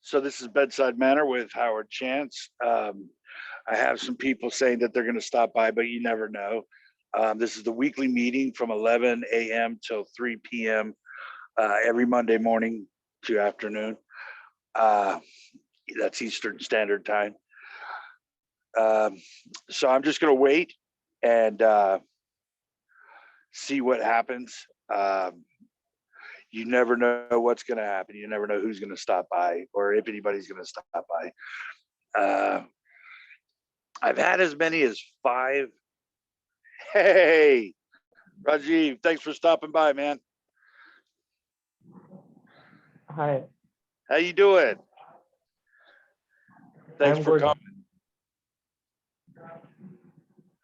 So this is Bedside Manor with Howard Chance. I have some people saying that they're going to stop by, but you never know. This is the weekly meeting from 11 a.m. till 3 p.m. Every Monday morning to afternoon. That's Eastern Standard Time. So I'm just going to wait and see what happens. You never know what's going to happen. You never know who's going to stop by or if anybody's going to stop by. I've had as many as 5. Hey, Rajiv, thanks for stopping by, man. Hi. How you doing? Thanks I'm for good.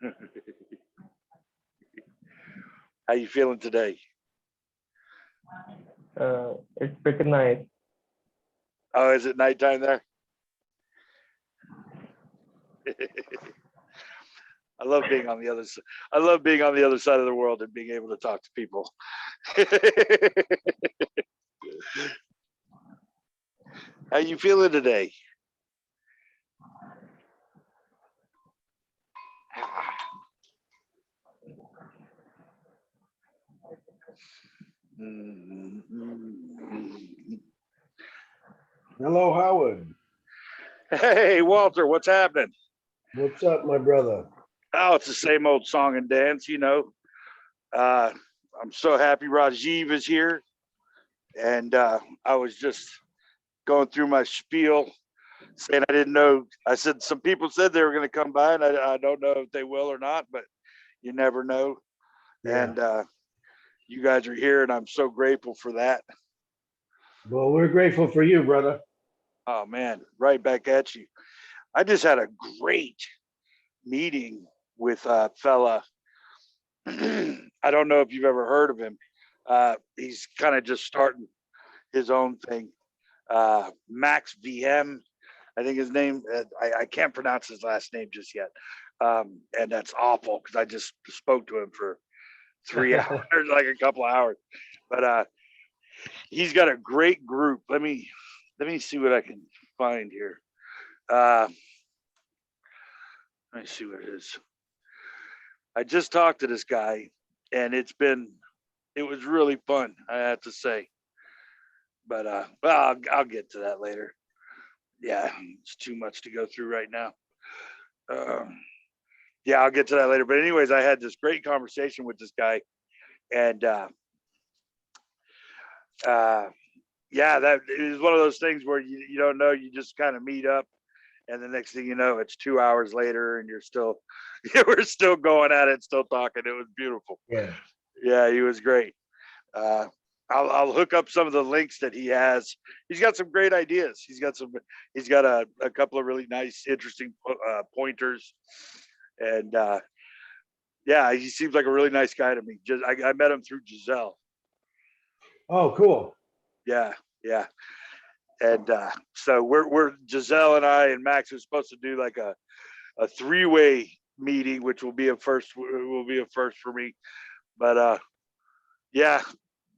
coming. How you feeling today? It's pretty nice. Oh, is it nighttime there? I love being on the other side. I love being on the other side of the world and being able to talk to people. How you feeling today? Hello, Howard. Hey, Walter, what's happening? What's up, my brother? Oh, it's the same old song and dance, you know. I'm so happy Rajiv is here. And I was just going through my spiel saying I didn't know. I said some people said they were going to come by, and I don't know if they will or not, but you never know. Yeah. And you guys are here, and I'm so grateful for that. Well, we're grateful for you, brother. Oh, man, right back at you. I just had a great meeting with a fella. I don't know if you've ever heard of him. He's kind of just starting his own thing. Max VM, I think his name. I can't pronounce his last name just yet, and that's awful because I just spoke to him for 3 hours, like a couple of hours. But he's got a great group. Let me see what I can find here. Let me see what it is. I just talked to this guy, and it was really fun, I have to say. But well, I'll get to that later. Yeah, it's too much to go through right now. Yeah, I'll get to that later. But anyways, I had this great conversation with this guy, and yeah, that is one of those things where you don't know. You just kind of meet up, and the next thing you know, it's 2 hours later, and we're still going at it, still talking. It was beautiful. Yeah, he was great. I'll hook up some of the links that he has. He's got some great ideas. He's got a couple of really nice, interesting pointers, and yeah, he seems like a really nice guy to me. I met him through Giselle. Oh, cool. Yeah, and so we're Giselle and I and Max are supposed to do like a 3-way meeting, which will be a first. Will be a first for me, but yeah.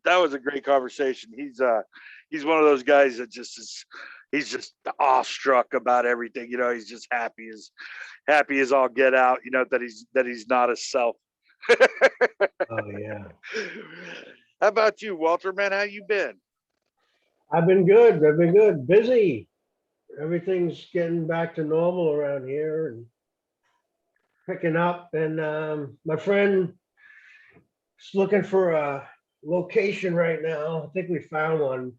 That was a great conversation. He's one of those guys that he's just awestruck about everything. You know, he's just happy as all get out. You know, that he's not a self. Oh yeah. How about you, Walter? Man, how you been? I've been good. Busy. Everything's getting back to normal around here and picking up. And my friend is looking for a location right now. I think we found one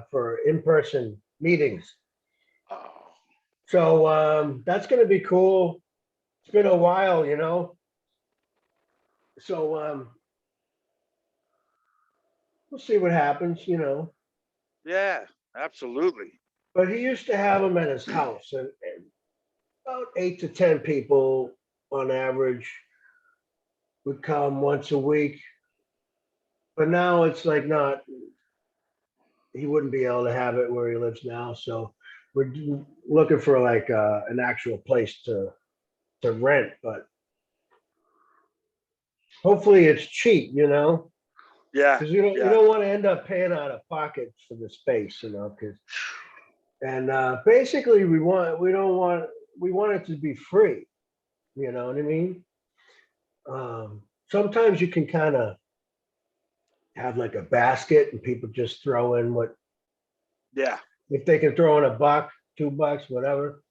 for in-person meetings. Oh. So that's going to be cool. It's been a while, you know. So we'll see what happens, you know. Yeah, absolutely. But he used to have them at his house, and about 8 to 10 people on average would come once a week. But now it's like not, he wouldn't be able to have it where he lives now. So we're looking for like an actual place to rent, but hopefully it's cheap, you know, Yeah, because you don't want to end up paying out of pocket for the space, you know, because And basically, we want it to be free. You know what I mean? Sometimes you can kind of have like a basket, and people just throw in what Yeah. if they can throw in a buck, $2, whatever,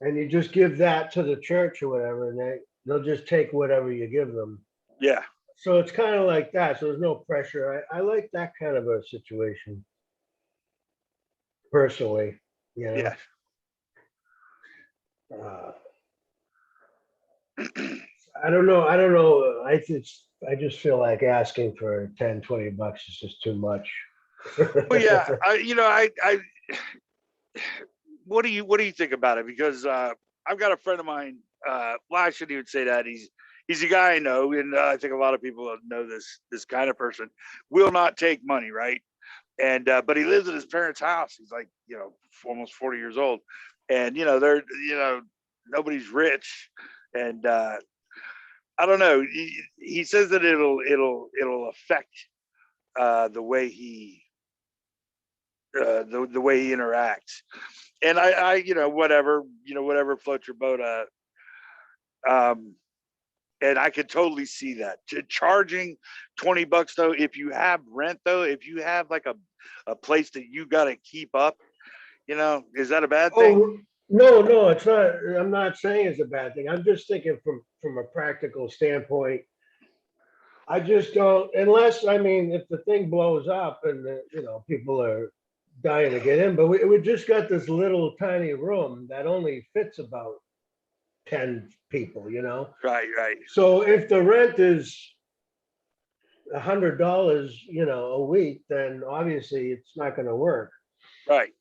and you just give that to the church or whatever, and they'll just take whatever you give them. Yeah. So it's kind of like that. So there's no pressure. I like that kind of a situation personally. You know. Yeah. I don't know. I don't know. I just feel like asking for 10, $20 is just too much. Well, yeah. What do you think about it? Because I've got a friend of mine. Well, I shouldn't even say that. He's a guy I know, and I think a lot of people know this kind of person. Will not take money, right? And but he lives at his parents' house. He's like, almost 40 years old, and they're nobody's rich, and I don't know. He says that it'll affect the way the way he interacts, and I whatever floats your boat. And I could totally see that. Charging $20 though, if you have rent though, if you have like a place that you got to keep up, is that a bad thing? Oh, no, it's not. I'm not saying it's a bad thing. I'm just thinking from a practical standpoint. I just don't, unless, I mean, if the thing blows up and, people are dying to get in, but we just got this little tiny room that only fits about 10 people, Right. So if the rent is $100, a week, then obviously it's not going to work. Right.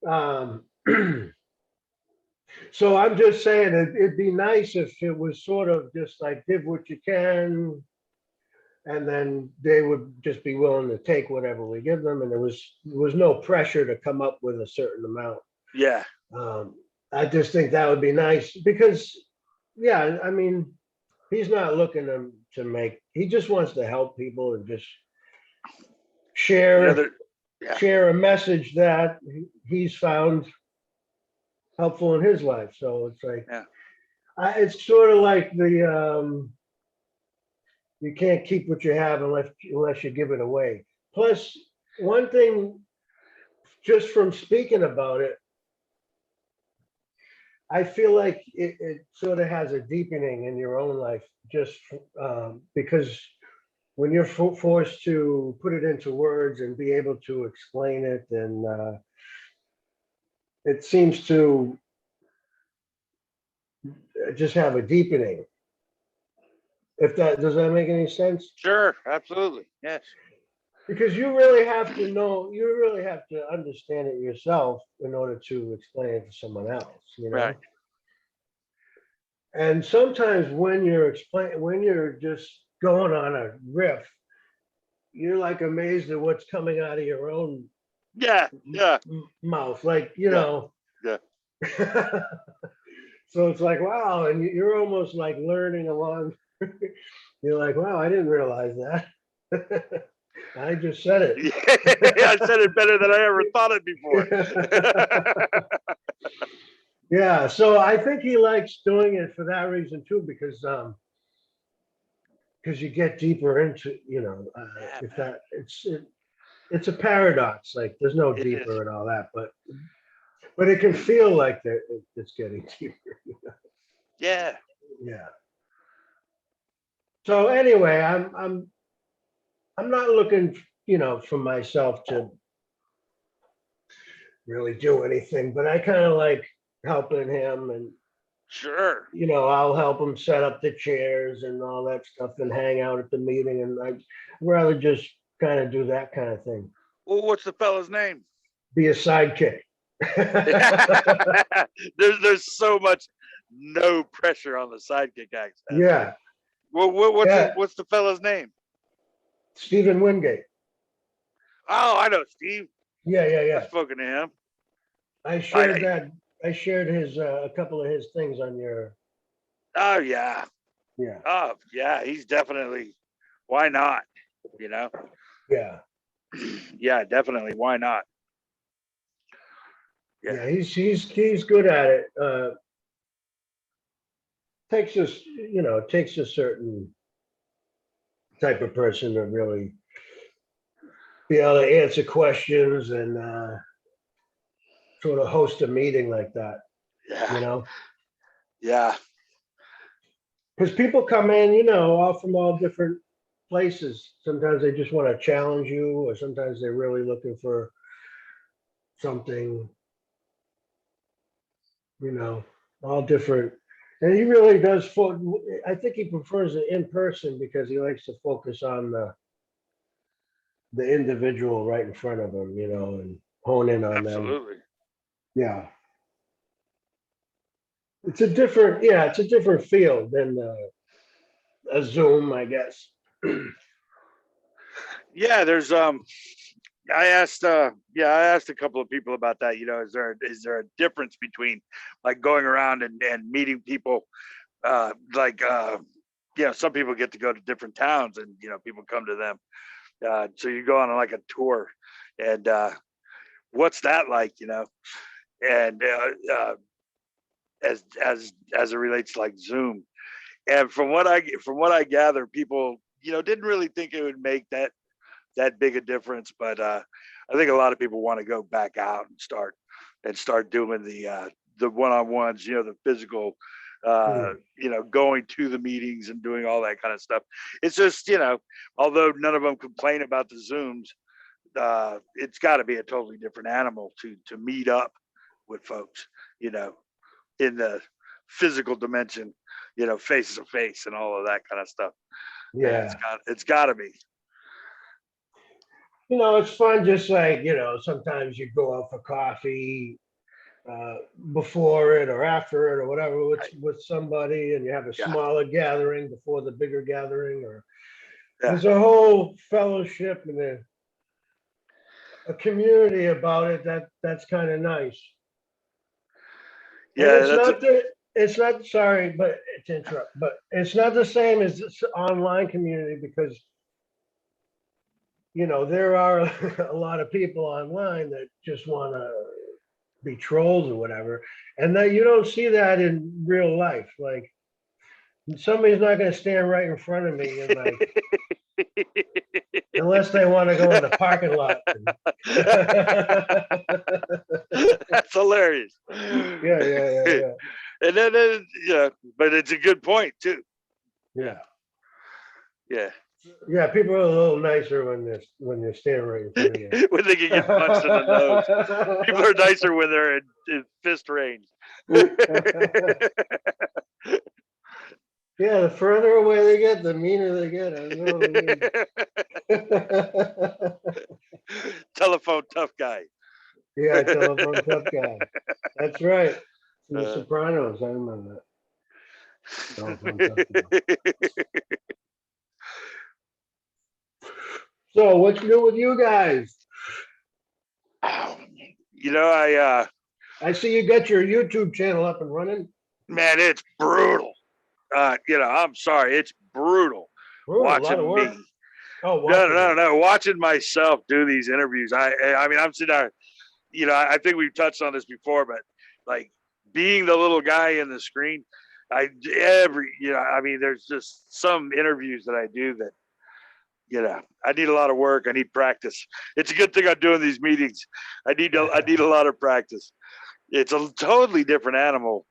Um, so I'm just saying it'd be nice if it was sort of just like give what you can, and then they would just be willing to take whatever we give them, and there was no pressure to come up with a certain amount. Yeah. I just think that would be nice because, yeah, I mean, he's not looking to make. He just wants to help people and just share a message that he's found helpful in his life. So it's like, it's sort of like the you can't keep what you have unless you give it away. Plus, one thing, just from speaking about it, I feel like it sort of has a deepening in your own life, just because when you're forced to put it into words and be able to explain it, and it seems to just have a deepening. Does that make any sense? Sure. Absolutely. Yes. Because you really have to understand it yourself in order to explain it to someone else, Right. And sometimes when you're just going on a riff, you're like amazed at what's coming out of your own mouth, like Yeah. So it's like, wow, and you're almost like learning along. You're like, wow, I didn't realize that. I just said it. I said it better than I ever thought it before. Yeah, so I think he likes doing it for that reason too, because you get deeper into, if that it's a paradox. Like there's no deeper and all that, but it can feel like that it's getting deeper. Yeah. So anyway, I'm not looking, for myself to really do anything, but I kind of like helping him, and Sure. I'll help him set up the chairs and all that stuff and hang out at the meeting, and I'd rather just kind of do that kind of thing. Well, what's the fella's name? Be a sidekick. There's so much no pressure on the sidekick accent. Yeah. Well, what's the fella's name? Stephen Wingate. Oh, I know Steve. Yeah. I've spoken to him. I shared his a couple of his things on your. Oh yeah. Yeah. Oh yeah. He's definitely. Why not? Yeah. Yeah, definitely. Why not? Yeah. Yeah, he's good at it. Takes us, takes a certain type of person to really be able to answer questions and sort of host a meeting like that, Yeah. Yeah. because people come in, all from all different places. Sometimes they just want to challenge you, or sometimes they're really looking for something, all different. And he really does. I think he prefers it in person because he likes to focus on the individual right in front of him, and hone in on them. Absolutely. Yeah. It's a different feel than a Zoom, I guess. Yeah, there's I asked I asked a couple of people about that. Is there a difference between like going around and meeting people like some people get to go to different towns and people come to them. So you go on like a tour and what's that like, and as it relates to like Zoom. And from what I gather, people, didn't really think it would make that big a difference. But I think a lot of people want to go back out and start doing the one-on-ones, the physical, Hmm. going to the meetings and doing all that kind of stuff. It's just, although none of them complain about the Zooms, it's got to be a totally different animal to meet up with folks, you know, in the physical dimension, face to face and all of that kind of stuff. Yeah, Yeah. it's got to be. It's fun, just like, sometimes you go out for coffee uh, before it or after it or whatever with somebody, and you have a Yeah, smaller gathering before the bigger gathering, or yeah, there's a whole fellowship and a community about it that's kind of nice. And yeah. it's not, sorry, but to interrupt, but it's not the same as this online community because there are a lot of people online that just want to be trolls or whatever, and that you don't see that in real life. Like, somebody's not going to stand right in front of me and like, unless they want to go in the parking lot. That's hilarious. Yeah. And then, but it's a good point too. Yeah. Yeah. Yeah, people are a little nicer when they're standing right in front of you. When they can get punched in the nose. People are nicer when they're in fist range. Yeah, the further away they get, the meaner they get. I know what I mean. Telephone tough guy. Yeah, telephone tough guy. That's right. From The Uh, Sopranos, I remember that. Telephone tough guy. So, what's new with you guys? I I see you got your YouTube channel up and running. man, it's brutal. I'm sorry, it's brutal Ooh, a lot of watching work. me. Oh, No, watching no, me. no, watching myself do these interviews. I mean, I'm sitting there. I think we've touched on this before, but like being the little guy in the screen, I mean, there's just some interviews that I do that, I need a lot of work. I need practice. It's a good thing I'm doing these meetings. I need a lot of practice. It's a totally different animal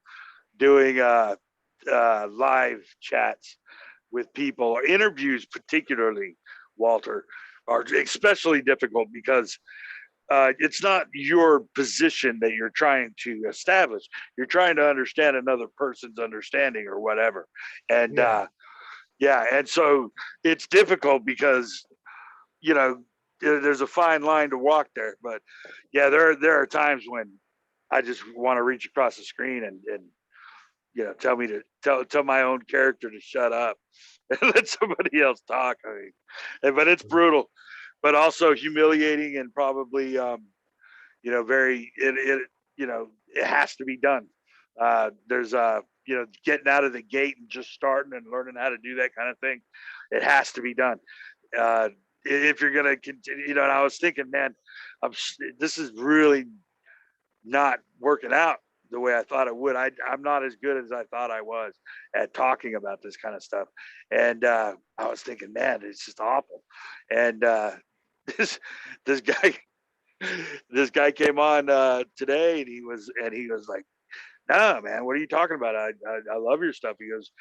doing live chats with people or interviews, particularly, Walter, are especially difficult because it's not your position that you're trying to establish. You're trying to understand another person's understanding or whatever. And Yeah. and so it's difficult because, there's a fine line to walk there. But yeah, there are times when I just want to reach across the screen and tell me to tell my own character to shut up and let somebody else talk. I mean, but it's brutal, but also humiliating and probably very it has to be done. There's getting out of the gate and just starting and learning how to do that kind of thing. It has to be done. If you're gonna continue, and I was thinking, man, this is really not working out the way I thought it would. I'm not as good as I thought I was at talking about this kind of stuff. And I was thinking, man, it's just awful. And this this guy this guy came on today, and he was like, "No, man, what are you talking about? I love your stuff." He goes,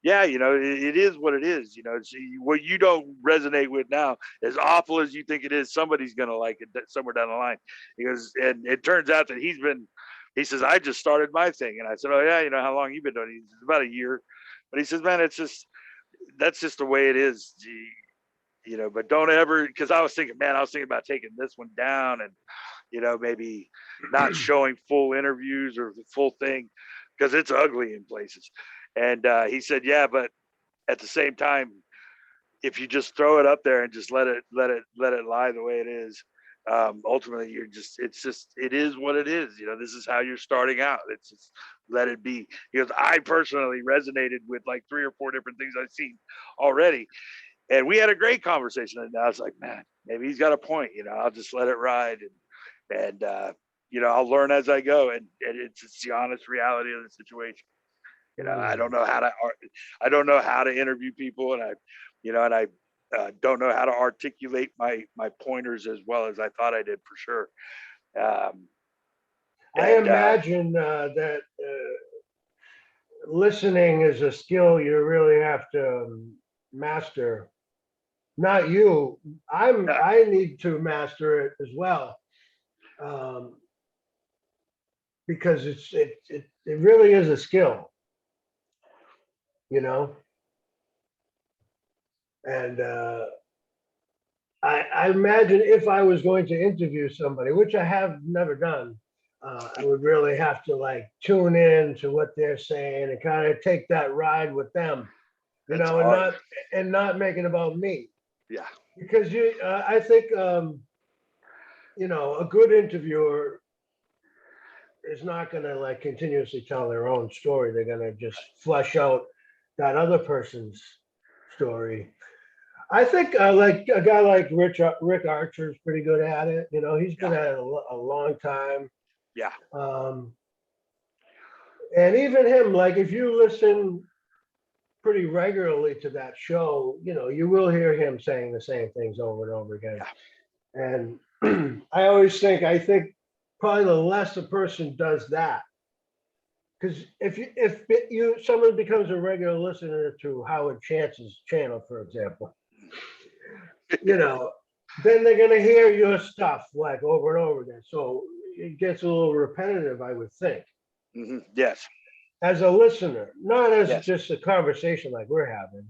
"Yeah, it is what it is. It's, what you don't resonate with now, as awful as you think it is, somebody's gonna like it somewhere down the line." He goes, and it turns out that he says, "I just started my thing," and I said, "Oh yeah, how long you been doing it?" He says, "About a year," but he says, "Man, that's just the way it is." But don't ever, because I was thinking about taking this one down and maybe not showing full interviews or the full thing because it's ugly in places. And he said, "Yeah, but at the same time, if you just throw it up there and just let it lie the way it is, ultimately it is what it is. This is how you're starting out. It's just let it be." Because I personally resonated with like 3 or 4 different things I've seen already. And we had a great conversation, and I was like, man, maybe he's got a point. I'll just let it ride, and I'll learn as I go, and it's the honest reality of the situation. I don't know how to interview people, and I don't know how to articulate my pointers as well as I thought I did, for sure. I imagine that listening is a skill you really have to master. Not you. I need to master it as well, because it really is a skill, And I imagine if I was going to interview somebody, which I have never done, I would really have to like tune in to what they're saying and kind of take that ride with them, and not make it about me. Yeah. Because I think, a good interviewer is not going to like continuously tell their own story. They're going to just flesh out that other person's story. I think like a guy like Rick Archer is pretty good at it. He's been at it a long time. Yeah. And even him, like if you listen pretty regularly to that show, you will hear him saying the same things over and over again. Yeah. And I think probably the less a person does that, because if someone becomes a regular listener to Howard Chance's channel, for example, then they're going to hear your stuff like over and over again. So it gets a little repetitive, I would think. Mm-hmm. Yes. As a listener, not as Yes. just a conversation like we're having.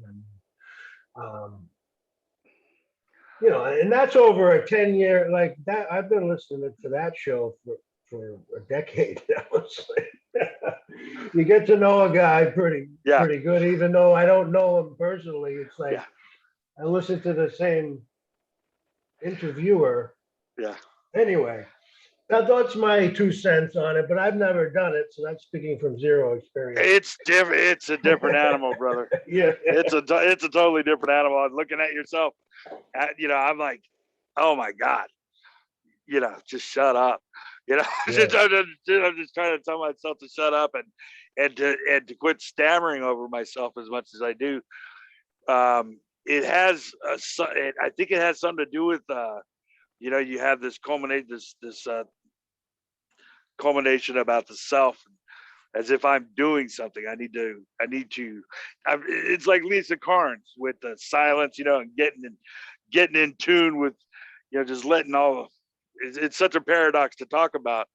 And that's over a 10-year, like that. I've been listening to that show for a decade now. You get to know a guy pretty good, even though I don't know him personally. It's like, I listen to the same interviewer. Yeah. Anyway, that's my 2 cents on it, but I've never done it, so that's speaking from zero experience. It's different. It's a different animal, brother. Yeah. It's a totally different animal. I'm looking at yourself. I'm like, oh my God, just shut up. Yeah. I'm just trying to tell myself to shut up and to quit stammering over myself as much as I do. It has I think it has something to do with you have this culmination about the self, as if I'm doing something. I need to. It's like Lisa Carnes with the silence, and getting in tune with, just letting all. It's such a paradox to talk about.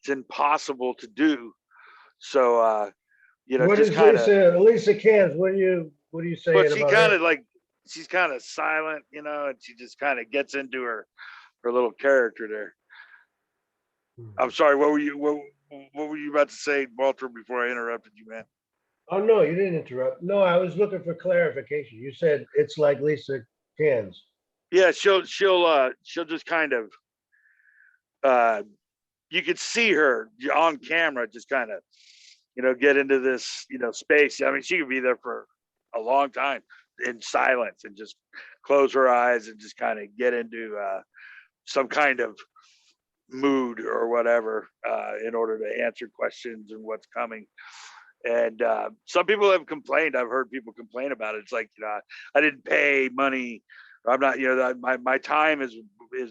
It's impossible to do. So, What just is kind of. Lisa Cairns? What are you saying But she about kind her? of like, she's kind of silent, and she just kind of gets into her little character there. I'm sorry. What were you about to say, Walter? Before I interrupted you, man. Oh no, you didn't interrupt. No, I was looking for clarification. You said it's like Lisa Cairns. Yeah, she'll just kind of you could see her on camera just kind of get into this space. I mean, she could be there for a long time in silence and just close her eyes and just kind of get into some kind of mood or whatever in order to answer questions and what's coming. And some people have complained. I've heard people complain about it. It's like, I didn't pay money. Or I'm not, my time is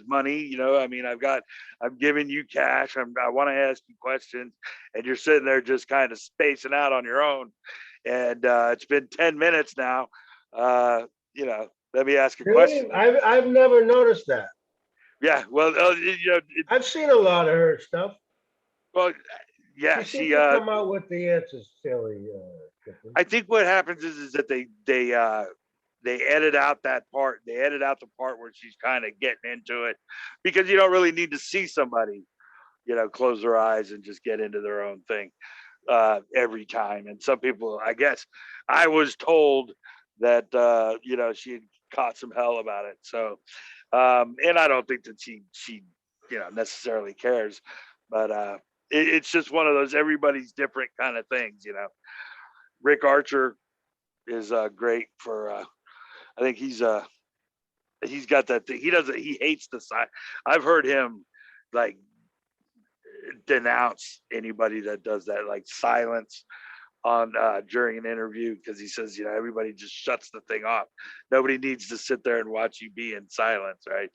money. I mean, I'm giving you cash. I want to ask you questions, and you're sitting there just kind of spacing out on your own. And it's been 10 minutes now. Let me ask a question. Really? I've never noticed that. Yeah. Well, I've seen a lot of her stuff. well, yeah. She seems to come out with the answers fairly quickly. I think what happens is that they edit out that part. They edit out the part where she's kind of getting into it, because you don't really need to see somebody, close their eyes and just get into their own thing every time. And some people, I guess, I was told that she had caught some hell about it. So, and I don't think that she necessarily cares, but it's just one of those everybody's different kind of things. Rick Archer is great for. I think he's got that thing. He hates the side. I've heard him like denounce anybody that does that, like silence on during an interview, because he says, everybody just shuts the thing off. Nobody needs to sit there and watch you be in silence, right?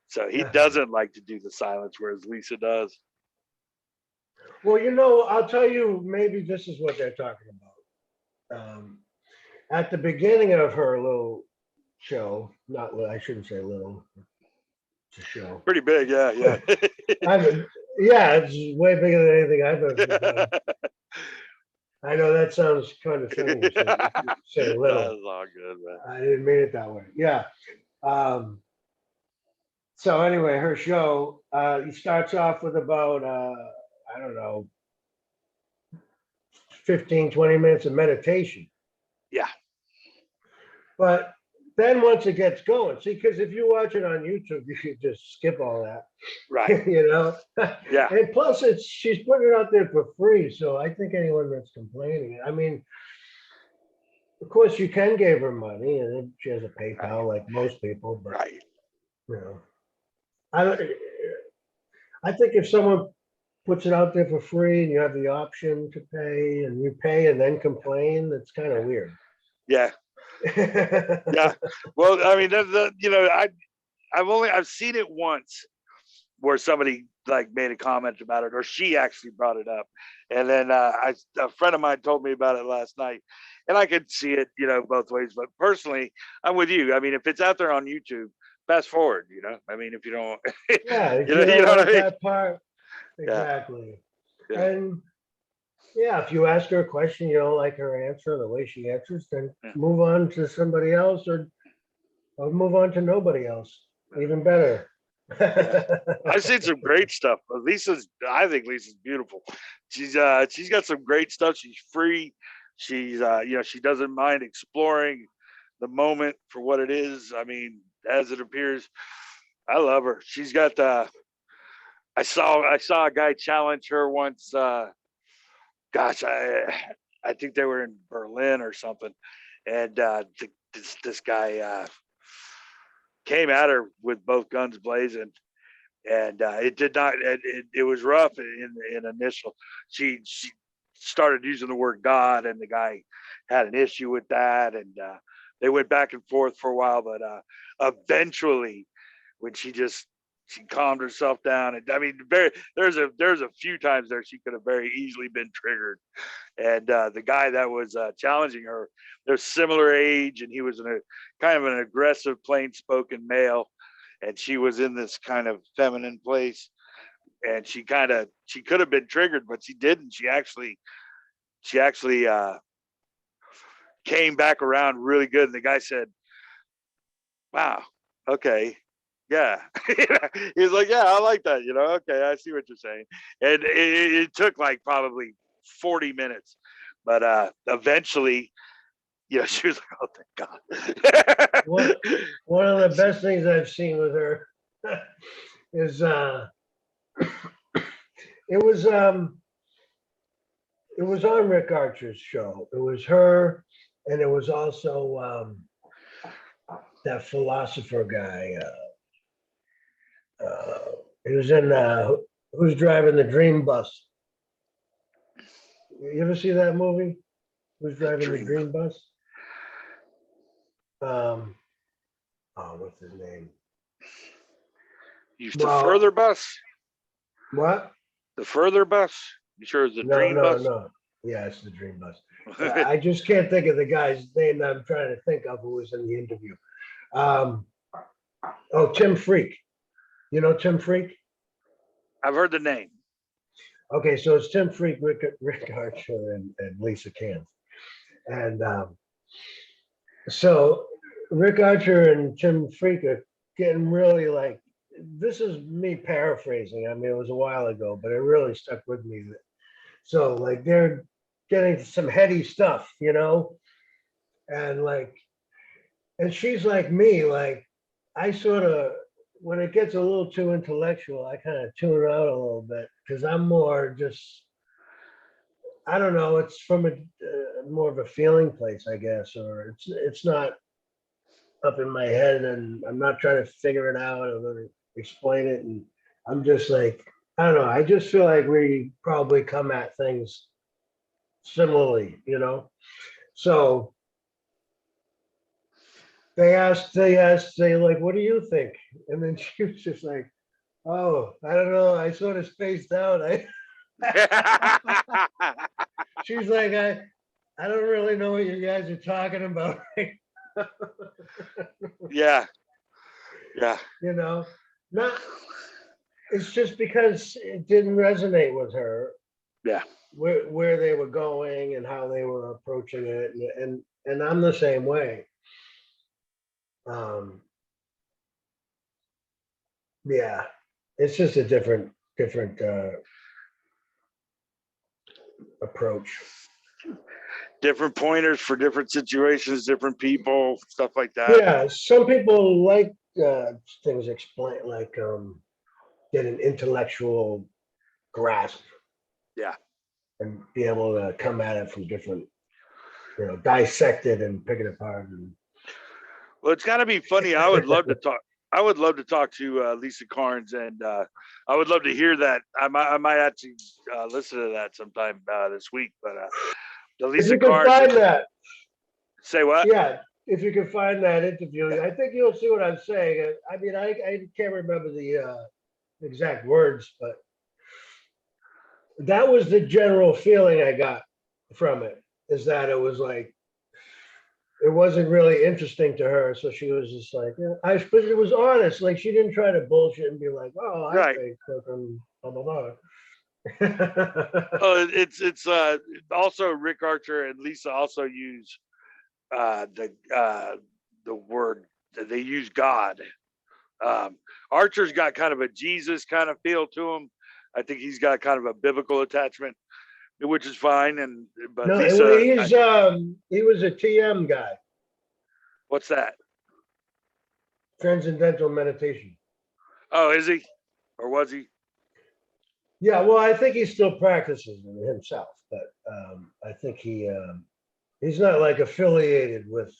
So he doesn't like to do the silence, whereas Lisa does. Well, I'll tell you, maybe this is what they're talking about. At the beginning of her little show, I shouldn't say little, it's a show. Pretty big, yeah. Yeah, it's way bigger than anything I've ever done. I know that sounds condescending to say little. That's all good, man. I didn't mean it that way. Yeah. So anyway, her show, he starts off with about, I don't know, 15, 20 minutes of meditation. Yeah. But then once it gets going, see, because if you watch it on YouTube, you should just skip all that. Right. Yeah. And plus, she's putting it out there for free. So I think anyone that's complaining, I mean, of course, you can give her money, and she has a PayPal like most people. But Right. I think if someone puts it out there for free and you have the option to pay, and you pay and then complain, that's kind of weird. Yeah. Yeah. Well, I mean, I've seen it once where somebody like made a comment about it, or she actually brought it up, and then a friend of mine told me about it last night, and I could see it, both ways. But personally, I'm with you. I mean, if it's out there on YouTube, fast forward. I mean, if you don't, yeah, if you know what I mean? That part, exactly. Yeah. And yeah, if you ask her a question, you don't like her answer, the way she answers, then move on to somebody else, or move on to nobody else. Even better. I've seen some great stuff. I think Lisa's beautiful. She's got some great stuff. She's free. She's she doesn't mind exploring the moment for what it is. I mean, as it appears. I love her. She's got I saw a guy challenge her once. Gosh, I think they were in Berlin or something, and this guy came at her with both guns blazing, and it did not. It was rough in initial. She started using the word God, and the guy had an issue with that, and they went back and forth for a while, but eventually, when she calmed herself down, and I mean, there's a few times there she could have very easily been triggered, and the guy that was challenging her, they're similar age, and he was kind of an aggressive, plain-spoken male, and she was in this kind of feminine place, and she could have been triggered, but she didn't. She actually came back around really good, and the guy said, "Wow, okay." Yeah. He's like, yeah, I like that. Okay, I see what you're saying. And it took like probably 40 minutes, but eventually, she was like, oh, thank God. One of the best things I've seen with her is it was on Rick Archer's show. It was her, and it was also that philosopher guy. He was in Who's Driving the Dream Bus? You ever see that movie? Who's Driving the Dream Bus? Oh, what's his name? Used the further bus. What? The further bus. You sure it's the dream bus? No. Yeah, it's the Dream Bus. I just can't think of the guy's name that I'm trying to think of who was in the interview. Tim Freak. You know Tim Freak? I've heard the name. Okay, so it's Tim Freak, Rick Archer, and Lisa Kant. And so Rick Archer and Tim Freak are getting really like, this is me paraphrasing. I mean, it was a while ago, but it really stuck with me. So like they're getting some heady stuff, and like, and she's like me, like I sort of, when it gets a little too intellectual, I kind of tune out a little bit because I'm more just, I don't know, it's from a more of a feeling place, I guess, or it's not up in my head and I'm not trying to figure it out or explain it. And I'm just like, I don't know, I just feel like we probably come at things similarly, So they like, what do you think? And then she was just like, oh, I don't know. I sort of spaced out. She's like, I don't really know what you guys are talking about. Yeah. Not, it's just because it didn't resonate with her. Yeah. Where they were going and how they were approaching it. And I'm the same way. Yeah, it's just a different approach. Different pointers for different situations, different people, stuff like that. Yeah, some people like things explained, like get an intellectual grasp. Yeah. And be able to come at it from different, dissect it and pick it apart. Well, it's got to be funny. I would love to talk. I would love to talk to Lisa Carnes, and I would love to hear that. I might actually listen to that sometime this week. But the Lisa if you can Carnes. Find that. Say what? Yeah, if you can find that interview, I think you'll see what I'm saying. I mean, I can't remember the exact words, but that was the general feeling I got from it, is that it was like, it wasn't really interesting to her. So she was just like, I suppose it was honest. Like she didn't try to bullshit and be like, oh, I think fucking blah, blah, blah. It's also Rick Archer and Lisa also use the word, they use God. Archer's got kind of a Jesus kind of feel to him. I think he's got kind of a biblical attachment, which is fine. But no, Lisa, he was a TM guy. What's that? Transcendental meditation. Oh, is he, or was he? Yeah, well, I think he still practices it himself, but I think he's not like affiliated with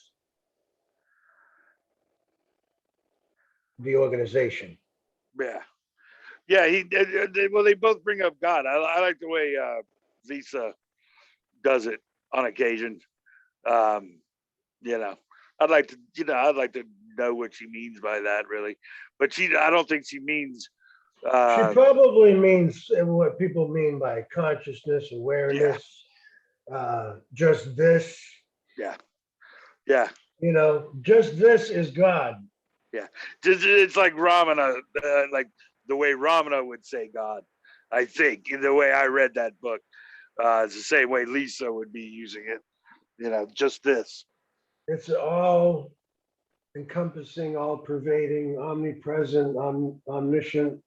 the organization. Yeah. They both bring up God. I like the way Lisa does it on occasion. I'd like to know what she means by that, really. But I don't think she means. She probably means what people mean by consciousness, awareness, just this. Yeah. Just this is God. Yeah, it's like Ramana, like the way Ramana would say God. I think in the way I read that book, it's the same way Lisa would be using it. Just this. It's all encompassing, all pervading, omnipresent, omniscient.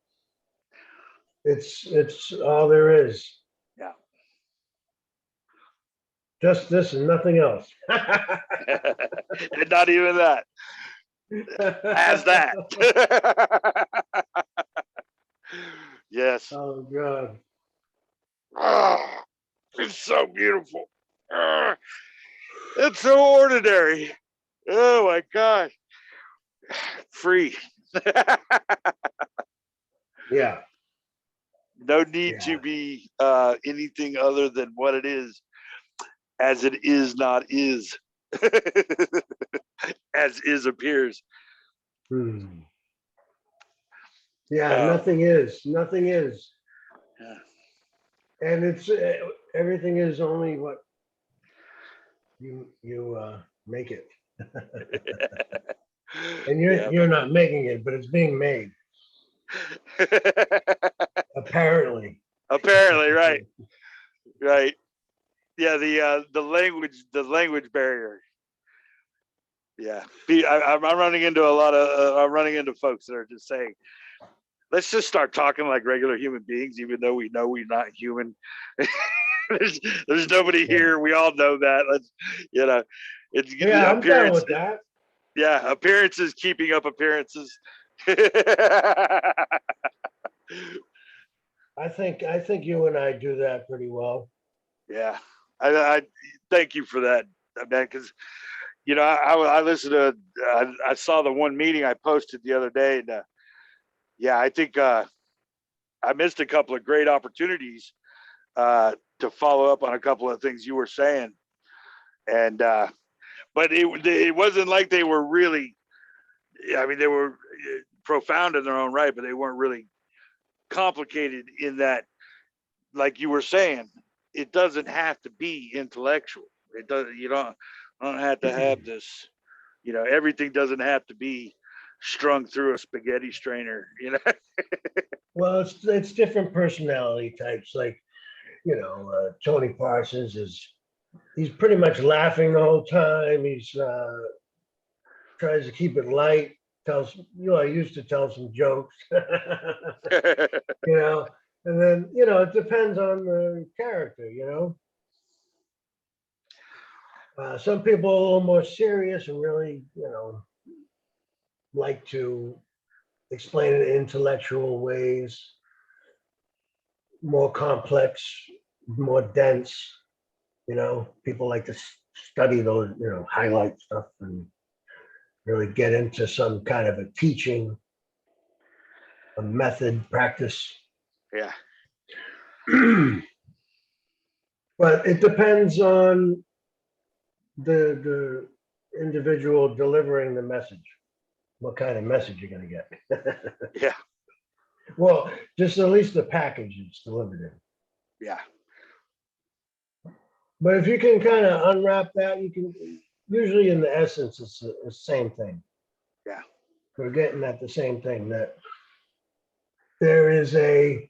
It's all there is. Yeah. Just this and nothing else. And not even that. As that. Yes. Oh God. Oh, it's so beautiful. It's so ordinary. Oh my gosh. Free. Yeah, No need Yeah. to be anything other than what it is, as it is not is, as is appears. Hmm. Yeah, Um, nothing is, nothing is. yeah. And it's everything is only what you make it. And Yeah. you're not making it, but it's being made, apparently. Apparently, right, right. Yeah, the language barrier. Yeah, I'm running into a lot of I'm running into folks that are just saying, let's just start talking like regular human beings, even though we know we're not human. there's, there's nobody Yeah. here. We all know that. Let's, you know, it's Yeah, the I'm down appearance. with that. Yeah, appearances keeping up appearances. Yeah, I think you and I do that pretty well. I thank you for that, man. Because I listened to I saw the one meeting I posted the other day, and yeah, I think I missed a couple of great opportunities to follow up on a couple of things you were saying, and but it wasn't like they were really. I mean, they were profound in their own right, but they weren't really complicated in that, like you were saying, it doesn't have to be intellectual. It does. You don't have to have this. Everything doesn't have to be strung through a spaghetti strainer. Well, it's different personality types. Like, Tony Parsons he's pretty much laughing the whole time. He's tries to keep it light. I used to tell some jokes, you know, and then it depends on the character. Some people are a little more serious and really, like to explain it in intellectual ways, more complex, more dense. People like to study those, highlight stuff and really get into some kind of a teaching, a method, practice. Yeah. But it depends on the individual delivering the message, what kind of message you're going to get. Yeah. Well, just at least the package it's delivered in. Yeah. But if you can kind of unwrap that, you can usually in the essence, it's the same thing. Yeah. We're getting at the same thing, that there is a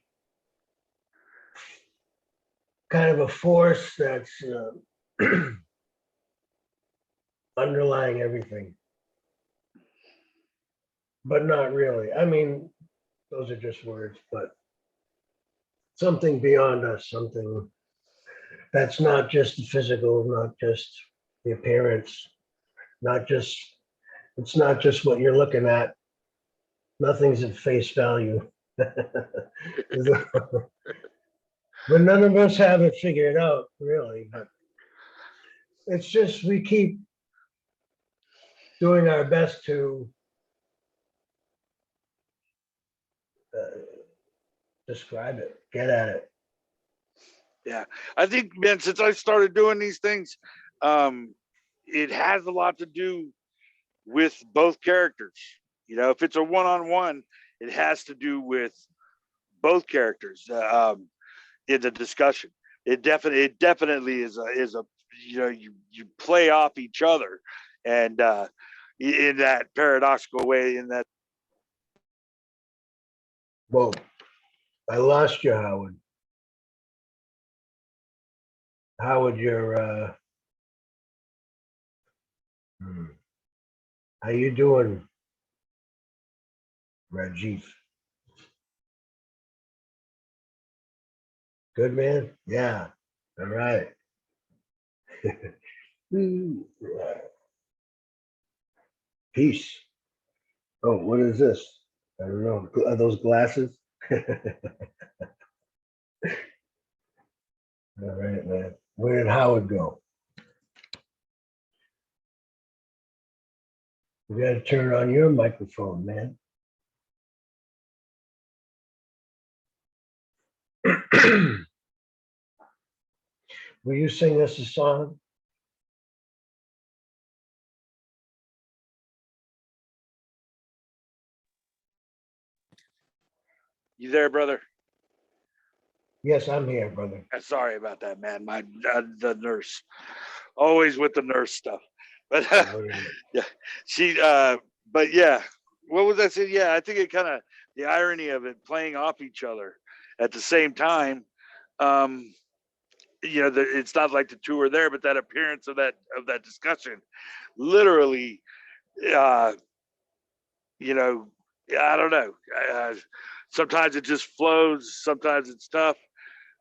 kind of a force that's underlying everything, but not really. I mean, those are just words, but something beyond us, something that's not just the physical, not just the appearance, it's not just what you're looking at. Nothing's at face value. But none of us have it figured out, really. But it's just we keep doing our best to uh, describe it, get at it. Yeah. I think, man, since I started doing these things, it has a lot to do with both characters. If it's a one-on-one, it has to do with both characters in the discussion. It definitely is a you play off each other, and in that paradoxical way. In that, Whoa, I lost you, Howard. Howard, how you doing, Rajiv? Good, man? Yeah. All right. Peace. Oh, what is this? I don't know. Are those glasses? All right, man. Where did Howard go? We got to turn on your microphone, man. Will you sing us a song? You there, brother? Yes, I'm here, brother. Sorry about that, man. My the nurse, always with the nurse stuff. But yeah, she. But yeah, what was I saying? Yeah, I think it kind of the irony of it playing off each other at the same time. Um, it's not like the two are there, but that appearance of that discussion, literally, uh, you know, I don't know. Sometimes it just flows. Sometimes it's tough.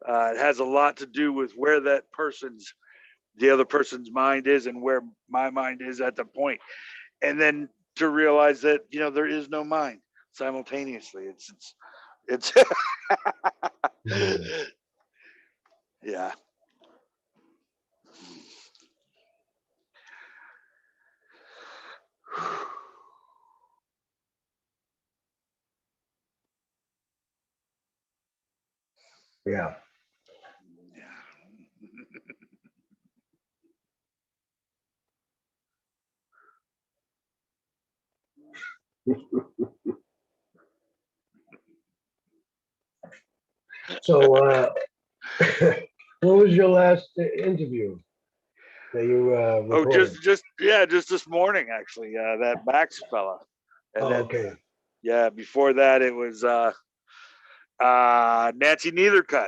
It has a lot to do with where the other person's mind is and where my mind is at the point. And then to realize that, there is no mind simultaneously. It's yeah. Yeah. So, what was your last interview that you Oh, recorded? just this morning actually. That Max fella, and Oh, then okay. yeah, before that it was Nancy Neithercut.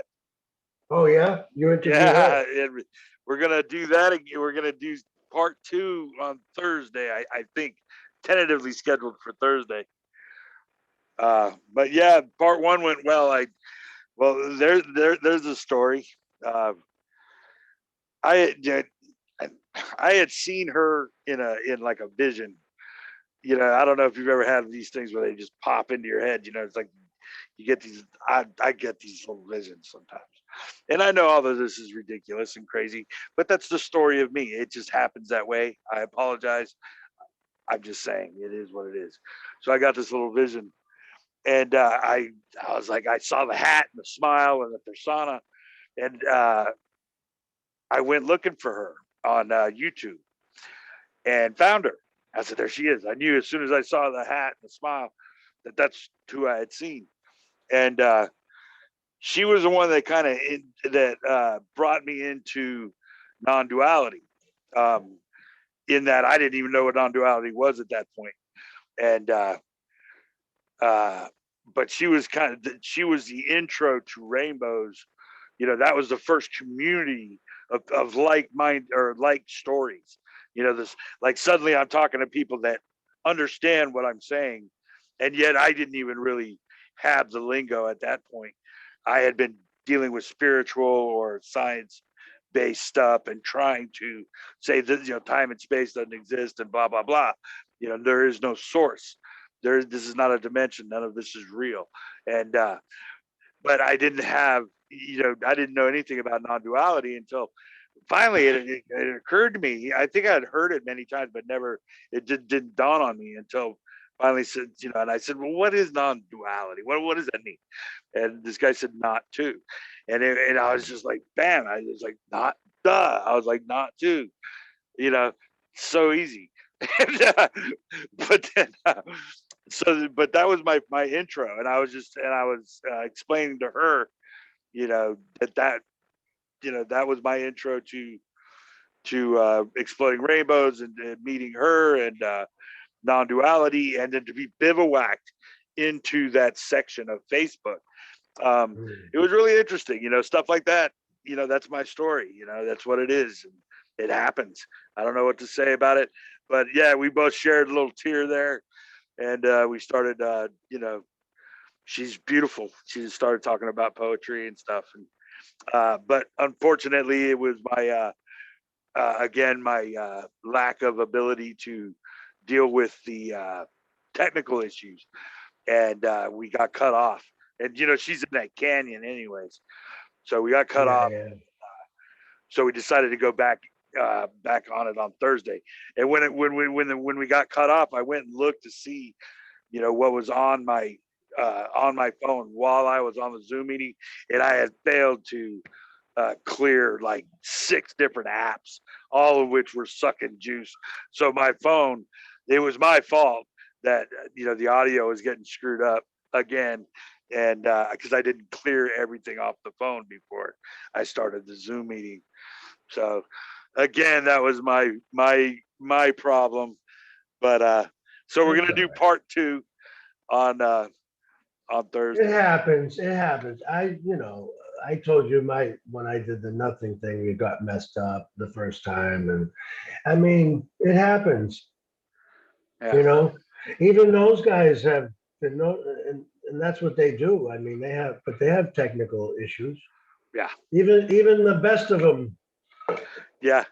Oh, yeah? You interviewed Yeah, her? and we're gonna do that again. We're gonna do part 2 on Thursday. I think tentatively scheduled for Thursday. But yeah, part 1 went well. There's a story. Uh, I I had seen her in like a vision. I don't know if you've ever had these things where they just pop into your head. It's like you get these. I get these little visions sometimes, and I know all of this is ridiculous and crazy, but that's the story of me. It just happens that way. I apologize. I'm just saying it is what it is. So I got this little vision, and I was like, I saw the hat and the smile and the persona, and I went looking for her on YouTube and found her. I said, there she is. I knew as soon as I saw the hat and the smile that's who I had seen. And she was the one that kind of brought me into non-duality. In that I didn't even know what non-duality was at that point. And uh, but she was she was the intro to Rainbows. That was the first community of like mind or like stories. This, like, suddenly I'm talking to people that understand what I'm saying, and yet I didn't even really have the lingo at that point. I had been dealing with spiritual or science based stuff and trying to say that time and space doesn't exist and blah blah blah. There is no source. This is not a dimension. None of this is real. And but I didn't have, I didn't know anything about non-duality until finally it occurred to me. I think I had heard it many times, but never, didn't dawn on me until finally said, and I said, well, what is non-duality? What does that mean? And this guy said, not two. And I was just like, bam, I was like, not duh. I was like, not two, so easy. And, but then, but that was my intro. And I was explaining to her, that that was my intro to exploding rainbows and meeting her and non-duality, and then to be bivouacked into that section of Facebook. It was really interesting, stuff like that. That's my story. That's what it is. And it happens. I don't know what to say about it, but yeah, we both shared a little tear there, and we started. She's beautiful. She just started talking about poetry and stuff, and but unfortunately, it was my again my lack of ability to deal with the technical issues, and we got cut off. And she's in that canyon, anyways, so we got cut Yeah, off. yeah. So we decided to go back on it on Thursday. And when we got cut off, I went and looked to see what was on my on my phone while I was on the Zoom meeting, and I had failed to clear like 6 different apps, all of which were sucking juice. So my phone, it was my fault that the audio was getting screwed up again, and because I didn't clear everything off the phone before I started the Zoom meeting. So again, that was my problem. But so we're That's gonna all do right. part 2 on It Thursday. happens. It happens. I told you when I did the nothing thing, it got messed up the first time, and I mean, it happens. Yeah. You know, even those guys have been no, and that's what they do. I mean, but they have technical issues. Yeah. Even the best of them. Yeah.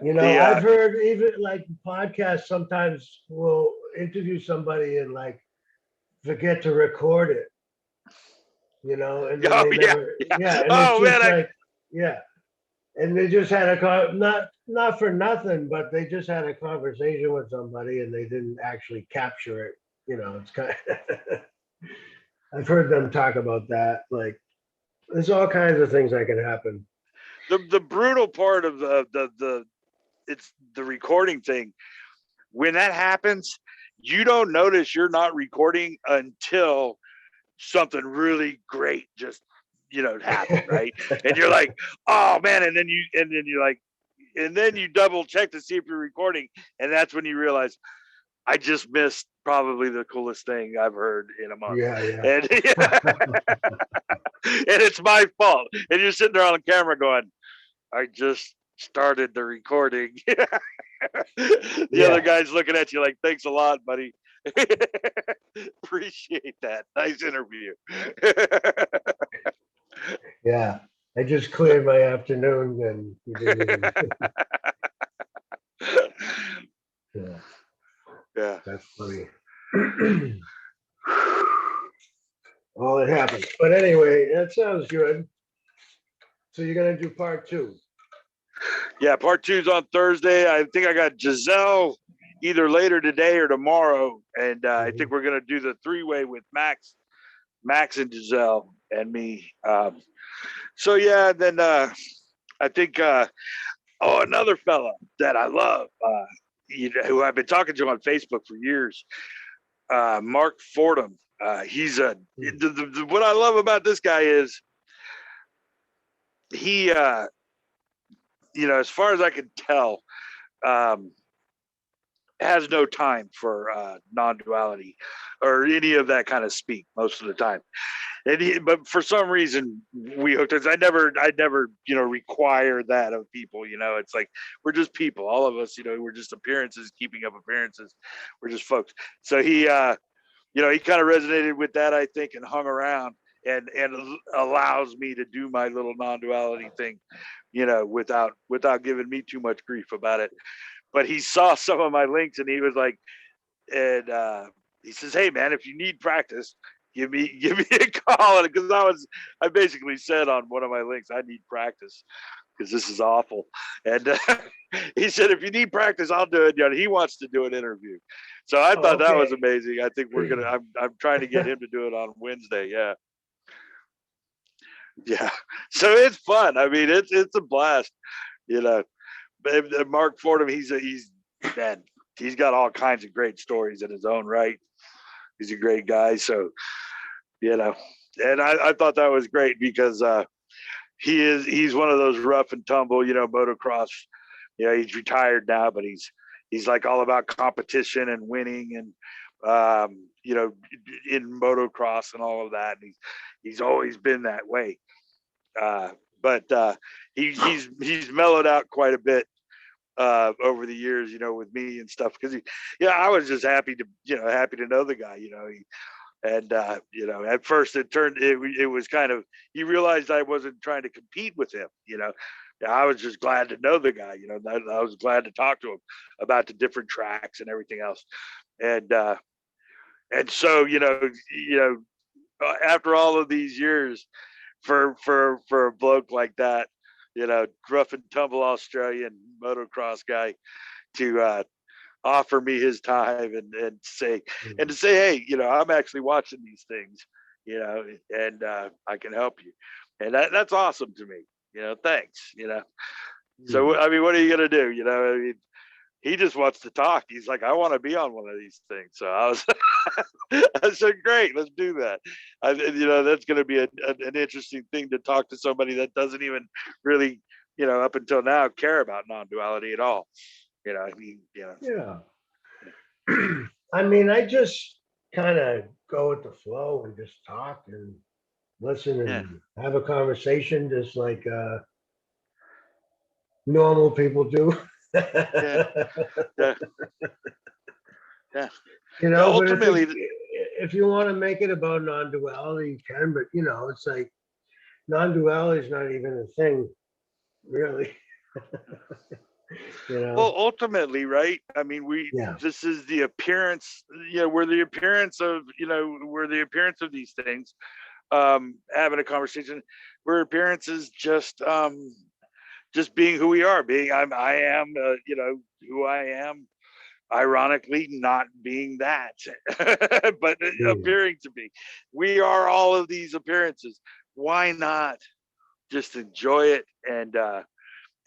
I've heard even like podcasts sometimes will interview somebody and like forget to record it. And then Oh they yeah. never, Yeah. yeah, and it's Oh just man. like, yeah, and they just had not for nothing, but they just had a conversation with somebody and they didn't actually capture it. It's kind of, I've heard them talk about that. Like, there's all kinds of things that can happen. The brutal part of the it's the recording thing. When that happens, you don't notice you're not recording until something really great just happened, right? And you're like, oh man, and then you're like, and then you double check to see if you're recording, and that's when you realize I just missed probably the coolest thing I've heard in a month. Yeah, yeah. And and it's my fault. And you're sitting there on the camera going, I just started the recording. The Yeah. other guy's looking at you like, thanks a lot, buddy. Appreciate that. Nice interview. Yeah. I just cleared my afternoon and you didn't even, yeah, Yeah. that's funny. All it happens. But anyway, that sounds good. So you're gonna do part 2. Yeah, part 2's on Thursday. I think I got Giselle either later today or tomorrow. And I think we're going to do the 3-way with Max and Giselle and me. So yeah, then I think another fella that I love, who I've been talking to on Facebook for years, Mark Fordham. He's what I love about this guy is he, as far as I can tell, has no time for non-duality or any of that kind of speak most of the time. But for some reason we hooked us. I never require that of people. It's like we're just people, all of us. We're just appearances, keeping up appearances. We're just folks. So he he kind of resonated with that, I think, and hung around and allows me to do my little non-duality thing, without giving me too much grief about it. But he saw some of my links and he was like, and he says, hey man, if you need practice, give me a call. Because I basically said on one of my links, I need practice because this is awful. And he said, if you need practice, I'll do it. He wants to do an interview. So I thought that was amazing. I think I'm trying to get him to do it on Wednesday. Yeah. Yeah. So it's fun. I mean, it's a blast, Mark Fordham, he's man, he's got all kinds of great stories in his own right. He's a great guy. So, and I thought that was great because he's one of those rough and tumble, motocross. He's retired now, but he's like all about competition and winning and in motocross and all of that. And he's always been that way. But he's mellowed out quite a bit over the years, with me and stuff. Because I was just happy to know the guy, and at first it was kind of, he realized I wasn't trying to compete with him, I was just glad to know the guy, I was glad to talk to him about the different tracks and everything else. And so, after all of these years, for a bloke like that, rough and tumble Australian motocross guy, to offer me his time and say, and to say, hey, I'm actually watching these things, and I can help you. And that's awesome to me. Thanks. So, I mean, what are you going to do? I mean, he just wants to talk. He's like, I want to be on one of these things. So I said, great, let's do that. That's going to be an interesting thing to talk to somebody that doesn't even really, up until now, care about non-duality at all. I mean, Yeah. I mean, I just kind of go with the flow and just talk and listen Yeah. and have a conversation just like normal people do. Yeah. Yeah. Yeah. But Ultimately, if you want to make it about non-duality, you can, but it's like non-duality is not even a thing, really. well, ultimately, right? I mean, Yeah. this is the appearance, we're the appearance of, we're the appearance of these things, having a conversation where appearance is just being who we are, I am, who I am, ironically not being that, but appearing to be. We are all of these appearances. Why not just enjoy it?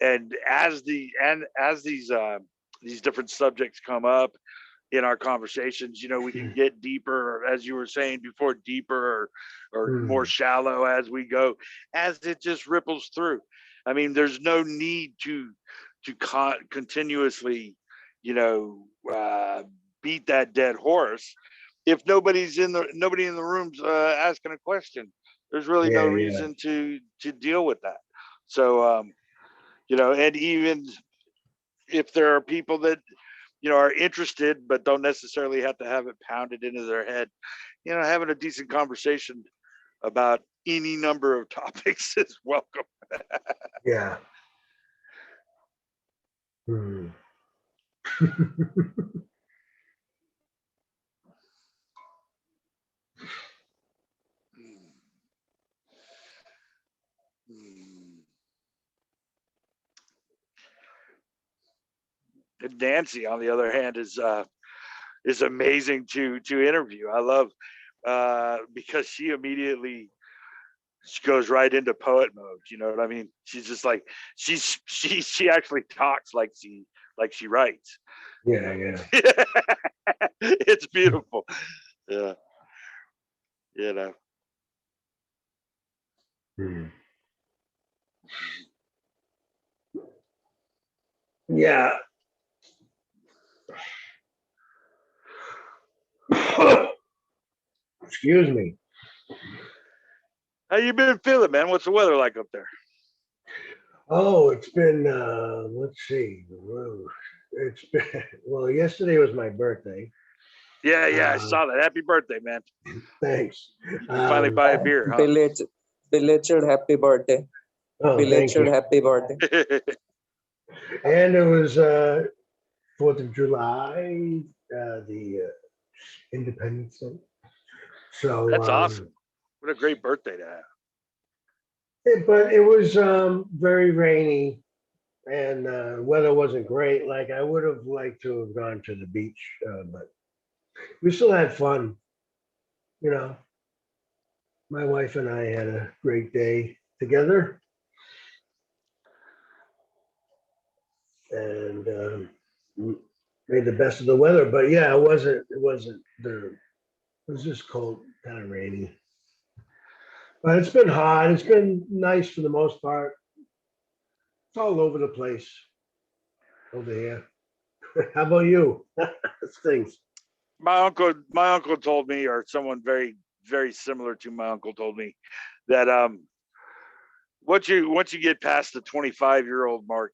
And as these different subjects come up in our conversations, we can get deeper, as you were saying before, deeper or more shallow as we go, as it just ripples through. I mean, there's no need to continuously, beat that dead horse. If nobody in the room's asking a question, there's really no reason to deal with that. So, and even if there are people that are interested but don't necessarily have to have it pounded into their head, having a decent conversation about any number of topics is welcome. Yeah. And Nancy, on the other hand, is amazing to interview. I love because she goes right into poet mode. You know what I mean? She's just like she actually talks like she writes. Yeah. It's beautiful. Yeah. Yeah. Excuse me. How you been feeling, man? What's the weather like up there? Oh, it's been let's see. It's been well, yesterday was my birthday. Yeah, I saw that. Happy birthday, man. Thanks. You finally buy a beer, huh? Belated happy birthday. Thank you. Happy birthday. And it was 4th of July, the Independence Day. So That's awesome. What a great birthday to have. but it was very rainy and weather wasn't great. Like I would have liked to have gone to the beach, but we still had fun. My wife and I had a great day together, and made the best of the weather. But yeah, it was just cold, kind of rainy. But it's been hot. It's been nice for the most part. It's all over the place over here. How about you? Things. My uncle told me, or someone very, very similar to my uncle told me, that once you get past the 25-year-old mark,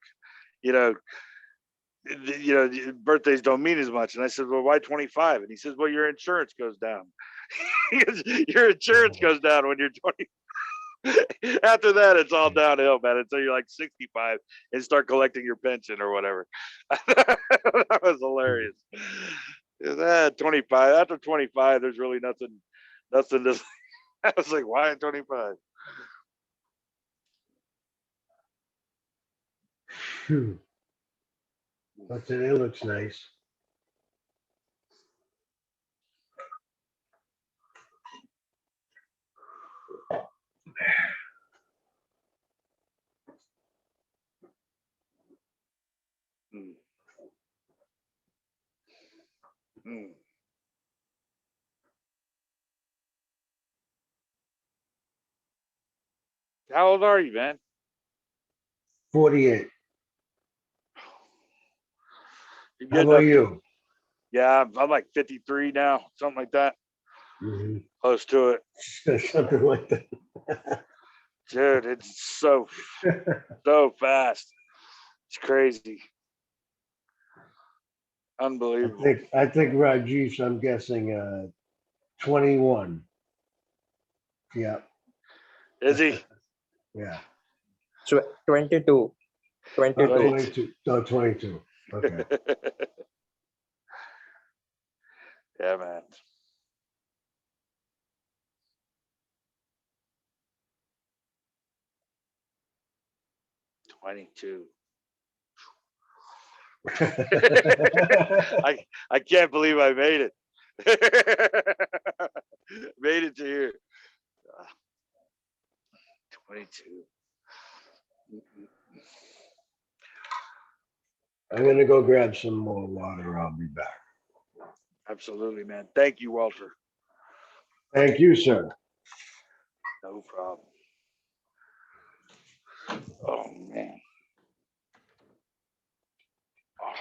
birthdays don't mean as much. And I said, well, why 25? And he says, well, your insurance goes down. Your insurance goes down when you're 20. After that, it's all downhill, man, until you're like 65 and start collecting your pension or whatever. That was hilarious. 25. After 25, there's really nothing to. I was like, why at 25? But today looks nice. Hmm. How old are you, man? 48. You're How getting about up. you? Yeah, I'm like 53 now, something like that. Mhm. Close to it. Something like that. Dude, it's so fast. It's crazy. Unbelievable. I think Rajesh, I'm guessing 21. Yeah. Is he? Yeah. 22. Oh, 22. 22. Oh, 22. Okay. Yeah, man. "22." I can't believe I made it. Made it to here. 22. I'm going to go grab some more water. I'll be back. Absolutely, man. Thank you, Walter. Thank you, sir. No problem. Oh, man. Oh.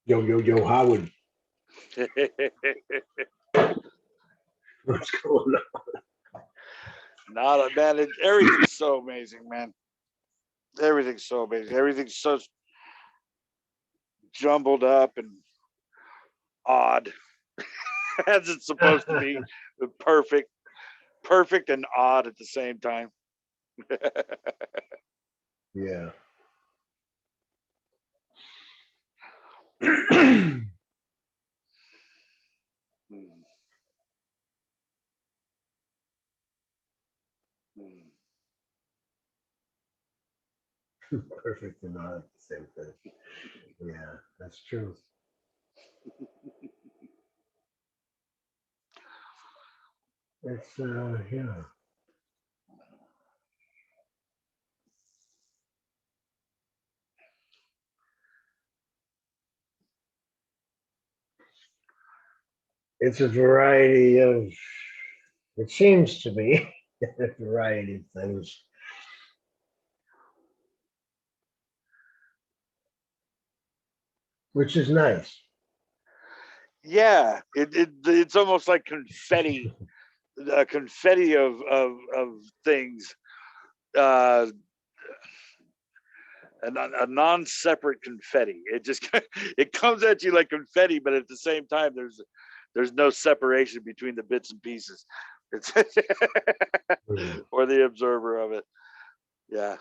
Yo, Howard. What's going on? Not a man. Everything's so amazing, man. Everything's so amazing. Everything's so jumbled up and odd, as it's supposed to be. Perfect, perfect and odd at the same time. Yeah. Mm, mm. Perfect and not the same thing. Yeah, that's true. It's yeah. It's a variety of, it seems to be a variety of things. Which is nice. Yeah, it's almost like confetti, a confetti of things, uh, a non-separate confetti. It just it comes at you like confetti, but at the same time, there's no separation between the bits and pieces. It's Mm. or the observer of it. Yeah.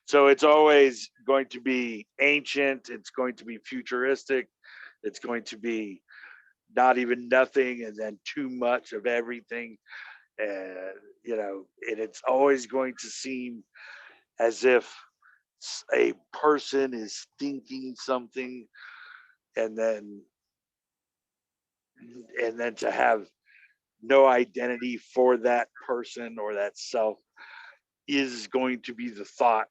So it's always going to be ancient. It's going to be futuristic. It's going to be not even nothing and then too much of everything. And, and it's always going to seem as if a person is thinking something and then to have no identity for that person or that self is going to be the thought,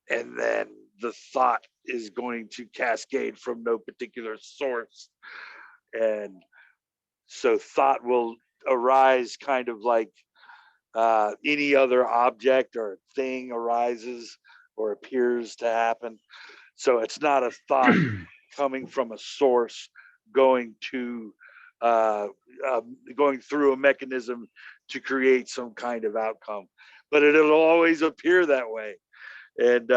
and then the thought is going to cascade from no particular source, and so thought will arise kind of like any other object or thing arises or appears to happen. So it's not a thought coming from a source, going to going through a mechanism to create some kind of outcome. But it'll always appear that way, and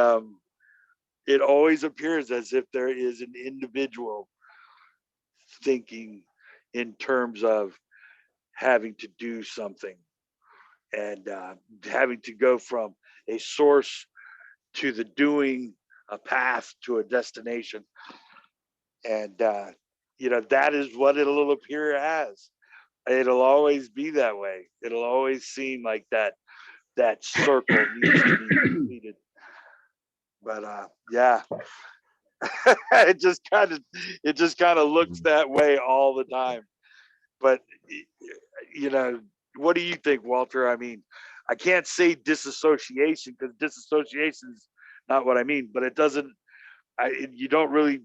it always appears as if there is an individual thinking in terms of having to do something, and having to go from a source to the doing, a path to a destination. And that is what it'll appear as. It'll always be that way. It'll always seem like that circle needs to be completed. But yeah, it just kind of looks that way all the time. But what do you think, Walter? I mean, I can't say disassociation, because disassociation is not what I mean. But it doesn't. You don't really.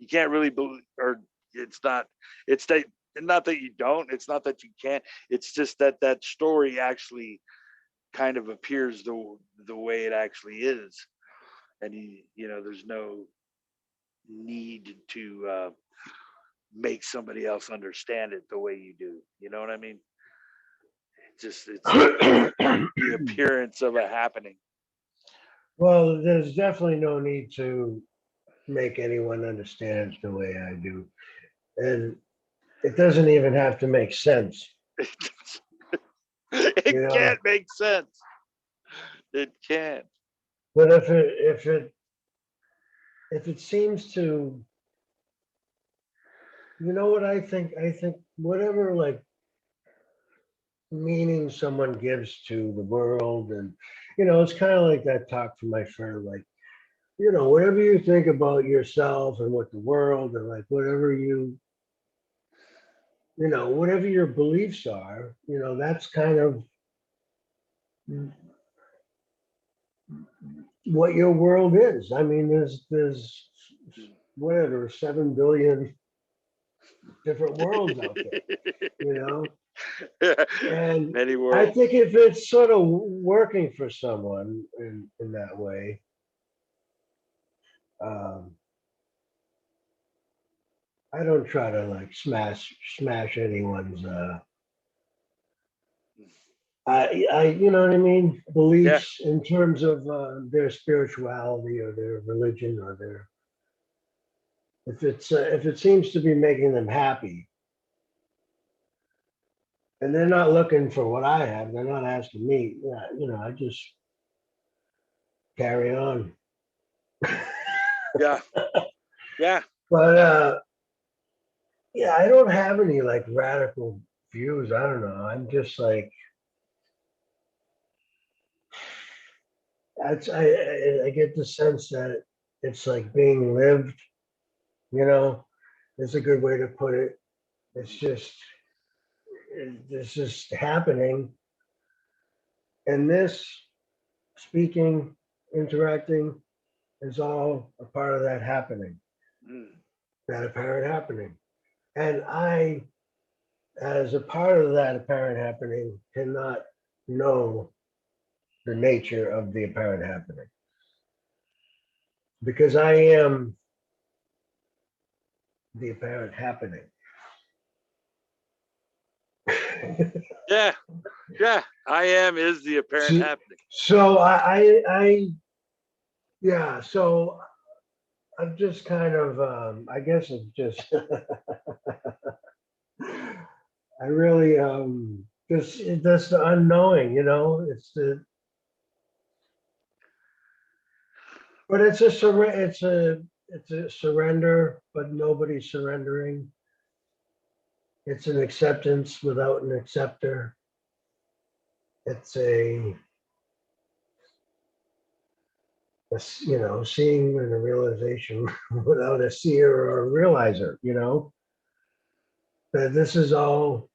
You can't really believe, or it's not. It's that. Not that you don't. It's not that you can't. It's just that story actually kind of appears the way it actually is, and there's no need to make somebody else understand it the way you do. You know what I mean? It's the appearance of a happening. Well, there's definitely no need to make anyone understand the way I do. And it doesn't even have to make sense. It can't make sense. It can't. But if it seems to, what I think whatever like meaning someone gives to the world, and it's kind of like that talk from my friend, like, whatever you think about yourself and what the world, and like whatever whatever your beliefs are, that's kind of what your world is. I mean, there's whatever 7 billion different worlds out there, and many I worlds. think if it's sort of working for someone in that way, I don't try to like smash anyone's you know what I mean, beliefs in terms of their spirituality or their religion or their, if it seems to be making them happy, and they're not looking for what I have, they're not asking me, I just carry on. Yeah. But yeah, I don't have any like radical views. I don't know. I'm just like, I get the sense that it's like being lived, is a good way to put it. It's just happening. And this speaking, interacting is all a part of that happening, that apparent happening. And I, as a part of that apparent happening, cannot know the nature of the apparent happening, because I am the apparent happening. Yeah. I am is the apparent happening. So yeah. So I'm just kind of, I guess it's just, I really, that's the unknowing, but it's a surrender, but nobody's surrendering. It's an acceptance without an acceptor. It's seeing and a realization without a seer or a realizer, that this is all,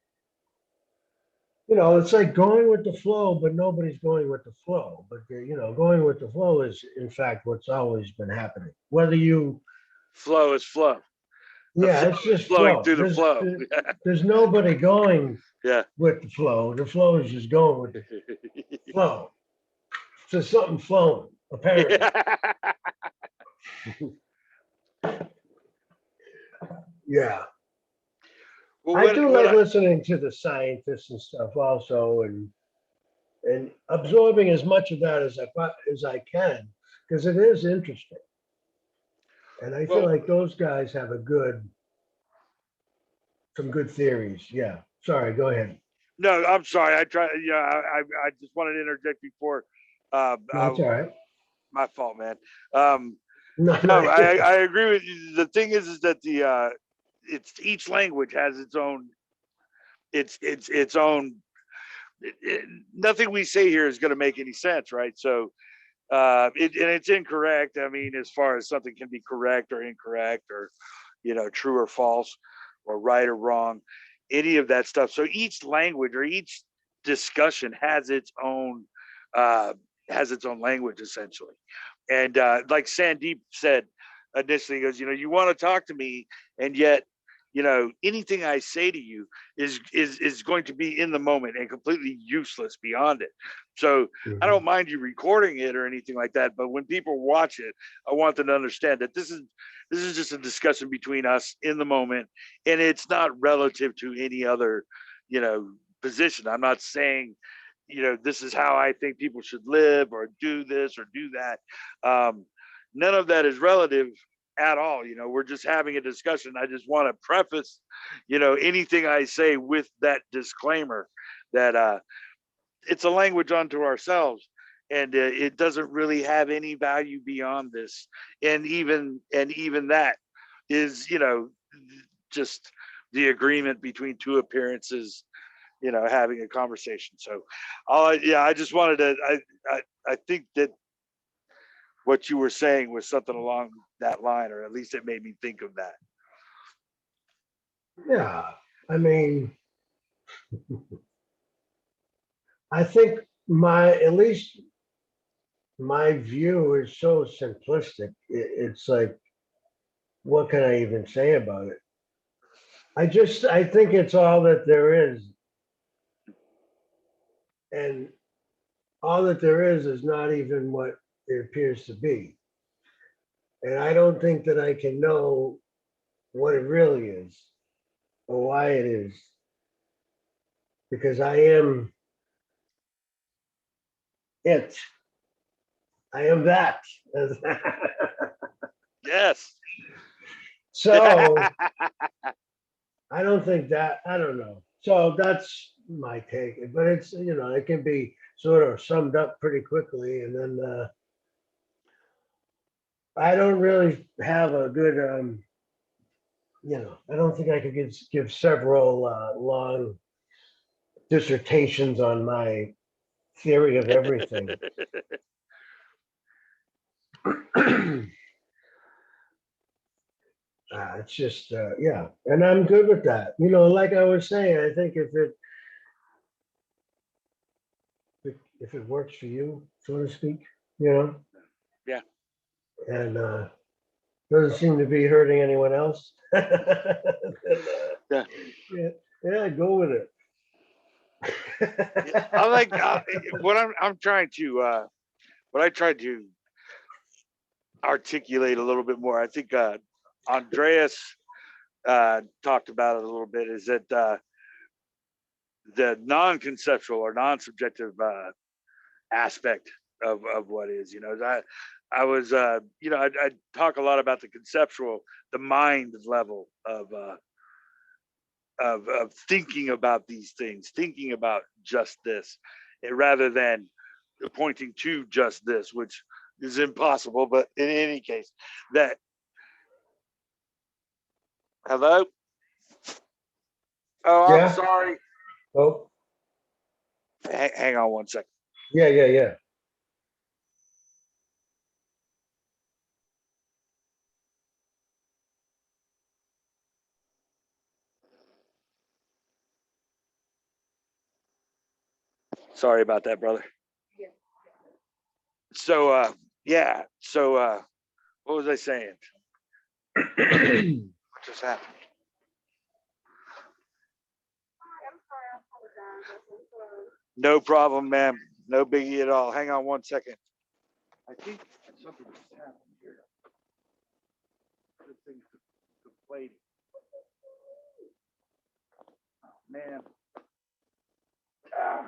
it's like going with the flow, but nobody's going with the flow. But, going with the flow is, in fact, what's always been happening. Whether you... Flow is flow. Yeah, it's just flowing flow. through the flow. There's nobody going Yeah. with the flow. The flow is just going with the flow. So something flowing, apparently. Yeah. Well, I do like listening to the scientists and stuff also, and absorbing as much of that as I can, because it is interesting. And I feel Well- like those guys have some good theories. Yeah. Sorry, go ahead. No, I'm sorry. I try. Yeah, I just wanted to interject before. That's all right. My fault, man. Um, No, no, I agree with you. The thing is that it's each language has its own. Its own. Nothing we say here is going to make any sense, right? So, and it's incorrect. I mean, as far as something can be correct or incorrect, or true or false, or right or wrong, any of that stuff. So each language or each discussion has its own language essentially. And like Sandeep said initially, he goes, you want to talk to me, and yet, anything I say to you is going to be in the moment and completely useless beyond it. So I don't mind you recording it or anything like that, but when people watch it, I want them to understand that this is just a discussion between us in the moment, and it's not relative to any other, position. I'm not saying, this is how I think people should live or do this or do that. None of that is relative at all. We're just having a discussion. I just want to preface, anything I say with that disclaimer that it's a language unto ourselves, and it doesn't really have any value beyond this. And even that is, just the agreement between two appearances, having a conversation. So, I just wanted to. I think that what you were saying was something along that line, or at least it made me think of that. Yeah. I mean, I think at least my view is so simplistic. It's like, what can I even say about it? I think it's all that there is. And all that there is not even what it appears to be. And I don't think that I can know what it really is or why it is, because I am it. I am that. Yes. So I don't think that, I don't know. So that's my take, but it's, it can be sort of summed up pretty quickly. And then I don't really have a good, I don't think I could give several long dissertations on my theory of everything. It's just, yeah, and I'm good with that. Like I was saying, I think if it works for you, so to speak, Yeah. and doesn't seem to be hurting anyone else. then, Yeah. yeah, go with it. I like what I'm trying to what I tried to articulate a little bit more. I think Andreas talked about it a little bit. Is that the non-conceptual or non-subjective aspect of what is? I was I talk a lot about the conceptual, the mind level of thinking about these things, thinking about just this, rather than pointing to just this, which is impossible. But in any case, that hello. Oh, I'm Yeah. sorry. Oh, Hang on one second. yeah. Sorry about that, brother. So yeah. So what was I saying? What just happened? No problem, ma'am. No biggie at all. Hang on one second. I think something just happened here. deflating. Oh, man. Ah.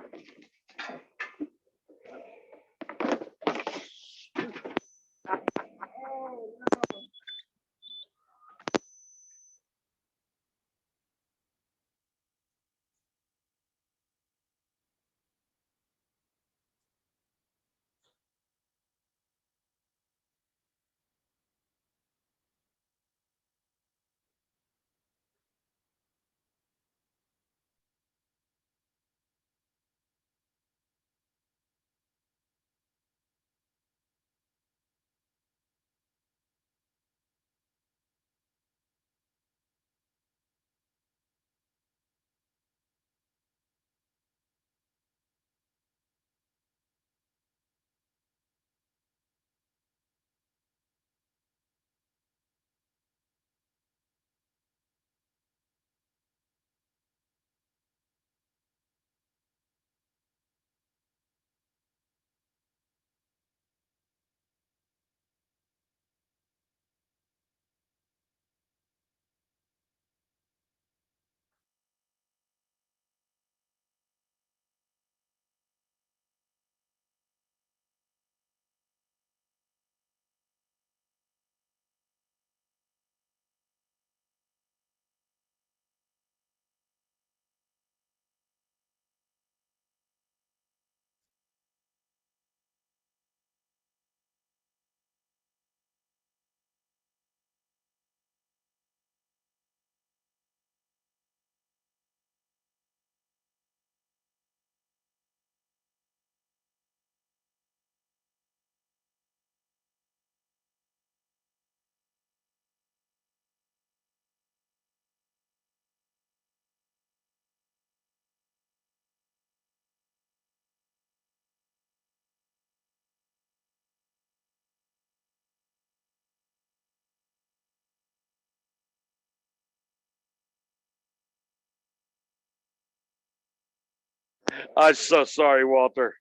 I'm so sorry, Walter.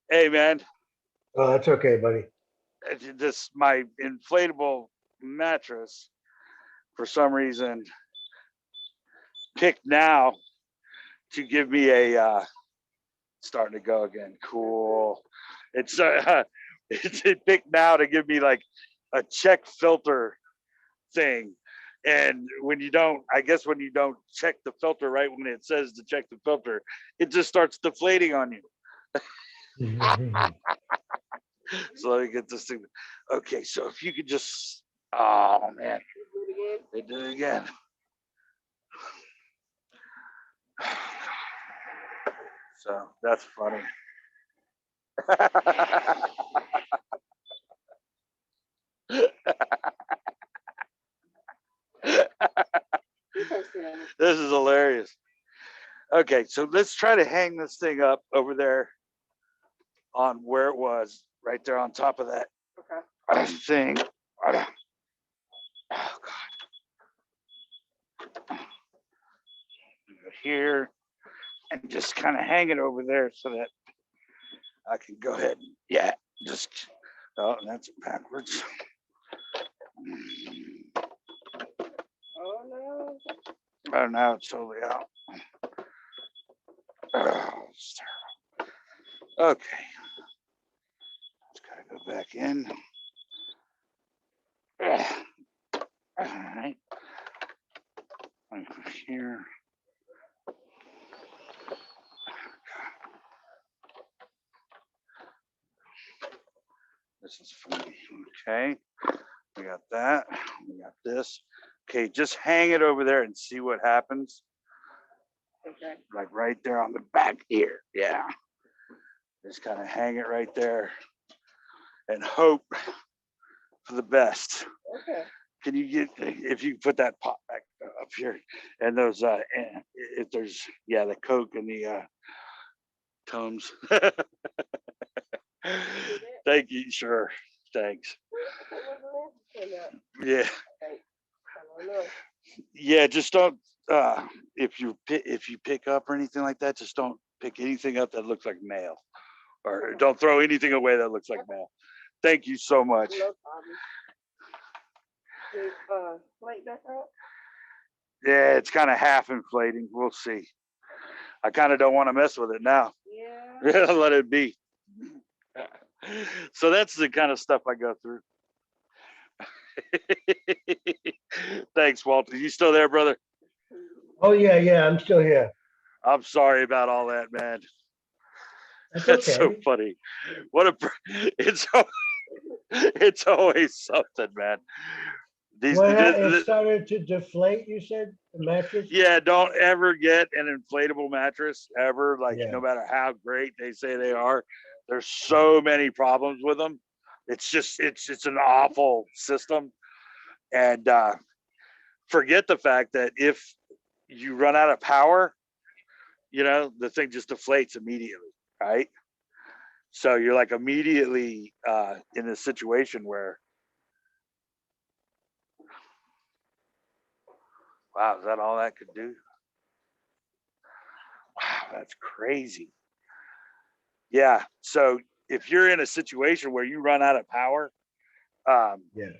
Hey, man, Oh, that's okay, buddy. this my inflatable mattress for some reason picked now to give me a starting to go again. Cool. It's it picked now to give me like a check filter thing. And when you don't, I guess when you don't check the filter right when it says to check the filter, it just starts deflating on you. So let me get this thing. Okay, so if you could just, oh man, they did it again. So that's funny. This is hilarious. Okay, so let's try to hang this thing up over there on where it was, right there on top of that thing. Oh, God. Here and just kind of hang it over there so that I can go ahead and, yeah, just, oh, that's backwards. Oh no. Oh, now it's totally out. Oh, it's terrible. Okay. Just gotta go back in. All right. Here. This is funny. Okay. We got that. We got this. Okay, just hang it over there and see what happens. Okay. Like right there on the back ear. Yeah. Just kind of hang it right there and hope for the best. Okay. Can you get, if you put that pot back up here and those, if there's, yeah, the Coke and the Tums. Thank you. Sure. Thanks. Yeah. I don't know. Yeah. Just don't, if you pick up or anything like that, just don't pick anything up that looks like mail, or don't throw anything away that looks like mail. Thank you so much. No problem. Is light back out? Yeah, it's kind of half inflating. We'll see. I kind of don't want to mess with it now. Yeah. Let it be. So that's the kind of stuff I go through. Thanks, Walter. You still there, brother? Oh, yeah, I'm still here. I'm sorry about all that, man. That's That's so okay. funny. What a it's it's always something, man. These It started to deflate, you said, the mattress? yeah, don't ever get an inflatable mattress ever. Like Yeah. no matter how great they say they are, there's so many problems with them. It's just it's an awful system. And forget the fact that if you run out of power, the thing just deflates immediately, right? So you're like immediately in a situation where, wow, is that all that could do? Wow, that's crazy. Yeah. So if you're in a situation where you run out of power, um, Yeah.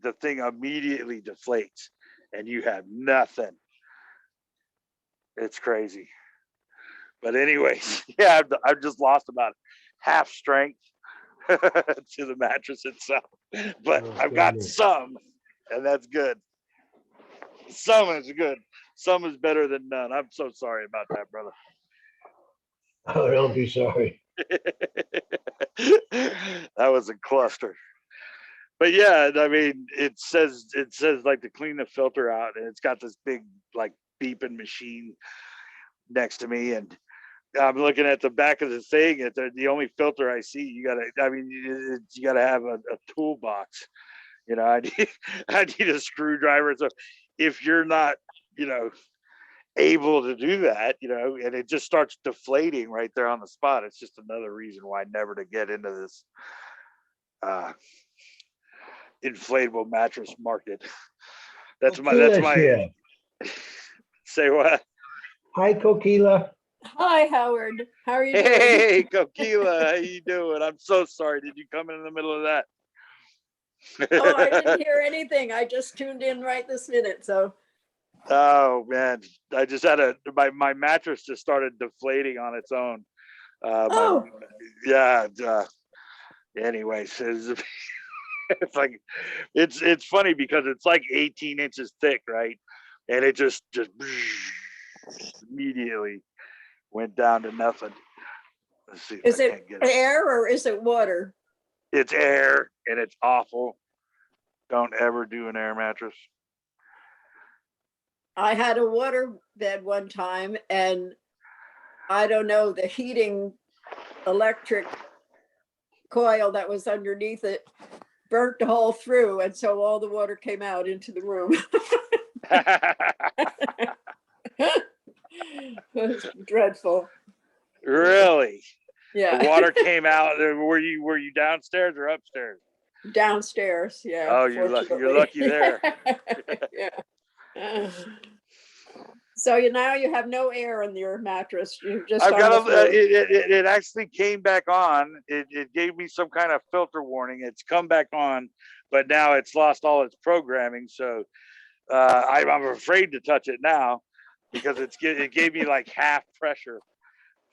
the thing immediately deflates and you have nothing. It's crazy. But anyways, yeah, I've just lost about half strength to the mattress itself, but Oh, I've got goodness. some, and that's good. Some is good. Some is better than none. I'm so sorry about that, brother. Oh, don't be sorry. That was a cluster. But yeah, I mean, it says like to clean the filter out, and it's got this big like beeping machine next to me, and I'm looking at the back of the thing. It's the only filter I see. You gotta have a toolbox. I need I need a screwdriver. So if you're not, you know, able to do that, and it just starts deflating right there on the spot. It's just another reason why never to get into this uh, inflatable mattress market. That's Coquila's my here. say what? Hi, Coquila. Hi, Howard. How are you doing? Hey, Coquila, how you doing? I'm so sorry. Did you come in the middle of that? Oh, I didn't hear anything. I just tuned in right this minute. So, Oh man, I just had my mattress just started deflating on its own. My oh, yeah. Anyways, it's like it's funny because it's like 18 inches thick, right? And it just immediately went down to nothing. Let's see if is I it can't get it. air or is it water? It's air and it's awful. Don't ever do an air mattress. I had a water bed one time, and I don't know, the heating electric coil that was underneath it burnt the hole through, and so all the water came out into the room. It was dreadful. Really? The Yeah. water came out. Were you downstairs or upstairs? Downstairs. Yeah. Oh, you're lucky. You're lucky Fortunately. there. Yeah. So now you have no air in your mattress. You're just I've on the got floor. it actually came back on. It gave me some kind of filter warning. It's come back on, but now it's lost all its programming. So I'm afraid to touch it now because it gave me like half pressure.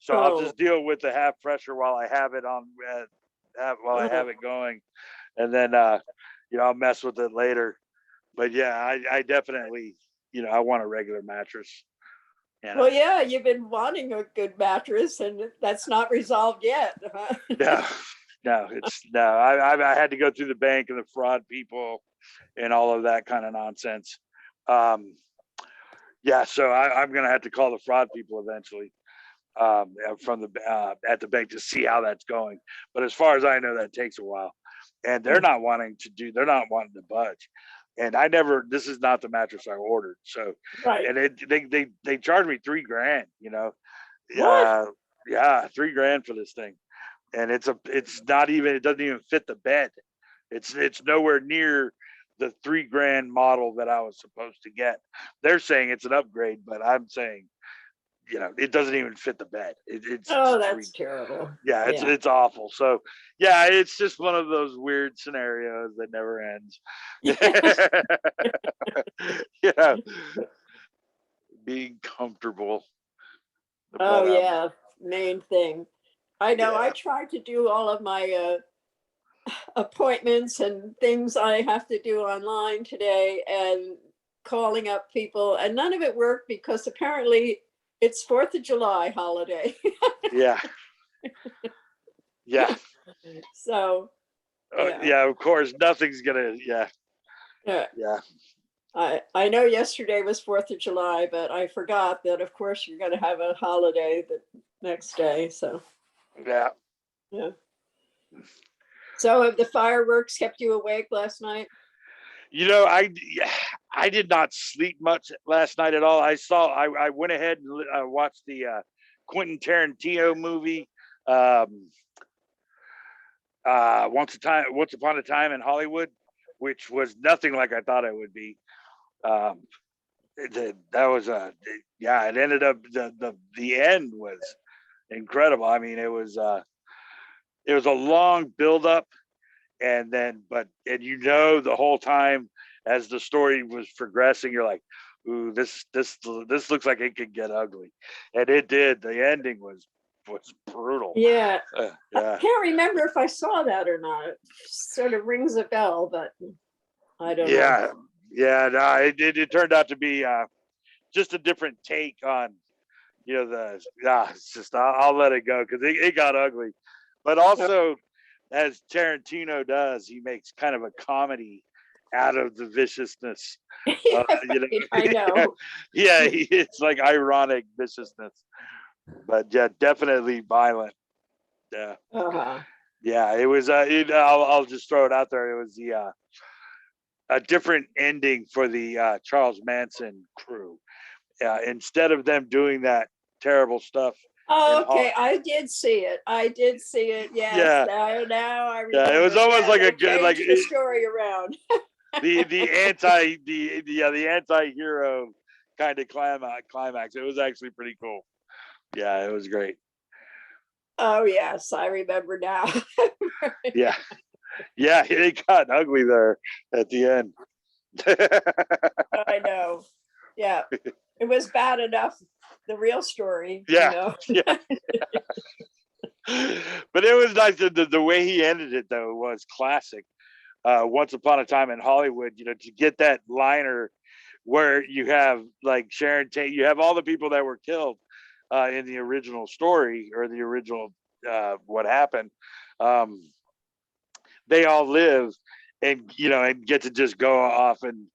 So I'll Oh. just deal with the half pressure while I have it on, while I have it going, and then I'll mess with it later. But yeah, I definitely I want a regular mattress. Well, yeah, you've been wanting a good mattress, and that's not resolved yet. Huh? No, no. I had to go through the bank and the fraud people and all of that kind of nonsense. Yeah, so I'm gonna have to call the fraud people eventually from the at the bank to see how that's going. But as far as I know, that takes a while, and they're not wanting to budge. And this is not the mattress I ordered. So, Right. and they charged me $3,000. What? Yeah, $3,000 for this thing, and it's not even, it doesn't even fit the bed. It's nowhere near the $3,000 model that I was supposed to get. They're saying it's an upgrade, but I'm saying, it doesn't even fit the bed. Oh, that's terrible. Yeah, Yeah. it's awful. So yeah, it's just one of those weird scenarios that never ends. being comfortable. Oh, But, yeah, main thing. I know, I yeah. tried to do all of my appointments and things I have to do online today and calling up people, and none of it worked because apparently it's 4th of July holiday. Yeah. Yeah. So, yeah. Yeah, of course, nothing's gonna, yeah, Yeah. yeah, I know yesterday was 4th of July, but I forgot that of course you're gonna have a holiday the next day, so, yeah. yeah. So have the fireworks kept you awake last night? You know, I did not sleep much last night at all. I went ahead and watched the Quentin Tarantino movie, um, Once Upon a Time in Hollywood, which was nothing like I thought it would be. Um, that was yeah. It ended up the end was incredible. I mean, it was a long build up, and then and the whole time as the story was progressing, you're like, ooh, this looks like it could get ugly, and it did. The ending was brutal. Yeah, I Yeah, can't remember if I saw that or not. It sort of rings a bell, but I don't know. yeah, yeah. No, it turned out to be just a different take on it's just I'll let it go because it got ugly, but also as Tarantino does, he makes kind of a comedy out of the viciousness. Yeah, You right, I know. yeah, it's like ironic viciousness, but yeah, definitely violent. Yeah, Uh-huh. yeah, it was. I'll just throw it out there. It was a different ending for the Charles Manson crew. Instead of them doing that terrible stuff in Oh, okay, I did see it. I did see it. Yes, yeah, now I yeah, it was remember. almost Yeah, like a they good changed the story around. the anti-hero kind of climax. It was actually pretty cool. Yeah, it was great. Oh, yes, I remember now. Yeah, yeah, it got ugly there at the end. I know. Yeah, it was bad enough, the real story, Yeah, yeah. But it was nice. The way he ended it though was classic. Once Upon a Time in Hollywood, to get that liner where you have like Sharon Tate, you have all the people that were killed in the original story or the original what happened. Um, they all live and get to just go off and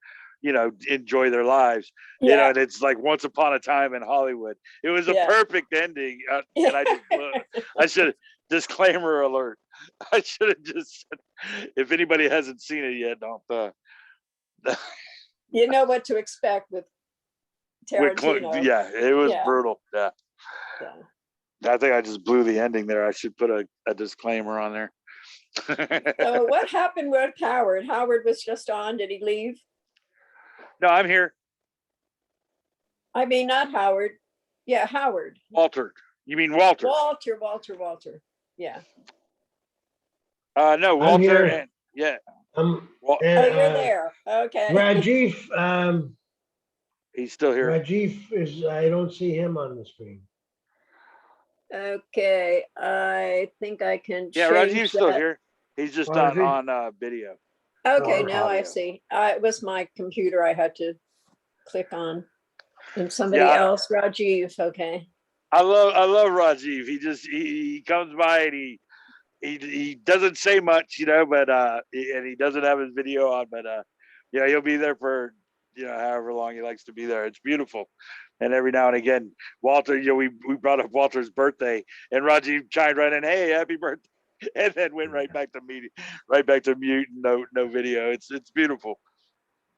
enjoy their lives. Yeah, And it's like Once Upon a Time in Hollywood. It was a yeah. perfect ending, Yeah. and I should disclaimer alert. I should have just said, if anybody hasn't seen it yet, don't. You know what to expect with Tarantino. Yeah, it was Yeah. brutal. Yeah, So, I think I just blew the ending there. I should put a disclaimer on there. so what happened with Howard? Howard was just on. Did he leave? No, I'm here. I mean, not Howard. Yeah, Howard. Walter. You mean Walter? Walter. Yeah. No, I'm Walter here. and yeah. Um, Well, Oh, and, you're there. Okay. Rajiv, he's still here. Rajiv I don't see him on the screen. Okay. I think I can Yeah, change Rajiv's still that. here. He's just Oh, is he? on video. Okay, Oh, now I audio. see. It was my computer I had to click on. And somebody Yeah, else, Rajiv. Okay. I love Rajiv. He comes by and he doesn't say much, but and he doesn't have his video on, but he'll be there for however long he likes to be there. It's beautiful. And every now and again, Walter, we brought up Walter's birthday, and Rajiv chimed right in, "Hey, happy birthday," and then went right back to mute, no video. It's beautiful.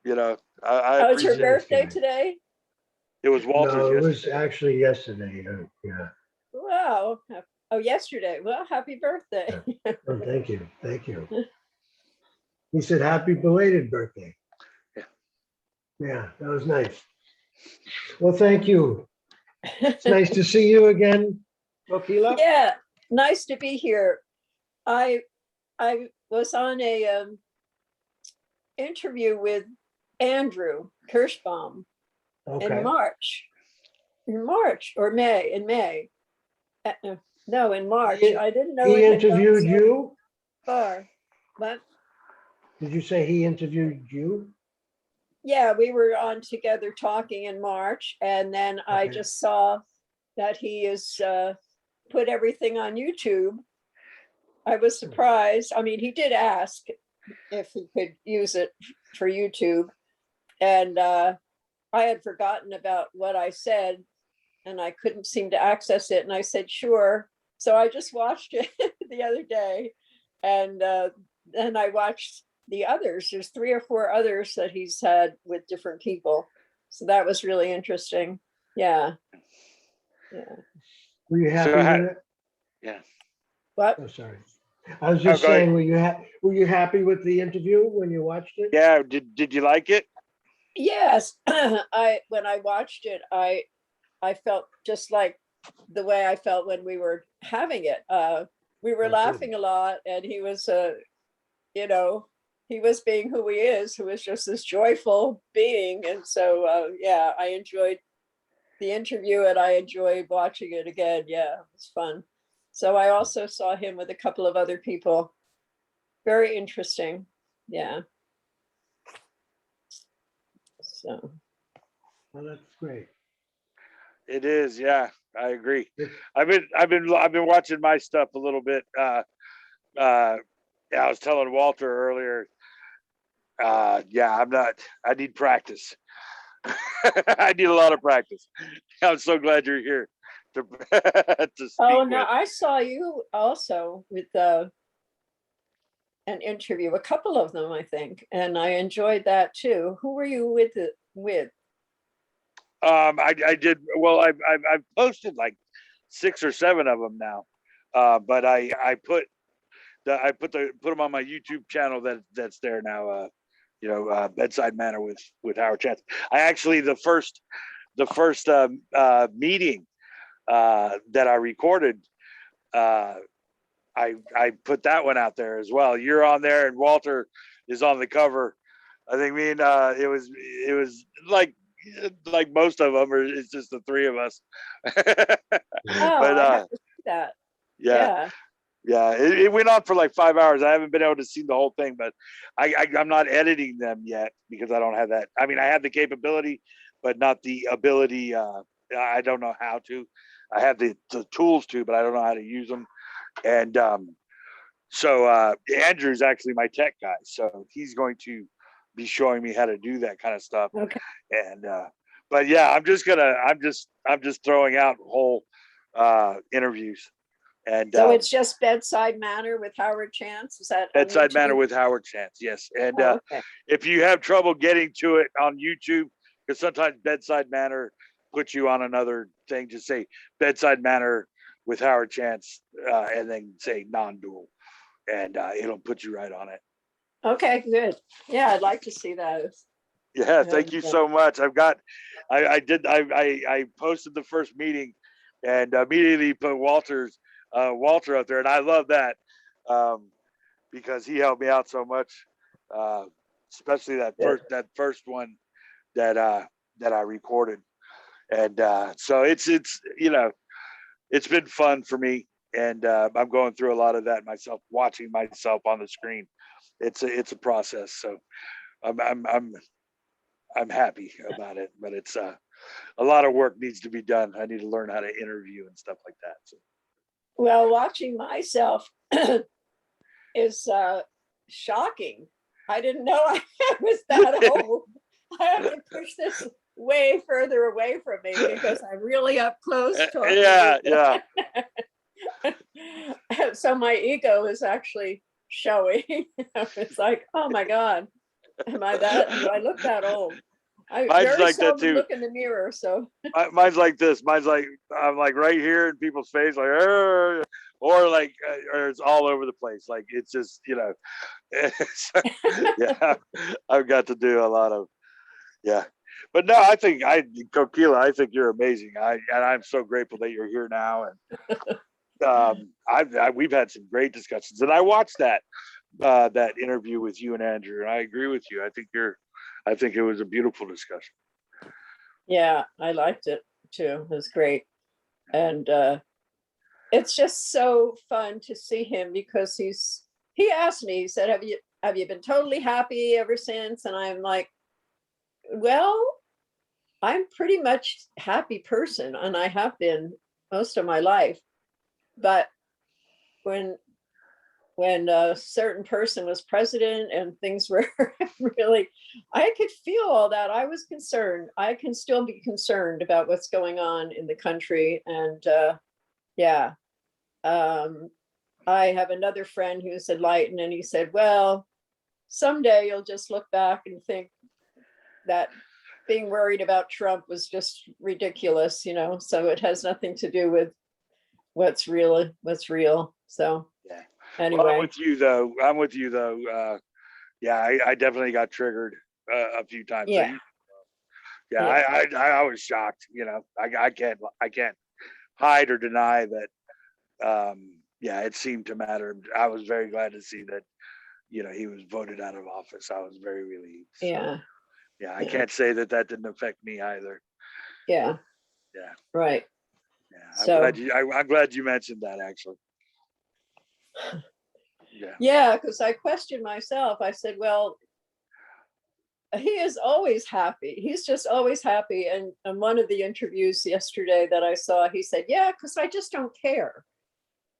I Oh, it's your appreciate it. Nice birthday guy. today? It was Walter's No, it was yesterday. actually yesterday. Yeah. Wow. Oh, yesterday. Well, happy birthday. Oh, thank you. Thank you. He said, happy belated birthday. Yeah. Yeah, that was nice. Well, thank you. It's nice to see you again, Okila. Yeah, nice to be here. I was on a interview with Andrew Kirschbaum in Okay. March, in March or May, in May. No, in March. He- I didn't know He it had gone interviewed so you? far. But Did you say he interviewed you? yeah, we were on together talking in March, and then I Okay. just saw that he is put everything on YouTube. I was surprised. I mean, he did ask if he could use it for YouTube, and I had forgotten about what I said, and I couldn't seem to access it. And I said, sure. So I just watched it the other day, and then I watched the others. There's 3 or 4 others that he's had with different people. So that was really interesting. Yeah. Yeah. Were you happy So with ha- it? Yeah. What? Oh, sorry. I was just go ahead. saying, were you happy with the interview when you watched it? Yeah. Did you like it? Yes. When I watched it, I felt just like the way I felt when we were having it. We were Oh, good. laughing a lot, and he was you know, he was being who he is, who is just this joyful being. And so yeah, I enjoyed the interview, and I enjoyed watching it again. Yeah, it was fun. So I also saw him with a couple of other people. Very interesting. Yeah. So Well, that's great. It is. Yeah, I agree. It- I've been watching my stuff a little bit. Yeah, I was telling Walter earlier. Yeah, I need practice. I need a lot of practice. I'm so glad you're here to to speak oh no, with. I saw you also with an interview, a couple of them, I think, and I enjoyed that too. Who were you with it with? I did well. I've posted like 6 or 7 of them now, but I put them on my YouTube channel that's there now. Bedside Manner with Howard Chance. I actually the first meeting that I recorded. I put that one out there as well. You're on there, and Walter is on the cover. I think me and it was like most of them, or it's just the 3 of us. Oh, But I have to see that. yeah, Yeah. it went on for like 5 hours. I haven't been able to see the whole thing, but I'm not editing them yet because I don't have that. I mean, I have the capability, but not the ability. I don't know how to. I have the tools to, but I don't know how to use them. And so Andrew's actually my tech guy, so he's going to be showing me how to do that kind of stuff. Okay. And but yeah, I'm just throwing out whole interviews. And So it's just Bedside Manner with Howard Chance. Is that on Bedside Manner YouTube? with Howard Chance, yes. And Oh, okay. if you have trouble getting to it on YouTube, because sometimes Bedside Manner puts you on another thing, just say Bedside Manner with Howard Chance, and then say non-dual, and it'll put you right on it. Okay, good. Yeah, I'd like to see those. Yeah, thank you And, so much. I posted the first meeting, and immediately put Walter up there, and I love that because he helped me out so much, especially that first one that I recorded, and so it's it's been fun for me, and I'm going through a lot of that myself, watching myself on the screen. It's a process, so I'm happy about it, but it's a lot of work needs to be done. I need to learn how to interview and stuff like that. So. well, watching myself is shocking. I didn't know I was that old. I have to push this way further away from me because I'm really up close talking. Yeah. So my ego is actually showing. It's like, oh my God, am I that? Do I look that old? I Mine's very like that seldom too. look in the mirror. So Mine's like this. Mine's like I'm like right here in people's face, like, or like, or it's all over the place. Like it's just so, yeah. I've got to do a lot of but no, I think Kokila, I think you're amazing. I'm so grateful that you're here now, and we've had some great discussions, and I watched that interview with you and Andrew, and I agree with you. I think it was a beautiful discussion. yeah, I liked it. too. It was great. And it's just so fun to see him because he asked me, he said, have you been totally happy ever since? And I'm like, well, I'm pretty much a happy person, and I have been most of my life. But when a certain person was president and things were really, I could feel all that. I was concerned. I can still be concerned about what's going on in the country. And yeah, I have another friend who's enlightened, and he said, well, someday you'll just look back and think that being worried about Trump was just ridiculous, so it has nothing to do with what's real. So Yeah. anyway. Well, I'm with you though. Yeah, I definitely got triggered a few times. So Yeah. yeah. I was shocked. I can't hide or deny that. Yeah, it seemed to matter. I was very glad to see that. He was voted out of office. I was very relieved. So, Yeah. yeah, I can't say that didn't affect me either. Yeah. Yeah. Right. Yeah. I'm glad you mentioned that actually. Yeah. Yeah, because I questioned myself. I said, well, he is always happy. He's just always happy. And in one of the interviews yesterday that I saw, he said, yeah, because I just don't care.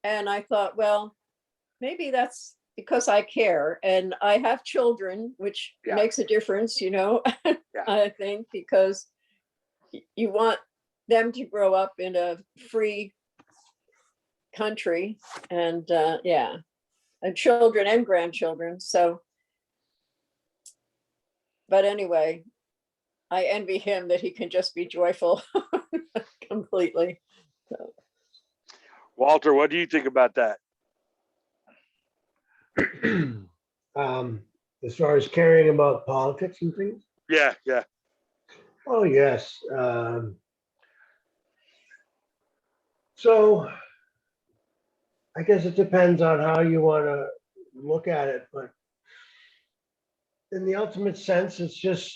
And I thought, well, maybe that's because I care. And I have children, which makes a difference, I think, because you want them to grow up in a free country, and and children and grandchildren. So, but anyway, I envy him that he can just be joyful completely. So. Walter, what do you think about that? As far as caring about politics and things? Yeah. Oh, yes. So I guess it depends on how you want to look at it, but in the ultimate sense, it's just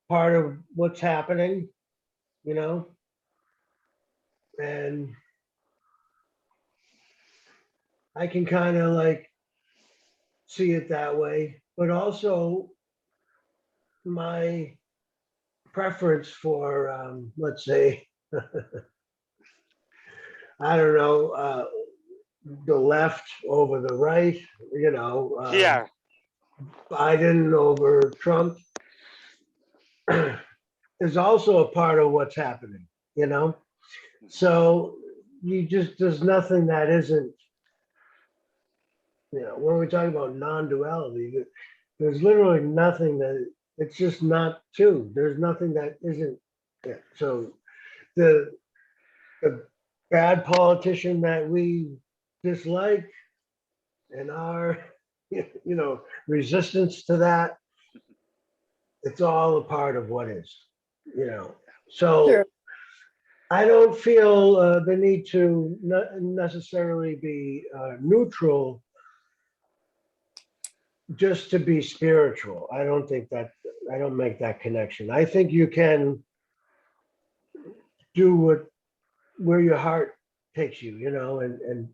part of what's happening, and I can kind of like see it that way, but also my preference for, let's say, I don't know, the left over the right, Yeah. Biden over Trump is also a part of what's happening, So there's nothing that isn't, when we talk about non-duality, there's literally nothing it's just not two. There's nothing that isn't. Yeah. So the bad politician that we dislike and our, resistance to that, it's all a part of what is, So Sure. I don't feel the need to necessarily be neutral just to be spiritual. I don't make that connection. I think you can do where your heart takes you, and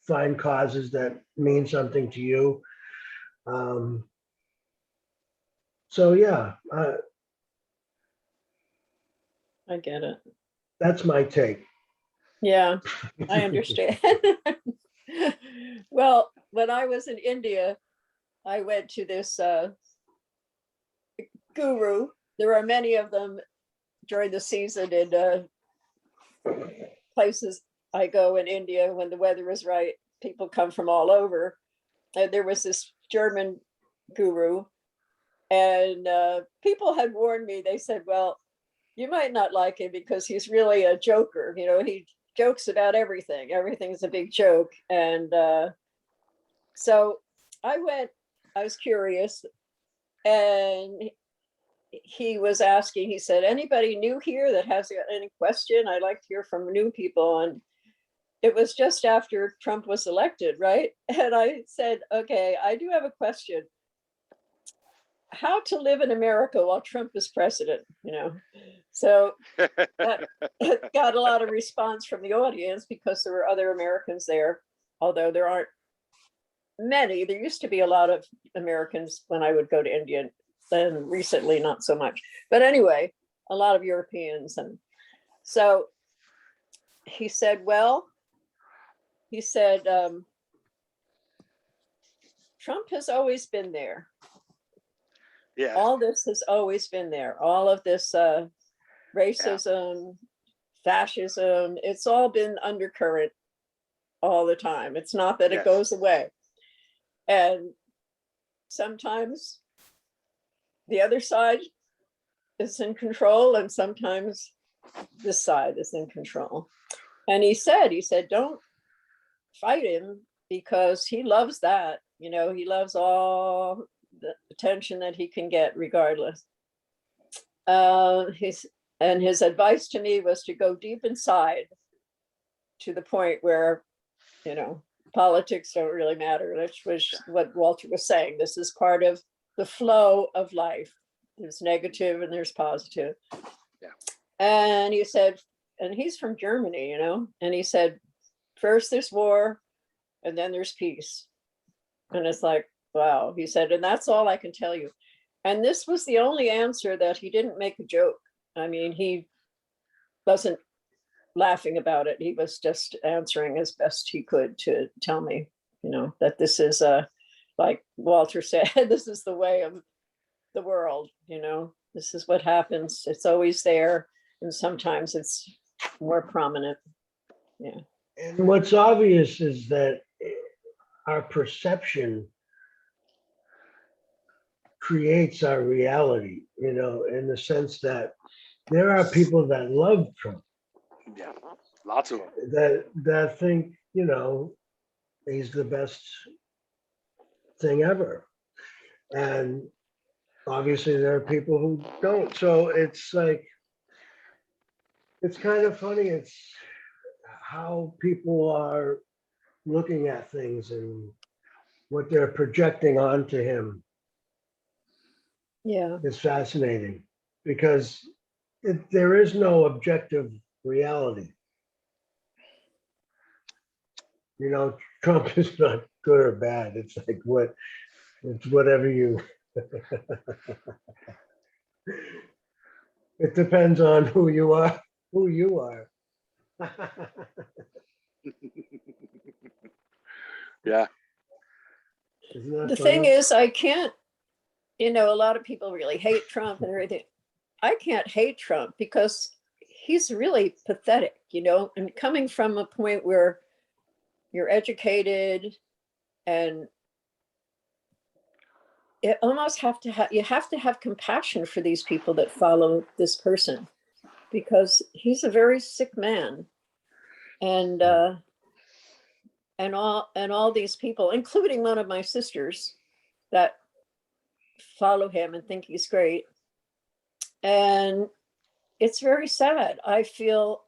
find causes that mean something to you. So yeah, I get it. that's my take. Yeah, I understand. Well, when I was in India, I went to this guru. There are many of them during the season in places I go in India when the weather is right. People come from all over. And there was this German guru, and people had warned me. They said, well, you might not like him because he's really a joker. He jokes about everything. Everything's a big joke. And so I went, I was curious, and he was asking, he said, anybody new here that has any question? I'd like to hear from new people. And it was just after Trump was elected, right? And I said, okay, I do have a question. how to live in America while Trump is president, you know. So that got a lot of response from the audience because there were other Americans there, although there aren't many. There used to be a lot of Americans when I would go to India, and recently not so much. But anyway, a lot of Europeans. And so he said, well, he said, Trump has always been there. Yeah. All this has always been there. All of this racism, fascism, it's all been undercurrent all the time. It's not that Yes. it goes away. And sometimes the other side is in control, and sometimes this side is in control. And he said, don't fight him because he loves that. You know, he loves all the attention that he can get regardless. His advice to me was to go deep inside to the point where, you know, politics don't really matter, which was what Walter was saying. This is part of the flow of life. There's negative and there's positive. Yeah. And he said, and he's from Germany, you know, and he said, first there's war and then there's peace. And it's like, wow, he said, and that's all I can tell you. And this was the only answer that he didn't make a joke. I mean, he wasn't laughing about it. He was just answering as best he could to tell me, you know, that this is like Walter said, this is the way of the world, you know, this is what happens. It's always there. And sometimes it's more prominent. Yeah. And what's obvious is that our perception creates our reality, you know, in the sense that there are people that love Trump, Yeah. Lots of them. that think, you know, he's the best thing ever. And obviously there are people who don't. So it's like, it's kind of funny. It's how people are looking at things and what they're projecting onto him Yeah. is fascinating because there is no objective reality. You know, Trump is not good or bad. It's like it's whatever you. It depends on who you are. Who you are. Yeah. Isn't that The funny? thing is, I can't, you know, a lot of people really hate Trump and everything. I can't hate Trump because he's really pathetic, you know, and coming from a point where you're educated and you almost you have to have compassion for these people that follow this person because he's a very sick man. And all these people, including one of my sisters that follow him and think he's great. And it's very sad. I feel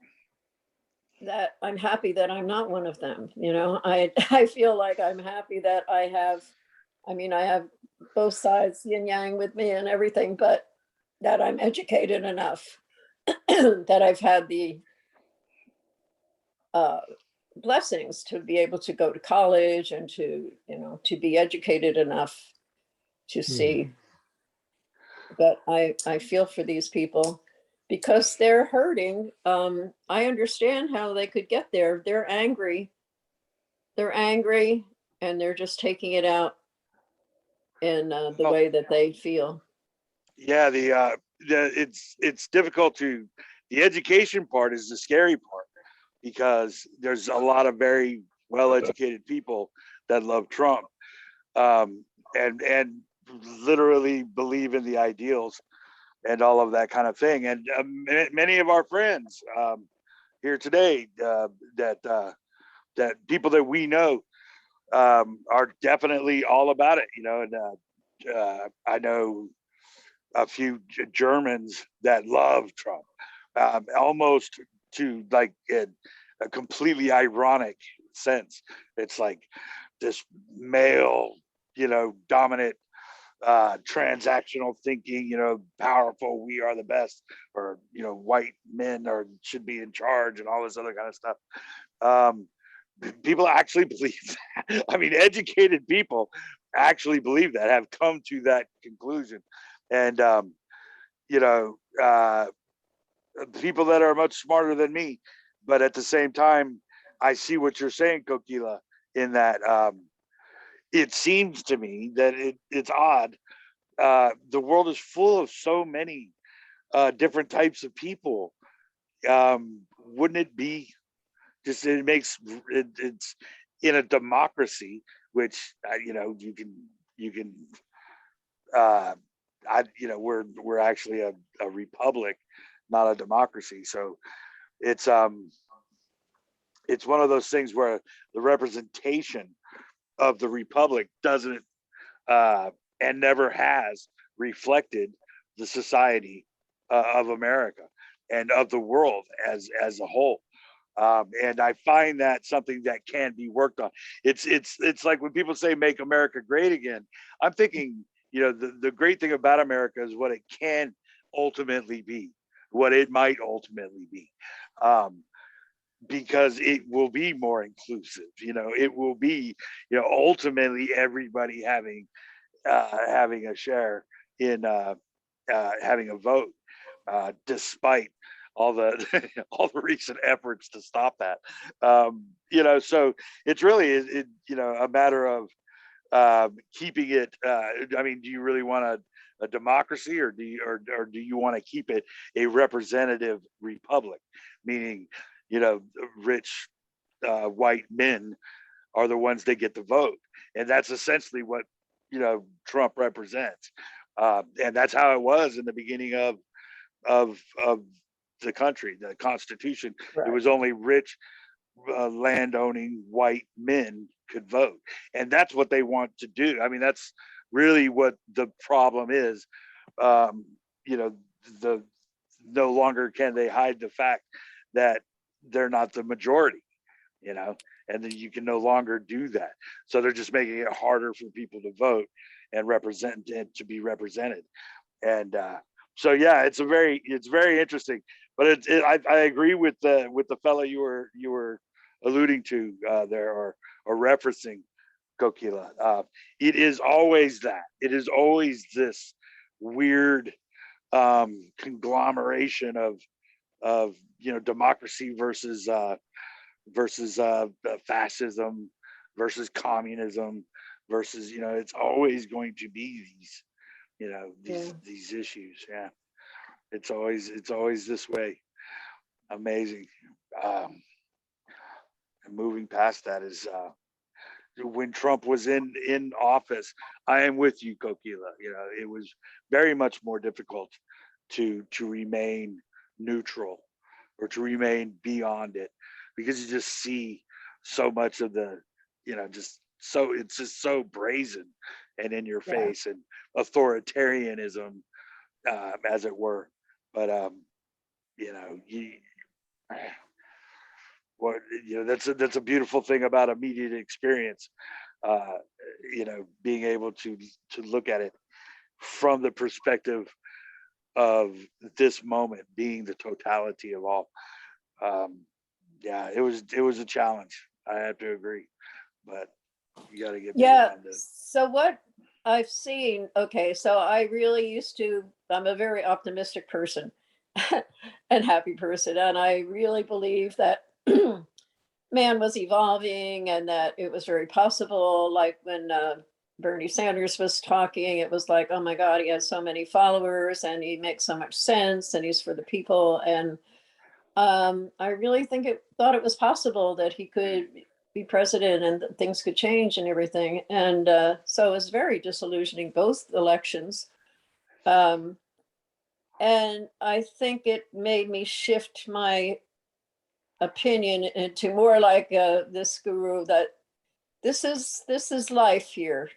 that I'm happy that I'm not one of them. You know, I feel like I'm happy that I have both sides yin yang with me and everything, but that I'm educated enough that I've had the blessings to be able to go to college and to, you know, to be educated enough to see. But I feel for these people because they're hurting. I understand how they could get there. They're angry. And they're just taking it out in the way that they feel. Yeah. It's difficult the education part is the scary part because there's a lot of very well-educated people that love Trump and literally believe in the ideals and all of that kind of thing. And many of our friends here today that people that we know are definitely all about it, you know. And I know a few Germans that love Trump, almost to like a completely ironic sense. It's like this male, you know, dominant transactional thinking, powerful, we are the best, or white men should be in charge, and all this other kind of stuff. People actually believe that. I mean, educated people actually believe that, have come to that conclusion. And you know people that are much smarter than me, but at the same time, I see what you're saying, Kokila, in that it seems to me that it's odd. The world is full of so many different types of people. Wouldn't it be just, it makes it's in a democracy, which you can we're actually a republic, not a democracy. So it's one of those things where the representation of the republic doesn't and never has reflected the society of America and of the world as a whole. And I find that something that can be worked on. It's like when people say "Make America Great Again," I'm thinking, the great thing about America is what it can ultimately be, what it might ultimately be, because it will be more inclusive. It will be, ultimately everybody having a share in having a vote, despite all the all the recent efforts to stop that. So it's really a matter of keeping it. I mean, do you really want a democracy, or do you want to keep it a representative republic, meaning rich white men are the ones that get the vote, and that's essentially what Trump represents, and that's how it was in the beginning of the country, the Constitution. Right. It was only rich landowning white men could vote, and that's what they want to do. I mean, that's really what the problem is. The No longer can they hide the fact that they're not the majority, and then you can no longer do that. So they're just making it harder for people to vote and to be represented. And so yeah, it's very interesting. But I agree with the fellow you were alluding to there, or referencing, Kokila. It is always that. It is always this weird conglomeration of democracy versus fascism versus communism versus it's always going to be these issues. Yeah, it's always this way. Amazing. And moving past that is when Trump was in office. I am with you, Kokila. It was very much more difficult to remain neutral or to remain beyond it, because you just see so much of the it's just so brazen and in your face, and authoritarianism, as it were. But that's a beautiful thing about immediate experience, being able to look at it from the perspective of this moment being the totality of all. It was a challenge, I have to agree, but you got to get beyond it. So what I've seen, okay, so I really I'm a very optimistic person and happy person, and I really believe that man was evolving and that it was very possible. Like when Bernie Sanders was talking, it was like, oh my God, he has so many followers and he makes so much sense and he's for the people. And I really thought it was possible that he could be president and that things could change and everything. And so it was very disillusioning, both elections. And I think it made me shift my opinion into more like this guru, that this is life here.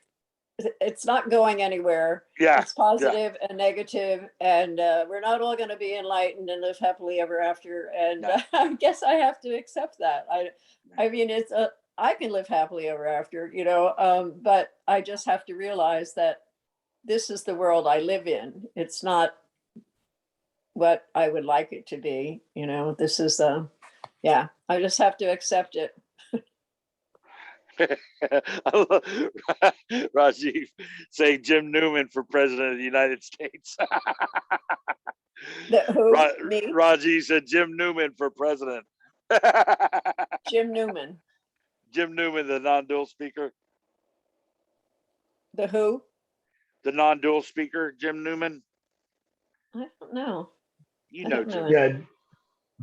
It's not going anywhere. Yeah, It's positive and negative, and we're not all going to be enlightened and live happily ever after. And No. I guess I have to accept that. I mean, I can live happily ever after, but I just have to realize that this is the world I live in. It's not what I would like it to be. You know, this is yeah, I just have to accept it. I love Rajiv saying Jim Newman for president of the United States. Who? Me? Rajiv said Jim Newman for president. Jim Newman. Jim Newman, the non-dual speaker. The who? The non-dual speaker, Jim Newman. I don't know. You I know don't Jim. know. Yeah,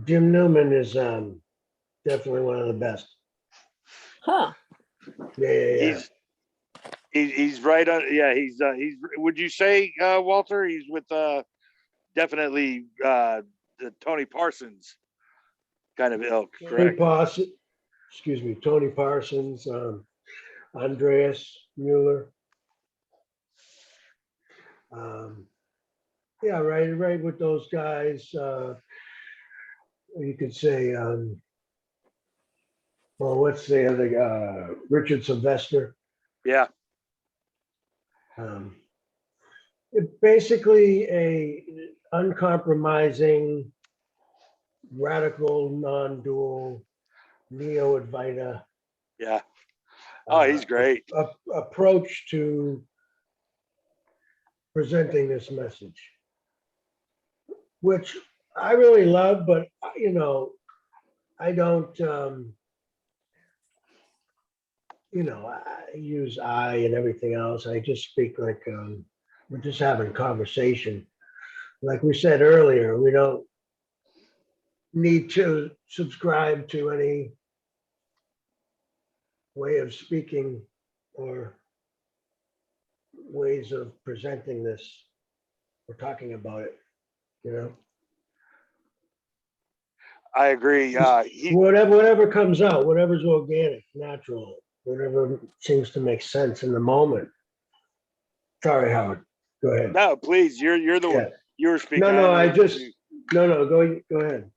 Jim Newman is definitely one of the best. Huh. Yeah. He's right on. Yeah, he's. Would you say, Walter? He's with definitely the Tony Parsons kind of ilk, correct? Tony Parsons, Andreas Mueller. Yeah, right with those guys. You could say, well, what's the other, Richard Sylvester. Yeah, Basically a uncompromising, radical, non-dual, neo-Advaita yeah. Oh, he's great. approach to presenting this message, which I really love, but you know, I don't, you know, I use I and everything else. I just speak like we're just having conversation. Like we said earlier, we don't need to subscribe to any way of speaking or ways of presenting this or talking about it, you know? I agree. Whatever comes out, whatever's organic, natural, whatever seems to make sense in the moment. Sorry, Howard. Go ahead. No, please. You're the one. Yeah. You were speaking. No, I no, go ahead.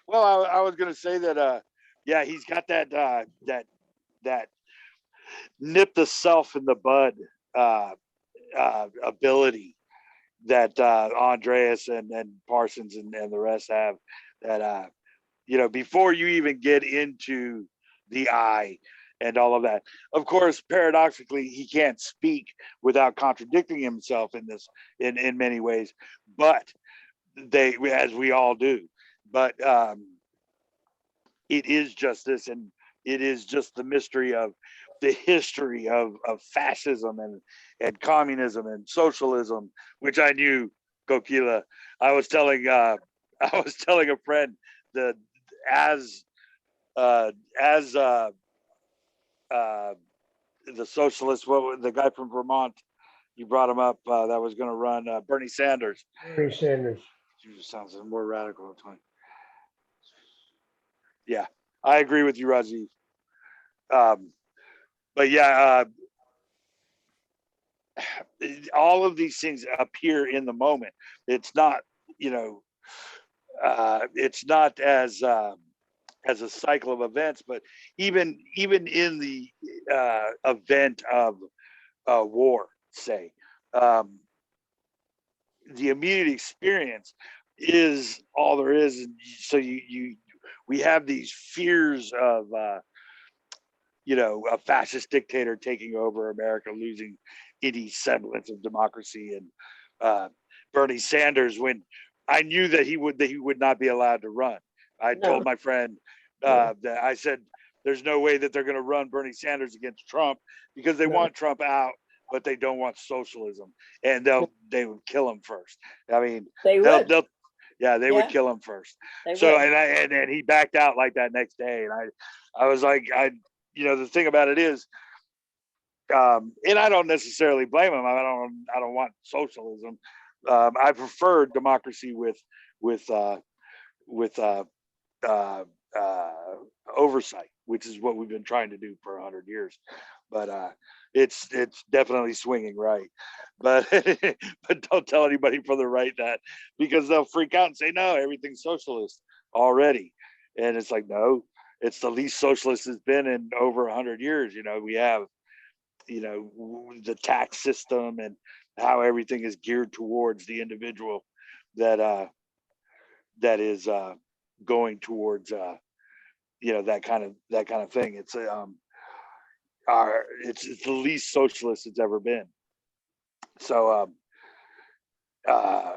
Well, I was going to say that. Yeah, he's got that that nip the self in the bud ability that Andreas and Parsons and the rest have. That you know, before you even get into the I and all of that. Of course, paradoxically, he can't speak without contradicting himself in this in many ways, but they, as we all do. But it is just this, and it is just the mystery of the history of fascism and communism and socialism, which I knew, Kokila. I was telling I was telling a friend that as the socialist, the guy from Vermont, you brought him up, that was going to run, Bernie Sanders. Bernie Sanders. Jesus, sounds more radical. Yeah, I agree with you, Rajiv. But yeah, all of these things appear in the moment. It's not, you know, it's not as a cycle of events, but even in the event of war, say, the immediate experience is all there is. And so we have these fears of you know, a fascist dictator taking over America, losing any semblance of democracy, and Bernie Sanders, when I knew that he would not be allowed to run. I told my friend that I said, there's no way that they're going to run Bernie Sanders against Trump because they want Trump out, but they don't want socialism, and they would kill him first. I mean, they would kill him first. So and he backed out like that next day, and I was like, you know, the thing about it is, and I don't necessarily blame him. I don't want socialism. I prefer democracy with oversight, which is what we've been trying to do for 100 years. But it's definitely swinging right. But but don't tell anybody from the right that, because they'll freak out and say, no, everything's socialist already. And it's like, no, it's the least socialist it's been in over 100 years. You know, we have, you know, the tax system and how everything is geared towards the individual that that is going towards that kind of thing. It's it's the least socialist it's ever been. So uh,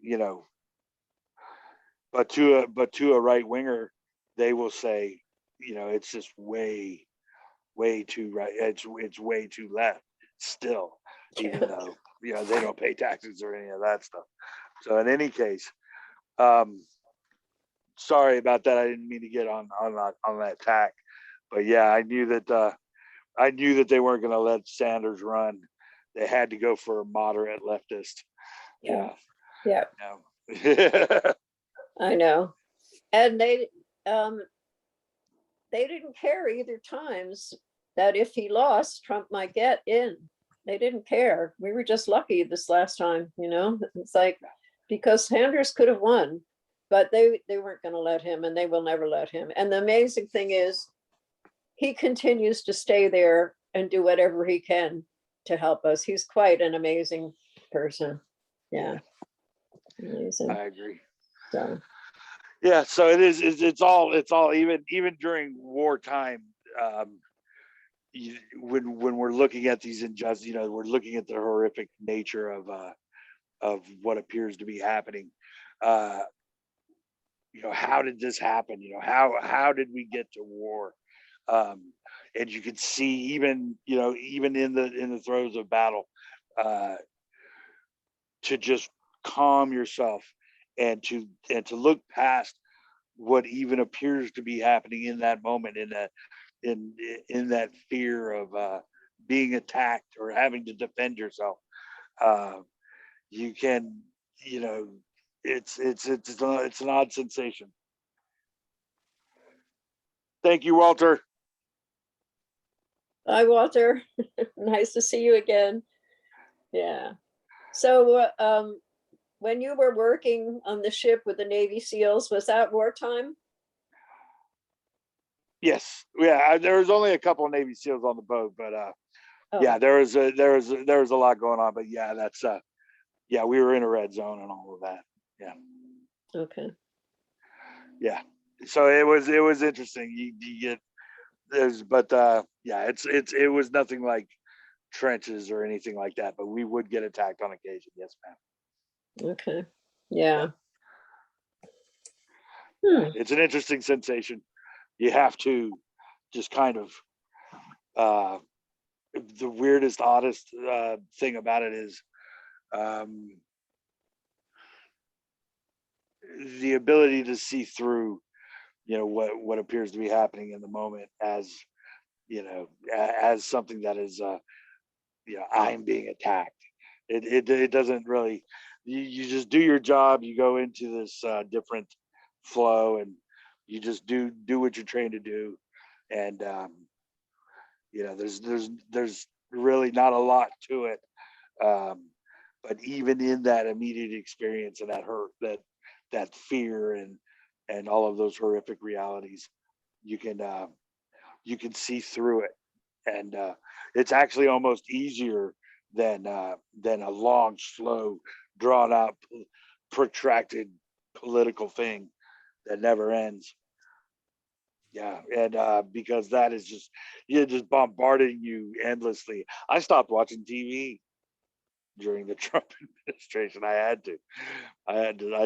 you know, but to a right winger, they will say, it's just way too right. It's way too left still, even though they don't pay taxes or any of that stuff. So in any case, sorry about that. I didn't mean to get on that tack, but yeah, I knew that they weren't going to let Sanders run. They had to go for a moderate leftist. Yeah. Yeah, Yeah. I know. And they didn't care either times that if he lost, Trump might get in. They didn't care. We were just lucky this last time, It's like, because Sanders could have won, but they weren't going to let him, and they will never let him. And the amazing thing is, he continues to stay there and do whatever he can to help us. He's quite an amazing person. Yeah. Amazing. I agree. So, Yeah, so it's all even during wartime, when we're looking at these injustices, we're looking at the horrific nature of what appears to be happening. How did this happen? How did we get to war? And you could see even in the throes of battle, to just calm yourself and to look past what even appears to be happening in that moment, in that fear of being attacked or having to defend yourself. You can, it's an odd sensation. Thank you, Walter. hi, Walter. Nice to see you again. Yeah. So, when you were working on the ship with the Navy SEALs, was that wartime? Yes, yeah. There was only a couple of Navy SEALs on the boat, but Oh, yeah, there was a lot going on. But yeah, that's yeah, we were in a red zone and all of that. Yeah, okay. yeah. So it was interesting. You get there's, but yeah, it was nothing like trenches or anything like that. But we would get attacked on occasion. Yes, ma'am. Okay. Yeah. It's an interesting sensation. You have to just kind of the weirdest, oddest thing about it is the ability to see through, what appears to be happening in the moment as, as something that is, I'm being attacked. It doesn't really. You just do your job. You go into this different flow, and you just do what you're trained to do, and there's really not a lot to it. But even in that immediate experience and that hurt, that fear and all of those horrific realities, you can see through it, and it's actually almost easier than a long, slow, drawn out, protracted political thing that never ends. Yeah, and because that is just bombarding you endlessly. I stopped watching TV during the Trump administration. I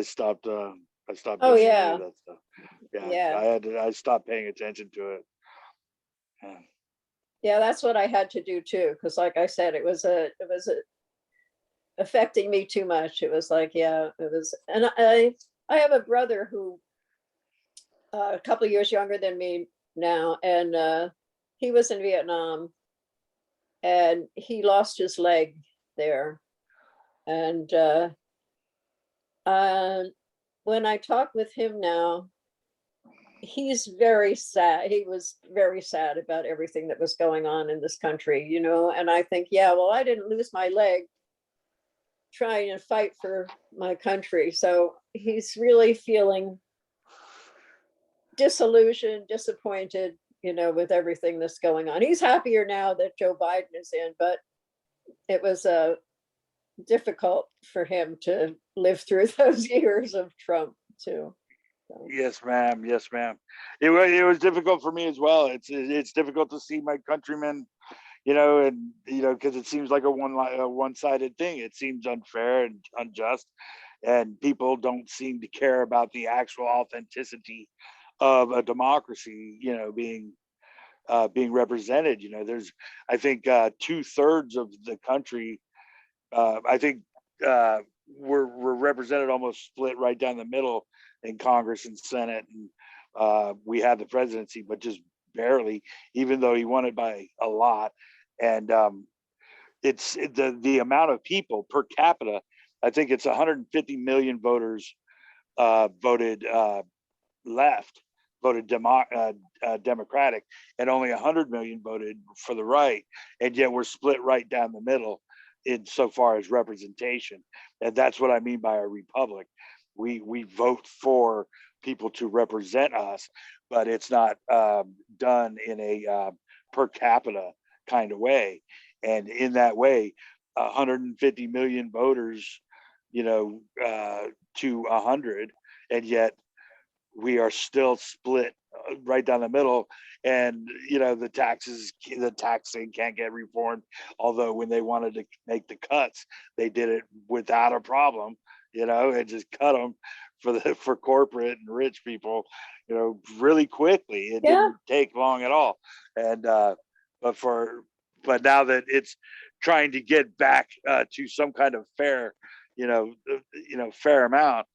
stopped. I stopped Oh, doing any yeah. of that stuff. Yeah, Yeah. I stopped paying attention to it. Yeah. Yeah, that's what I had to do too. Because like I said, it was affecting me too much. It was like, yeah, it was. And I have a brother who a couple of years younger than me now, and he was in Vietnam, and he lost his leg there. And when I talk with him now, he's very sad. He was very sad about everything that was going on in this country, and I think, yeah, well, I didn't lose my leg trying to fight for my country. So he's really feeling disillusioned, disappointed, with everything that's going on. He's happier now that Joe Biden is in, but it was difficult for him to live through those years of Trump too. So, Yes, ma'am. Yes, ma'am. It was difficult for me as well. It's difficult to see my countrymen, and because it seems like a one-sided thing. It seems unfair and unjust, and people don't seem to care about the actual authenticity of a democracy, being represented. There's, I think, 2/3 of the country. I think we're represented almost split right down the middle in Congress and Senate, and we had the presidency, but just barely, even though he won it by a lot. And it's the amount of people per capita. I think it's 150 million voters voted left, voted Democratic, and only 100 million voted for the right, and yet we're split right down the middle in so far as representation. And that's what I mean by a republic. We vote for people to represent us, but it's not done in a per capita kind of way. And in that way, 150 million voters, to 100, and yet we are still split right down the middle. And the taxing can't get reformed, although when they wanted to make the cuts, they did it without a problem, and just cut them for corporate and rich people, really quickly. It yeah, didn't take long at all. And but now that it's trying to get back to some kind of fair, fair amount.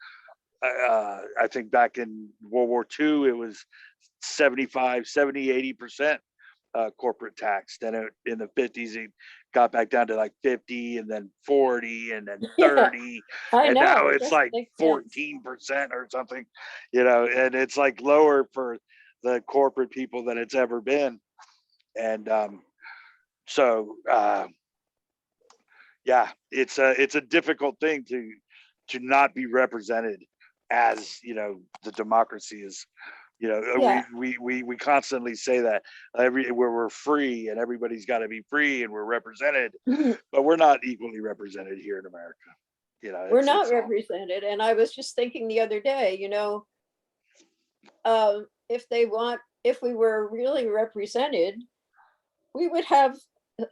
I think back in World War II, it was 75, 70, 80% corporate tax. Then in the 50s, it got back down to like 50, and then 40, and then yeah, 30. I And know. now It it's doesn't like make sense. 14% or something, and it's like lower for the corporate people than it's ever been. And so, yeah, it's a difficult thing to not be represented as the democracy is. Yeah, We constantly say that where we're free and everybody's got to be free and we're represented, but we're not equally represented here in America. we're It's not all represented. And I was just thinking the other day, if we were really represented, we would have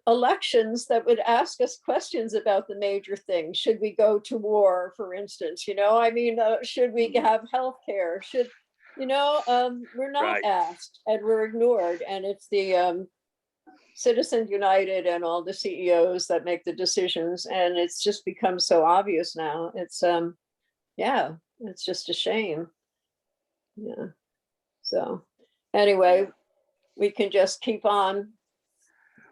elections that would ask us questions about the major things. Should we go to war, for instance? I mean, should we have health care? We're not right. asked, and we're ignored. And it's the Citizens United and all the CEOs that make the decisions. And it's just become so obvious now. Yeah, it's just a shame. Yeah. So anyway, we can just keep on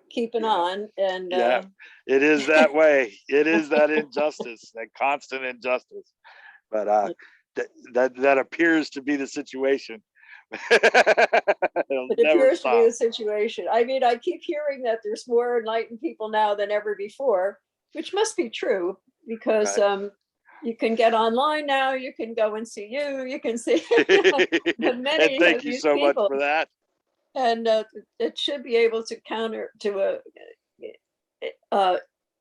keeping Yeah. on. And Yeah, it is that way. It is that injustice, that constant injustice. But that appears to be the situation. It'll it never appears to be stop. the situation. I mean, I keep hearing that there's more enlightened people now than ever before, which must be true because Right. you can get online now. You can go and see you can see And many thank of you these so much people. for that. And it should be able to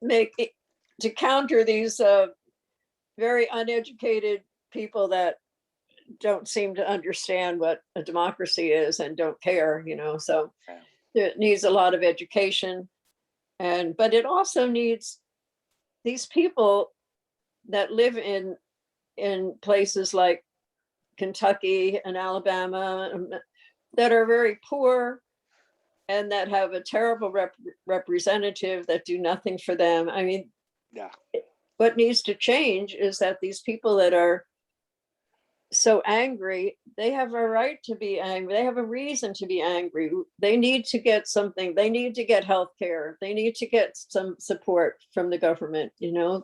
make it, to counter these very uneducated people that don't seem to understand what a democracy is and don't care. So it needs a lot of education, but it also needs these people that live in places like Kentucky and Alabama that are very poor and that have a terrible representative that do nothing for them. I mean, Yeah. what needs to change is that these people that are so angry, they have a right to be angry. They have a reason to be angry. They need to get something. They need to get health care. They need to get some support from the government,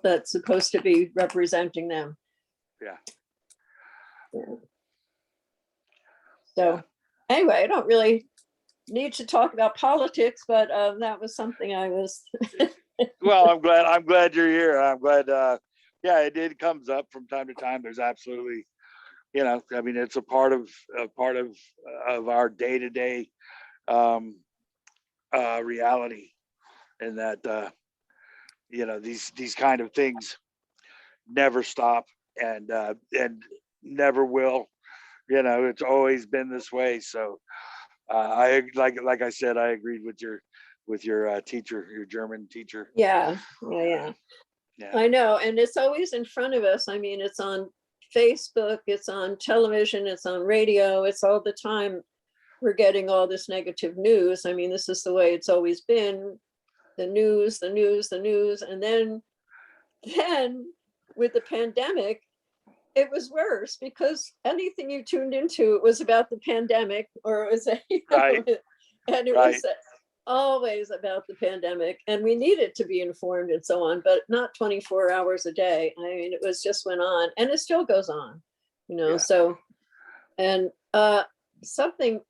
that's supposed to be representing them. Yeah. Yeah. So anyway, I don't really need to talk about politics, but that was something I was. Well, I'm glad you're here. I'm glad. Yeah, it comes up from time to time. There's absolutely, I mean, it's a part of our day-to-day reality, and that these kind of things never stop and never will. It's always been this way. So I like I said, I agreed with your teacher, your German teacher. Yeah, yeah. Yeah. I know, and it's always in front of us. I mean, it's on Facebook, it's on television, it's on radio, it's all the time. We're getting all this negative news. I mean, this is the way it's always been. The news, the news, the news. And then with the pandemic, it was worse because anything you tuned into, it was about the pandemic, or it was, Right. and it Right. was always about the pandemic, and we needed to be informed and so on, but not 24 hours a day. I mean, it was just went on, and it still goes on, Yeah. So, and something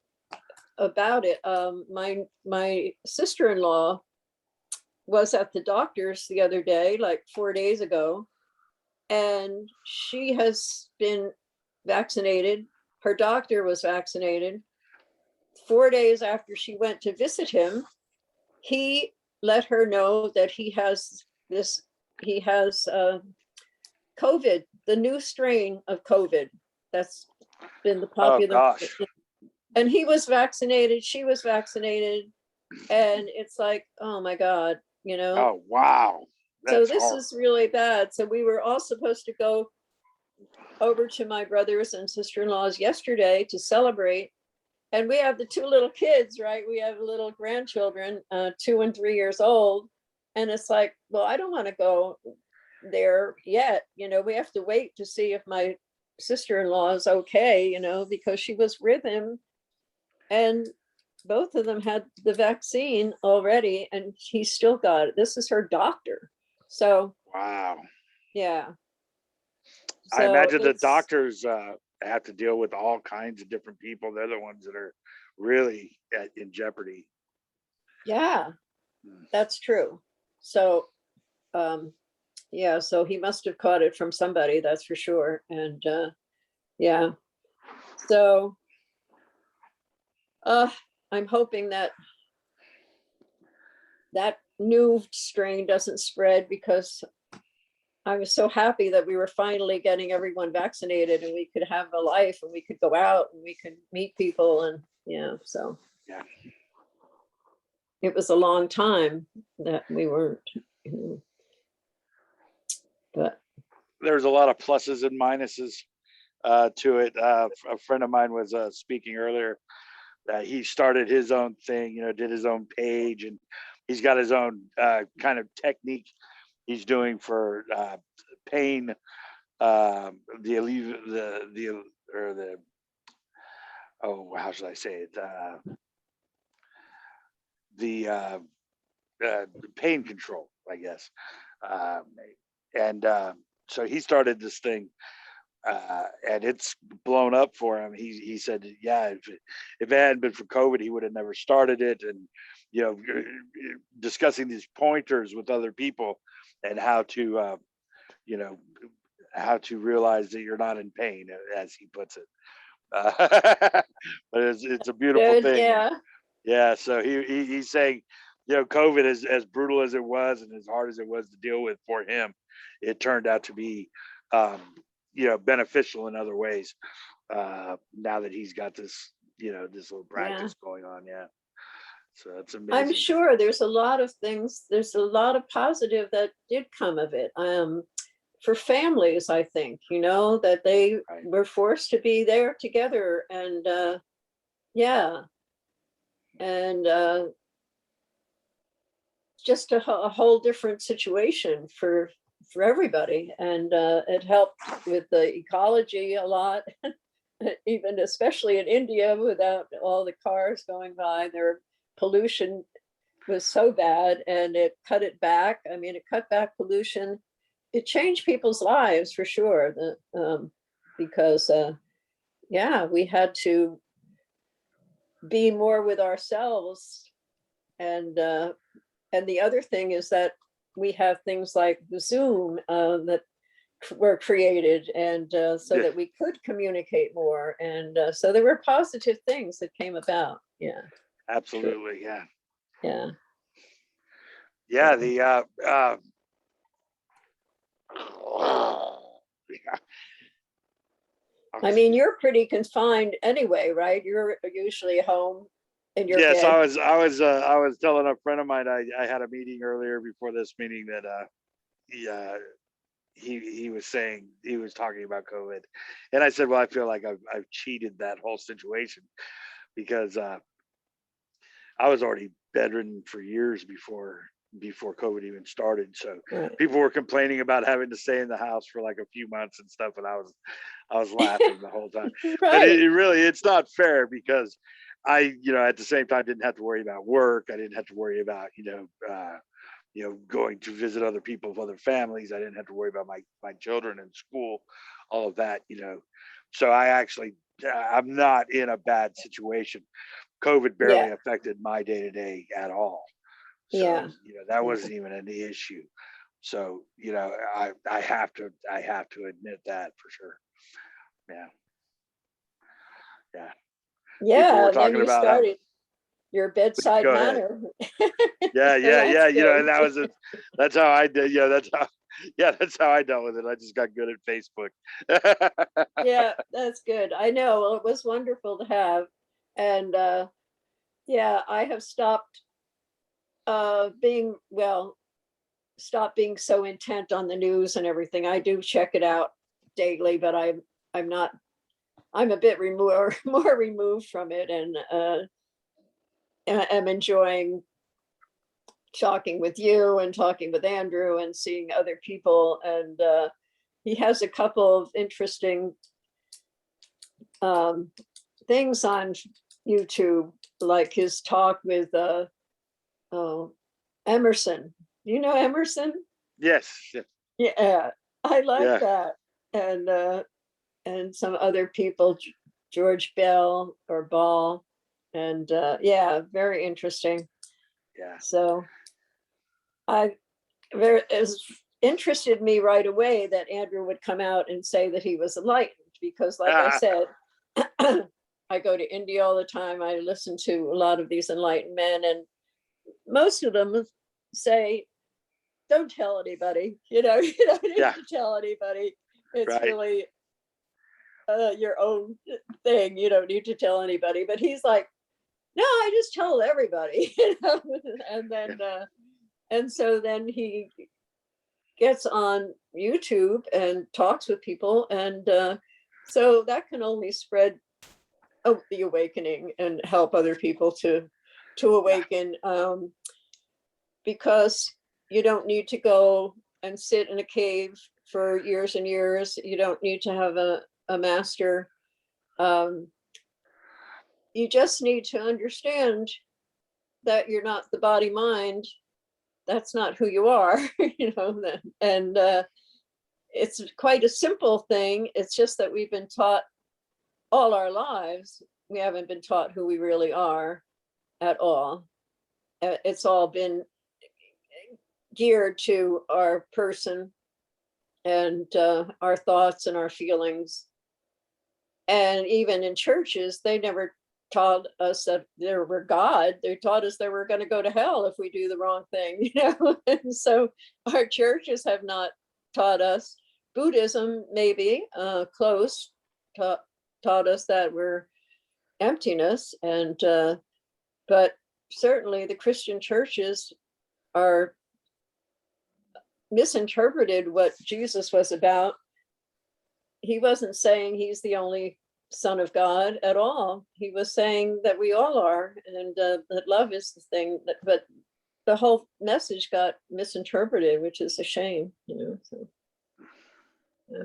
about it, my sister-in-law was at the doctor's the other day, like 4 days ago, and she has been vaccinated. Her doctor was vaccinated. 4 days after she went to visit him, he let her know that he has COVID, the new strain of COVID that's been the Oh popular. gosh. And he was vaccinated, she was vaccinated, and it's like, oh my God, Oh wow. So That's this horrible. is really bad. So we were all supposed to go over to my brothers and sister-in-laws yesterday to celebrate. And we have the two little kids, right? We have little grandchildren, 2 and 3 years old. And it's like, well, I don't want to go there yet. We have to wait to see if my sister-in-law is okay, because she was with him. And both of them had the vaccine already, and he still got it. This is her doctor. So, Wow. yeah. I So imagine the it's- doctors have to deal with all kinds of different people. They're the ones that are really in jeopardy. Yeah, that's true. So, yeah, so he must have caught it from somebody, that's for sure. And yeah, so I'm hoping that new strain doesn't spread, because I was so happy that we were finally getting everyone vaccinated and we could have a life and we could go out and we could meet people, and so Yeah. it was a long time that we weren't, but There's a lot of pluses and minuses to it. A friend of mine was speaking earlier that he started his own thing, did his own page, and he's got his own kind of technique he's doing for pain, how should I say it? The pain control, I guess. And so he started this thing, and it's blown up for him. He said, yeah, if it hadn't been for COVID, he would have never started it. And discussing these pointers with other people and how to realize that you're not in pain, as he puts it. But it's a beautiful good, thing. yeah. Yeah, so he's saying, COVID, as brutal as it was and as hard as it was to deal with for him, it turned out to be, beneficial in other ways. Now that he's got this, this little practice going on, yeah. So that's amazing. I'm sure there's a lot of things. There's a lot of positive that did come of it. For families, I think, that they were forced to be there together, and yeah, and just a whole different situation for everybody, and it helped with the ecology a lot. Even especially in India, without all the cars going by, their pollution was so bad, and it cut it back. I mean, it cut back pollution. It changed people's lives for sure, because yeah, we had to be more with ourselves. And the other thing is that we have things like the Zoom that were created, and so that we could communicate more, and so there were positive things that came about. Yeah, absolutely. Yeah. yeah. The Yeah. I mean, you're pretty confined anyway, right? You're usually home in your Yes, bed. I was telling a friend of mine, I had a meeting earlier before this meeting that he was saying, he was talking about COVID, and I said, well, I feel like I've cheated that whole situation because I was already bedridden for years before COVID even started. So Right. people were complaining about having to stay in the house for like a few months and stuff, and I was laughing the whole time. But Right. it really, it's not fair because I, at the same time didn't have to worry about work. I didn't have to worry about, going to visit other people of other families. I didn't have to worry about my children in school, all of that. So I'm not in a bad situation. COVID barely Yeah. affected my day to day at all. So, Yeah. that wasn't even an issue. So, I have to admit that for sure. Yeah. Yeah. People Yeah. were And then talking you about how, started your bedside go ahead. manner. Yeah, So yeah, that's yeah. good. And that's how I did. That's how I dealt with it. I just got good at Facebook. Yeah, that's good. I know. Well, it was wonderful to have. And yeah, I have stopped stop being so intent on the news and everything. I do check it out daily, but I'm not. I'm a bit more removed from it, and am enjoying talking with you and talking with Andrew and seeing other people. And he has a couple of interesting um, things on YouTube, like his talk with Emerson. You know Emerson? Yes. Yeah. Yeah, I like Yeah. that. And some other people, George Bell or Ball, and yeah, very interesting. Yeah. So it interested me right away that Andrew would come out and say that he was enlightened, because like I said, I go to India all the time. I listen to a lot of these enlightened men, and most of them say, don't tell anybody, you don't need Yeah. to tell anybody. It's Right. really your own thing. You don't need to tell anybody. But he's like, no, I just tell everybody, and then and so then he gets on YouTube and talks with people, and so that can only spread the awakening and help other people to awaken, because you don't need to go and sit in a cave for years and years. You don't need to have a master. Um, you just need to understand that you're not the body mind. That's not who you are, and it's quite a simple thing. It's just that we've been taught all our lives. We haven't been taught who we really are at all. It's all been geared to our person and our thoughts and our feelings. And even in churches, they never taught us that there were God. They taught us that we're going to go to hell if we do the wrong thing, And so our churches have not taught us. Buddhism, maybe close, taught us that we're emptiness, and but certainly the Christian churches are misinterpreted what Jesus was about. He wasn't saying he's the only son of God at all. He was saying that we all are, and that love is the thing. But the whole message got misinterpreted, which is a shame, So, yeah.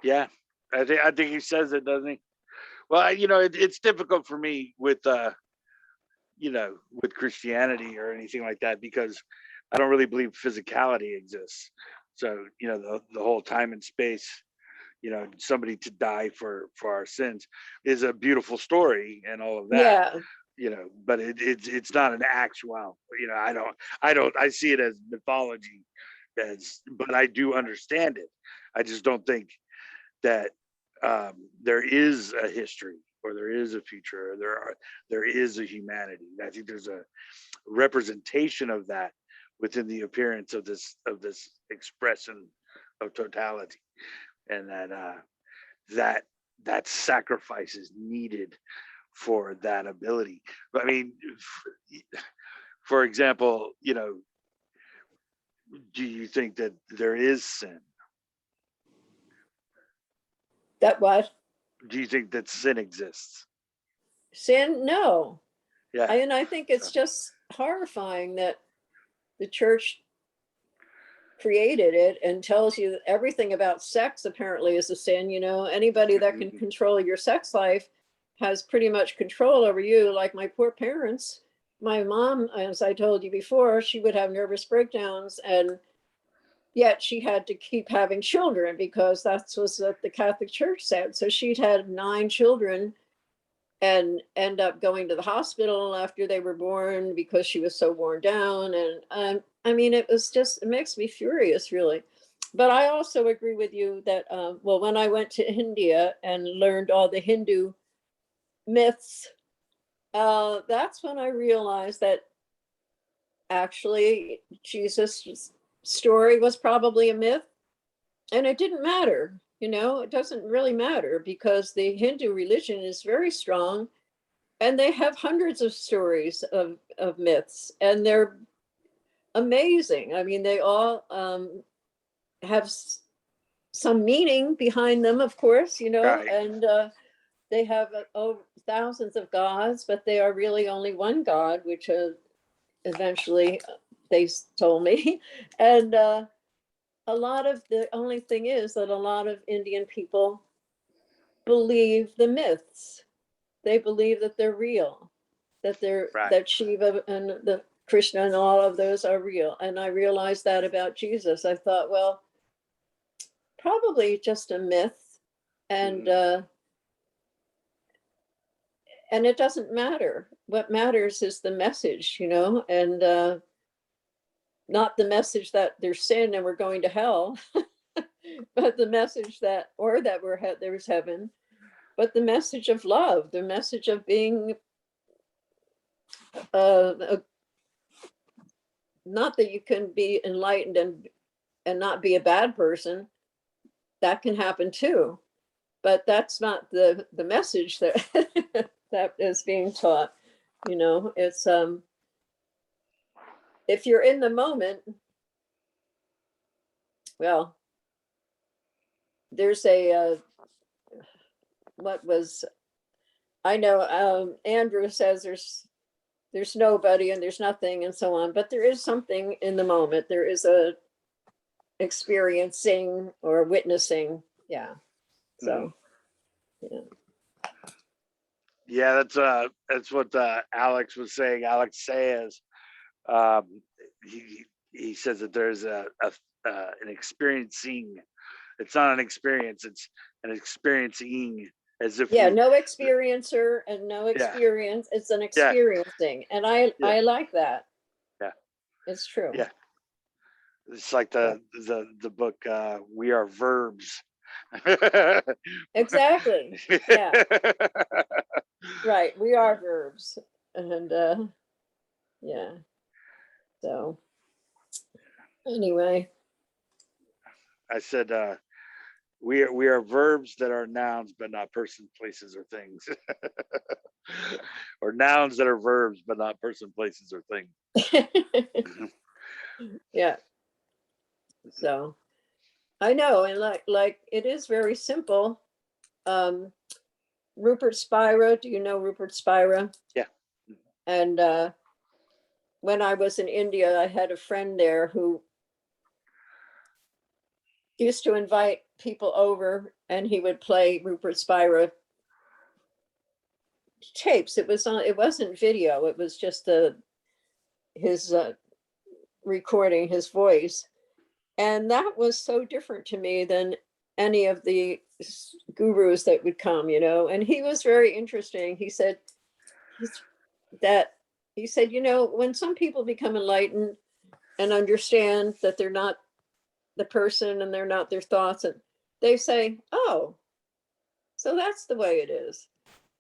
Yeah. I think he says it, doesn't he? Well, it's difficult for me with with Christianity or anything like that, because I don't really believe physicality exists. So, the whole time and space, somebody to die for our sins is a beautiful story and all of that, Yeah, but it's not an actual, I see it as mythology, but I do understand it. I just don't think that there is a history, or there is a future, or there is a humanity. I think there's a representation of that within the appearance of this expression of totality, and that sacrifice is needed for that ability. I mean, for example, do you think that there is sin? That what? Do you think that sin exists? Sin? No. Yeah. I think it's just horrifying that the church created it and tells you that everything about sex apparently is a sin. Anybody that can control your sex life has pretty much control over you. Like my poor parents, my mom, as I told you before, she would have nervous breakdowns, and yet she had to keep having children because that's what the Catholic Church said. So she'd had 9 children and end up going to the hospital after they were born because she was so worn down. And I mean, it makes me furious, really. But I also agree with you that, when I went to India and learned all the Hindu myths, that's when I realized that actually Jesus' story was probably a myth, and it didn't matter. It doesn't really matter because the Hindu religion is very strong, and they have hundreds of stories of myths, and they're amazing. I mean, they all have some meaning behind them, of course, Right. and they have thousands of gods, but they are really only one God, which eventually they told me. And the only thing is that a lot of Indian people believe the myths. They believe that they're real, Right. that Shiva and the Krishna and all of those are real. And I realized that about Jesus. I thought, well, probably just a myth, and it doesn't matter. What matters is the message, and not the message that there's sin and we're going to hell, but the message that there's heaven, but the message of love, the message of being not that you can be enlightened and not be a bad person. That can happen too, but that's not the message that that is being taught. It's if you're in the moment, well, there's I know Andrew says there's nobody and there's nothing and so on, but there is something in the moment. There is a experiencing or witnessing. Yeah. So, Yeah, that's what Alex was saying. Alex says, he says that there's an experiencing. It's not an experience; it's an experiencing, as if no experiencer and no experience. It's an experiencing, and I like that. Yeah, it's true. Yeah, it's like the book "We Are Verbs." Exactly. Yeah. Right. We are verbs, and yeah. So anyway, I said we are verbs that are nouns but not persons, places, or things, or nouns that are verbs but not person, places, or things. yeah. So I know, and like it is very simple. Rupert Spira, do you know Rupert Spira? Yeah. And when I was in India, I had a friend there who used to invite people over, and he would play Rupert Spira tapes. It wasn't video. It was just his recording his voice, and that was so different to me than any of the gurus that would come. And he was very interesting. He said when some people become enlightened and understand that they're not the person and they're not their thoughts, and they say, oh, so that's the way it is.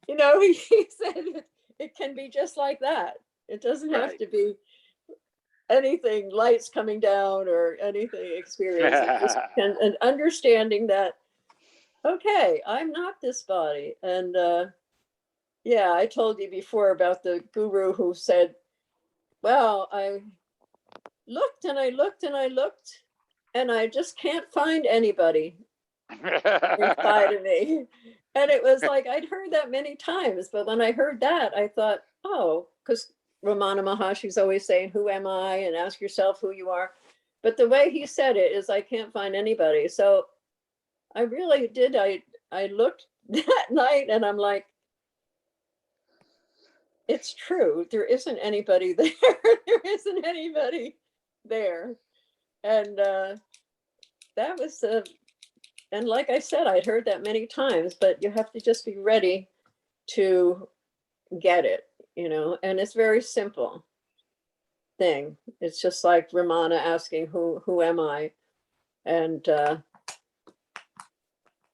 He said it can be just like that. It doesn't have to be anything, lights coming down or anything experience. It just, and understanding that, okay, I'm not this body. And yeah, I told you before about the guru who said, well, I looked and I looked and I looked, and I just can't find anybody inside of me. And it was like, I'd heard that many times, but when I heard that, I thought, oh, because Ramana Maharshi's always saying, who am I? And ask yourself who you are. But the way he said it is, I can't find anybody. So I really did. I looked that night and I'm like, it's true. There isn't anybody there. There isn't anybody there. And that was the, and like I said, I'd heard that many times, but you have to just be ready to get it, you know, and it's very simple thing. It's just like Ramana asking, who am I? And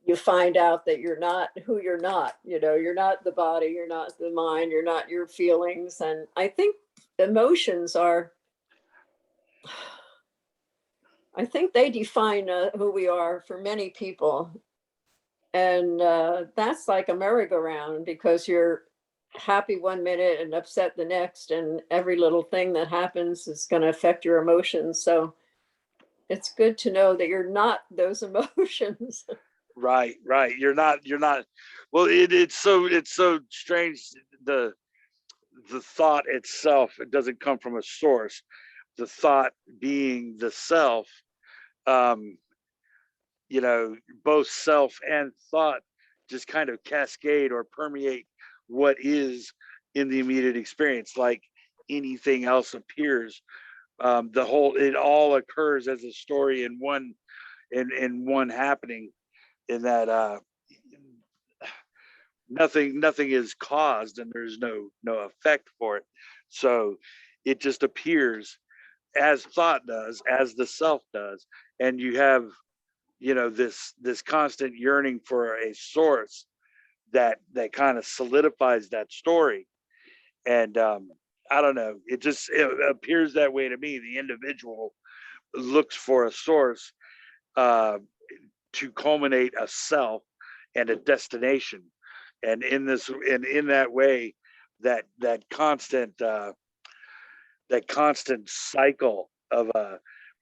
you find out that you're not who you're not, you know, you're not the body, you're not the mind, you're not your feelings. And I think emotions are, I think they define who we are for many people. And that's like a merry-go-round, because you're happy one minute and upset the next, and every little thing that happens is going to affect your emotions. So it's good to know that you're not those emotions. Right. You're not. Well, it's so strange. The thought itself, it doesn't come from a source. The thought being the self, you know, both self and thought just kind of cascade or permeate what is in the immediate experience, like anything else appears. It all occurs as a story in one happening, in that nothing is caused and there's no effect for it. So it just appears as thought does, as the self does. And you have, you know, this constant yearning for a source that kind of solidifies that story. And I don't know, it appears that way to me. The individual looks for a source to culminate a self and a destination. And in that way, that constant cycle of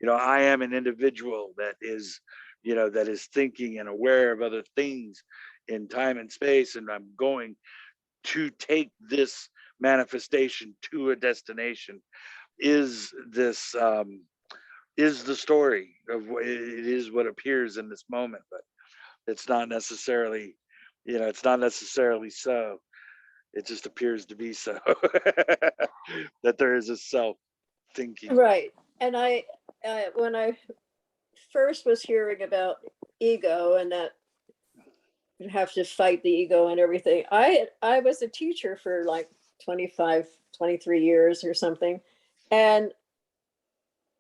you know, I am an individual that is, you know, that is thinking and aware of other things in time and space, and I'm going to take this manifestation to a destination, is this is the story of what it is, what appears in this moment. But it's not necessarily, you know, it's not necessarily so. It just appears to be so. That there is a self thinking. Right. And I, when I first was hearing about ego and that you have to fight the ego and everything, I was a teacher for like 25, 23 years or something. And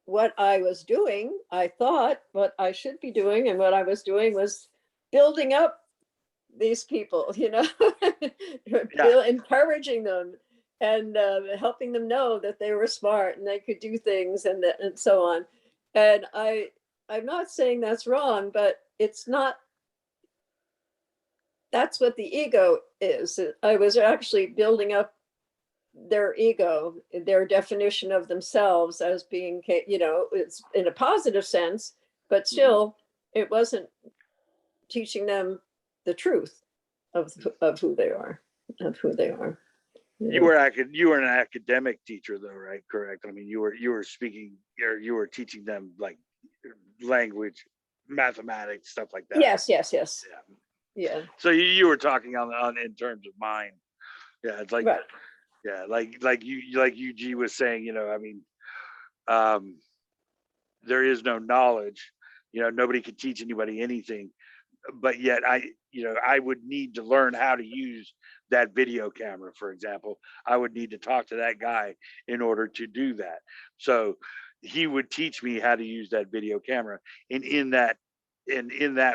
what I was doing, I thought what I should be doing, and what I was doing was building up these people, you know, encouraging them and helping them know that they were smart and they could do things, and so on. And I'm not saying that's wrong, but it's not. That's what the ego is. I was actually building up their ego, their definition of themselves as being, you know, it's in a positive sense, but still, it wasn't teaching them the truth of who they are, You were an academic teacher though, right? Correct. I mean, you were speaking, or you were teaching them like language, mathematics, stuff like that. Yes. Yeah. So you were talking on in terms of mind. Yeah, it's like, right. yeah, like UG was saying, you know, I mean, there is no knowledge, you know, nobody could teach anybody anything, but yet I would need to learn how to use that video camera, for example. I would need to talk to that guy in order to do that. So he would teach me how to use that video camera, and in that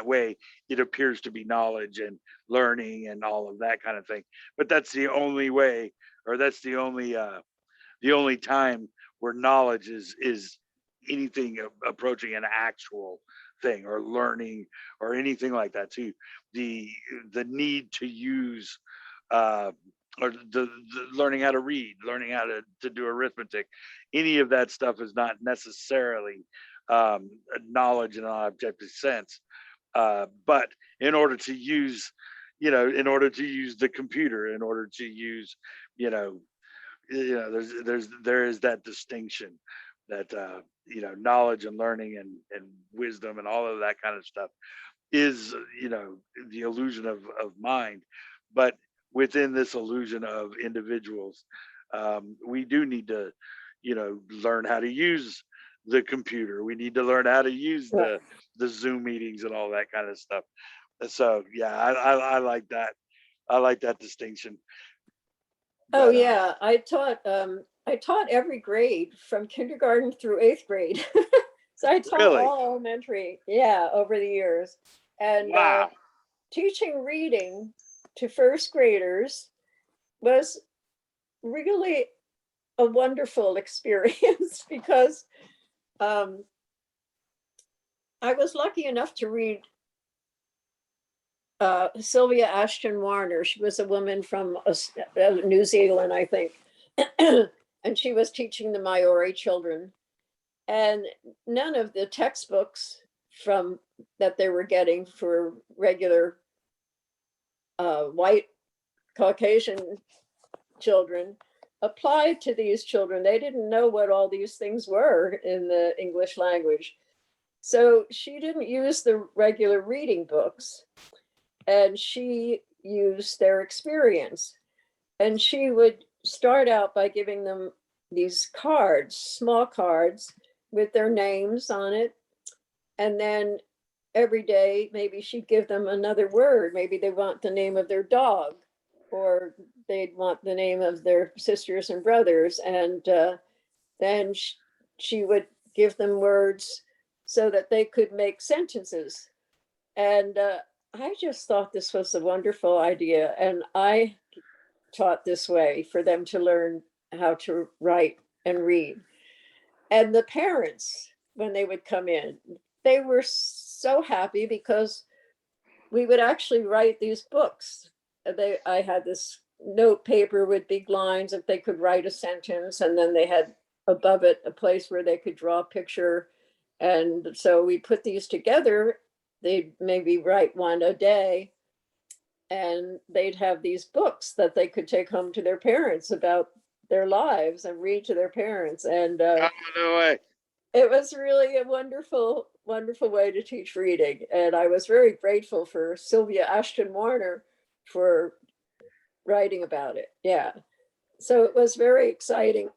way, it appears to be knowledge and learning and all of that kind of thing. But that's the only way, or that's the only the only time where knowledge is anything approaching an actual thing or learning or anything like that too. The need to use or the learning how to read, learning how to do arithmetic, any of that stuff is not necessarily knowledge in an objective sense. But in order to use, in order to use the computer, in order to use, there is that distinction that knowledge and learning and wisdom and all of that kind of stuff is the illusion of mind. But within this illusion of individuals, we do need to learn how to use the computer. We need to learn how to use the Zoom meetings and all that kind of stuff. So yeah, I like that. I like that distinction. Oh But, yeah, I taught every grade from kindergarten through 8th grade. So I taught Really? all elementary, yeah, over the years. And wow. teaching reading to first graders was really a wonderful experience because I was lucky enough to read Sylvia Ashton Warner. She was a woman from New Zealand, I think. And she was teaching the Maori children. And none of the textbooks from that they were getting for regular white Caucasian children applied to these children. They didn't know what all these things were in the English language. So she didn't use the regular reading books, and she used their experience. And she would start out by giving them these cards, small cards with their names on it. And then every day, maybe she'd give them another word. Maybe they want the name of their dog, or they'd want the name of their sisters and brothers. And then she would give them words so that they could make sentences. And I just thought this was a wonderful idea. And I taught this way for them to learn how to write and read. And the parents, when they would come in, they were so happy because we would actually write these books. I had this note paper with big lines if they could write a sentence, and then they had above it a place where they could draw a picture. And so we put these together. They'd maybe write one a day, and they'd have these books that they could take home to their parents about their lives and read to their parents. And Oh, no way. it was really a wonderful, wonderful way to teach reading. And I was very grateful for Sylvia Ashton Warner for writing about it. Yeah. So it was very exciting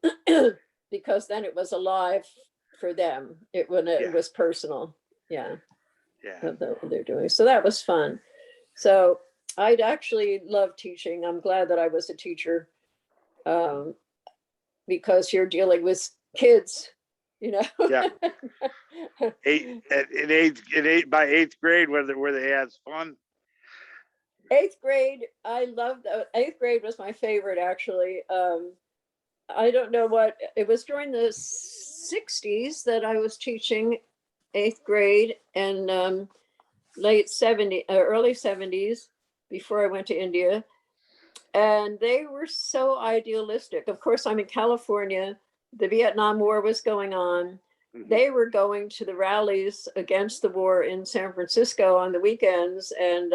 because then it was alive for them. It was personal. Yeah. Yeah. What they're doing. So that was fun. So I'd actually love teaching. I'm glad that I was a teacher because you're dealing with kids, Yeah. By 8th grade, where they had fun. 8th grade, I loved 8th grade was my favorite, actually. I don't know what, it was during the 60s that I was teaching 8th grade, and early 70s, before I went to India. And they were so idealistic. Of course, I'm in California. The Vietnam War was going on. Mhm. They were going to the rallies against the war in San Francisco on the weekends, and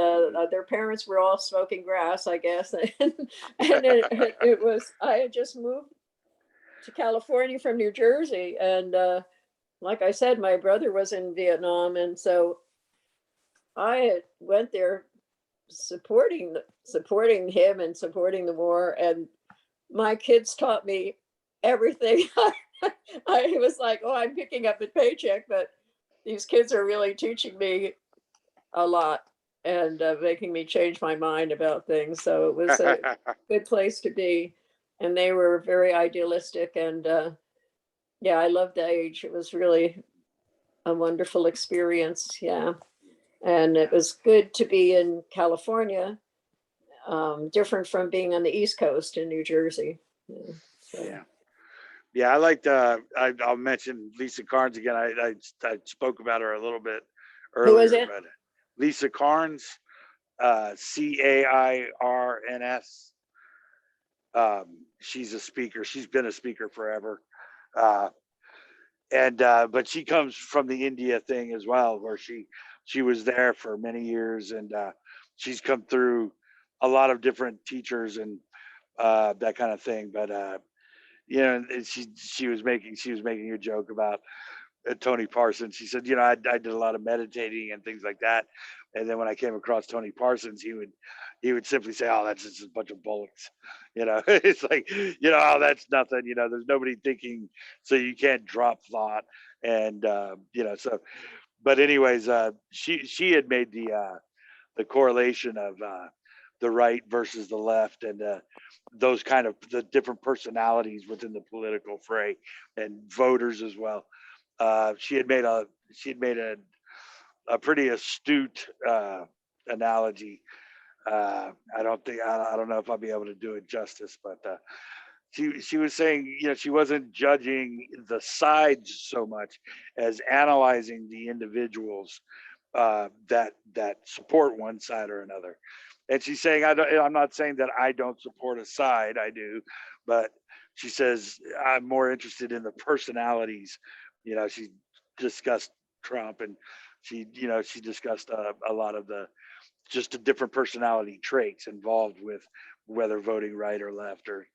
their parents were all smoking grass, I guess. And it was, I had just moved to California from New Jersey. And like I said, my brother was in Vietnam. And so I went there supporting him and supporting the war. And my kids taught me everything. I was like, oh, I'm picking up a paycheck, but these kids are really teaching me a lot and making me change my mind about things. So it was a good place to be. And they were very idealistic. And yeah, I loved the age. It was really a wonderful experience. Yeah. And it was good to be in California, different from being on the East Coast in New Jersey. Yeah. So. Yeah. Yeah, I liked. I'll mention Lisa Carnes again. I spoke about her a little bit earlier. Who is it? But Lisa Carnes, Cairns. She's a speaker. She's been a speaker forever. Uh, and but she comes from the India thing as well, where she was there for many years, and she's come through a lot of different teachers and that kind of thing. But you know, and she was making a joke about Tony Parsons. She said, you know, I did a lot of meditating and things like that, and then when I came across Tony Parsons, he would simply say, "Oh, that's just a bunch of bullets," you know. It's like, you know, oh, that's nothing. You know, there's nobody thinking, so you can't drop thought, and you know, so. But anyways, she had made the correlation of the right versus the left, and those kind of the different personalities within the political fray and voters as well. She had made a pretty astute analogy. I don't know if I'll be able to do it justice, but she was saying, you know, she wasn't judging the sides so much as analyzing the individuals that support one side or another. And she's saying, I'm not saying that I don't support a side, I do, but she says I'm more interested in the personalities. You know, she discussed Trump, and she discussed a lot of just the different personality traits involved with whether voting right or left, or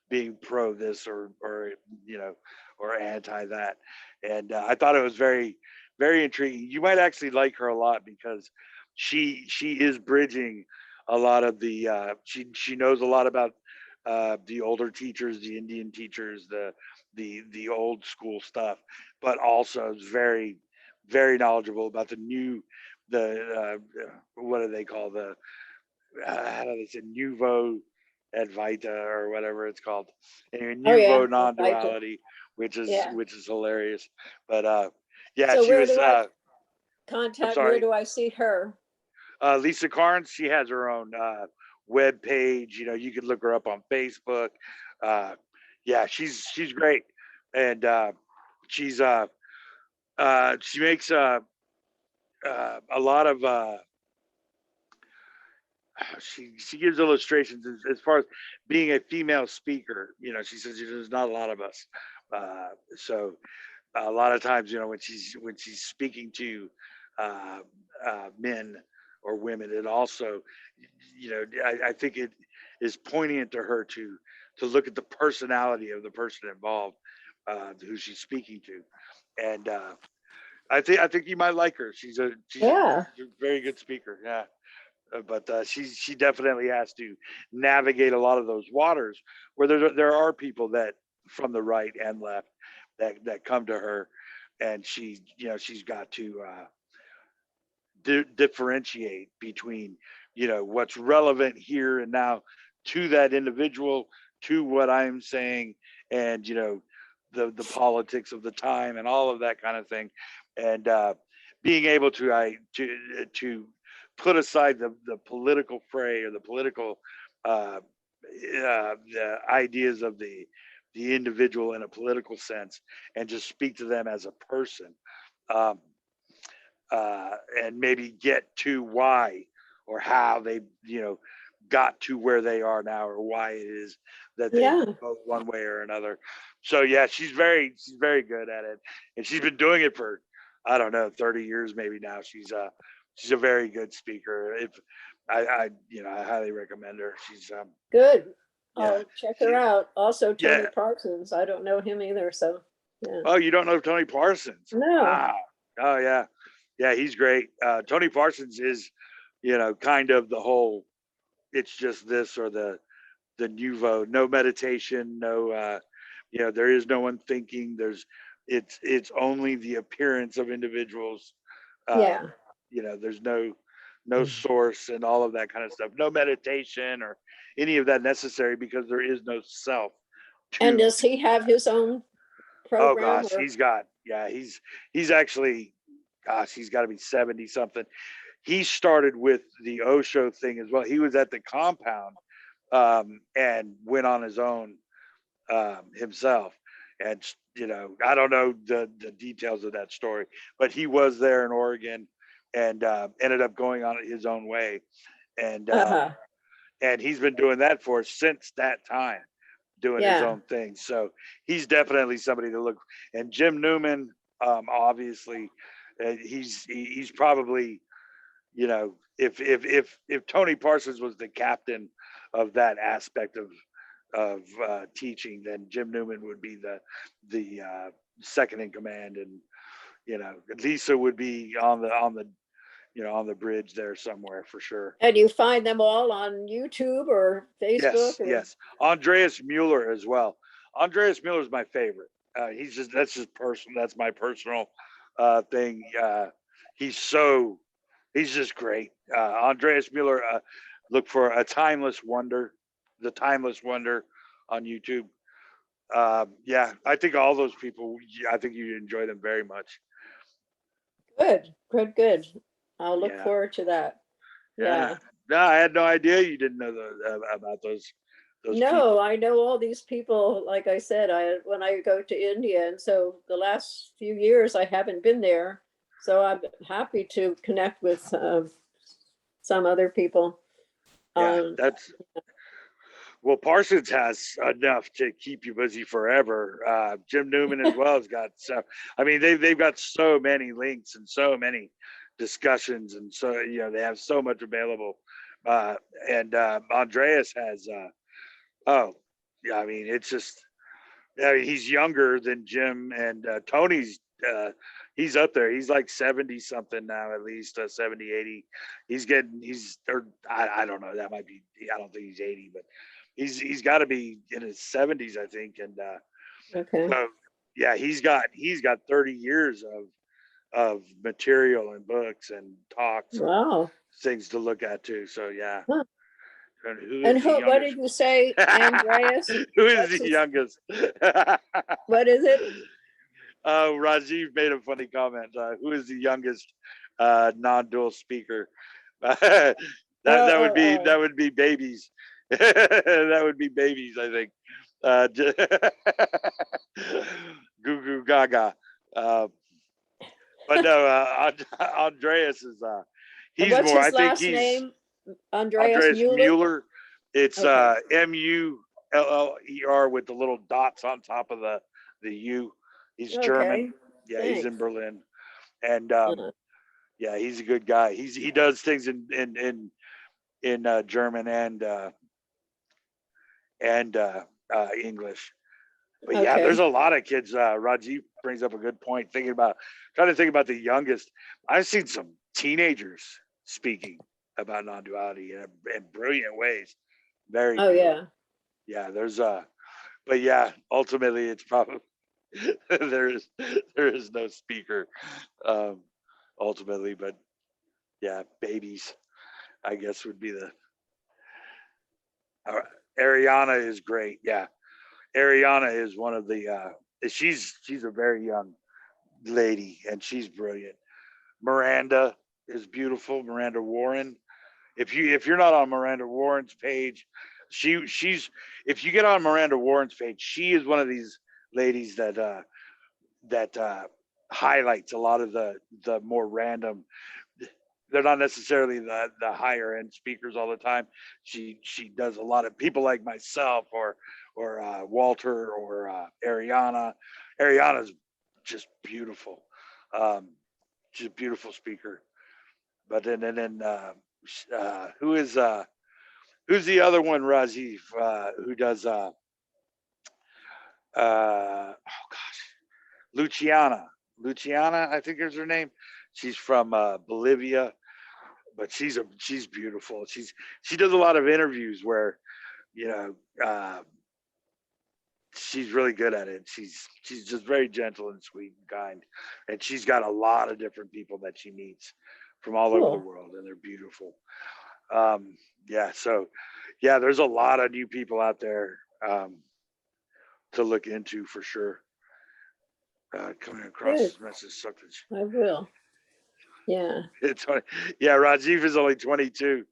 being pro this or you know, or anti that. And I thought it was very, very intriguing. You might actually like her a lot because she is bridging a lot of she knows a lot about the older teachers, the Indian teachers, the old school stuff, but also is very, very knowledgeable about the what do they call how do they say, Nouveau Advaita or whatever it's called. Anyway, Oh, yeah. Nouveau Non-Duality, which is Yeah. hilarious. But yeah, So she where was. do I I'm contact, where sorry, do I see her? Lisa Carnes. She has her own web page. You know, you can look her up on Facebook. Uh, yeah, she's great, and she's she makes a lot of she gives illustrations as far as being a female speaker. You know, she says there's not a lot of us, so a lot of times, you know, when she's speaking to uh, men or women, it also, you know, I think it is poignant to her to look at the personality of the person involved, who she's speaking to, and I think you might like her. Yeah. She's a very good speaker. Yeah. But she definitely has to navigate a lot of those waters where there are people that from the right and left that come to her, and she's got to differentiate between, you know, what's relevant here and now to that individual, to what I'm saying, and you know, the politics of the time and all of that kind of thing, and being able to put aside the political fray or the political uh, the ideas of the individual in a political sense, and just speak to them as a person. Um, and maybe get to why or how they, you know, got to where they are now, or why it is that they Yeah. vote one way or another. So yeah, she's very good at it, and she's been doing it for, I don't know, 30 years maybe now. She's a very good speaker. If I highly recommend her. She's Good. yeah I'll check her out. Also, Tony yeah. Parsons. I don't know him either. So, yeah. Oh, you don't know Tony Parsons? No. Wow. Oh yeah, yeah, he's great. Tony Parsons is, you know, kind of the whole, it's just this or the nouveau, no meditation, no you know, there is no one thinking, it's only the appearance of individuals. Yeah. You know, there's no source and all of that kind of stuff, no meditation or any of that necessary, because there is no self And to. does he have his own Oh program gosh, or? he's actually, gosh, he's got to be 70 something. He started with the Osho thing as well. He was at the compound and went on his own himself. and you know, I don't know the details of that story, but he was there in Oregon, and ended up going on it his own way, and Uh-huh. and he's been doing that for us since that time, doing his Yeah. own thing. So he's definitely somebody to look. And Jim Newman, obviously, he's probably, you know, if Tony Parsons was the captain of that aspect of teaching, then Jim Newman would be the second in command, and you know, Lisa would be on the you know, on the bridge there somewhere for sure. And you find them all on YouTube or Facebook Yes, or? yes. Andreas Mueller as well. Andreas Mueller is my favorite. He's just that's just personal. That's my personal thing. He's so he's just great. Andreas Mueller. Look for a timeless wonder, the timeless wonder on YouTube. Yeah, I think all those people. I think you enjoy them very much. Good, good, good. I'll look Yeah, forward to that. yeah. Yeah. No, I had no idea you didn't know about those No, people. I know all these people, like I said, when I go to India, and so the last few years I haven't been there. So I'm happy to connect with some other people. Yeah, Um, that's well, Parsons has enough to keep you busy forever. Jim Newman as well has got so. I mean, they've got so many links and so many discussions, and so you know they have so much available. Uh, and Andreas has. Oh, yeah. I mean, it's just. I mean, he's younger than Jim and Tony's. He's up there. He's like 70 something now, at least 70, 80. Or I don't know. That might be, I don't think he's 80, but he's got to be in his 70s, I think. And okay. so, yeah, he's got 30 years of material and books and talks and Wow. things to look at too. So, yeah. Huh. And who And is the what did youngest? you say, Andreas? Who is What's the his, youngest? what is it? Rajiv made a funny comment. Who is the youngest non-dual speaker? Oh, That oh, would be babies. That would be babies, I think. Goo goo gaga. Uh, but no, Andreas is. and He's what's more. I his think last he's name? Andreas Andreas Mueller? Mueller. It's Okay, Muller with the little dots on top of the U. He's German. okay, Yeah, he's in thanks. Berlin, and Uh, yeah, he's a good guy. He does things in German and English. But yeah, there's Okay, a lot of kids. Rajiv brings up a good point. Trying to think about the youngest. I've seen some teenagers speaking about non-duality in brilliant ways. Very oh, good. yeah. Yeah, but yeah, ultimately it's probably there is there is no speaker um, ultimately, but yeah, babies I guess would be the uh, Ariana is great. Yeah, Ariana is one of the she's a very young lady and she's brilliant. Miranda is beautiful. Miranda Warren. If you're not on Miranda Warren's page, she's if you get on Miranda Warren's page, she is one of these ladies that highlights a lot of the more random. They're not necessarily the higher end speakers all the time. She does a lot of people like myself or Walter or Ariana. Ariana's just beautiful. Um, she's a beautiful speaker. But then who is who's the other one, Rajiv, who does oh gosh, Luciana. Luciana, I think is her name. She's from Bolivia, but she's beautiful. She does a lot of interviews where you know she's really good at it. She's just very gentle and sweet and kind, and she's got a lot of different people that she meets from all over the Cool. world, and they're beautiful. Yeah, so yeah, there's a lot of new people out there to look into for sure. Coming across Good. this message, something. I will. Yeah. It's yeah, Rajiv is only 22,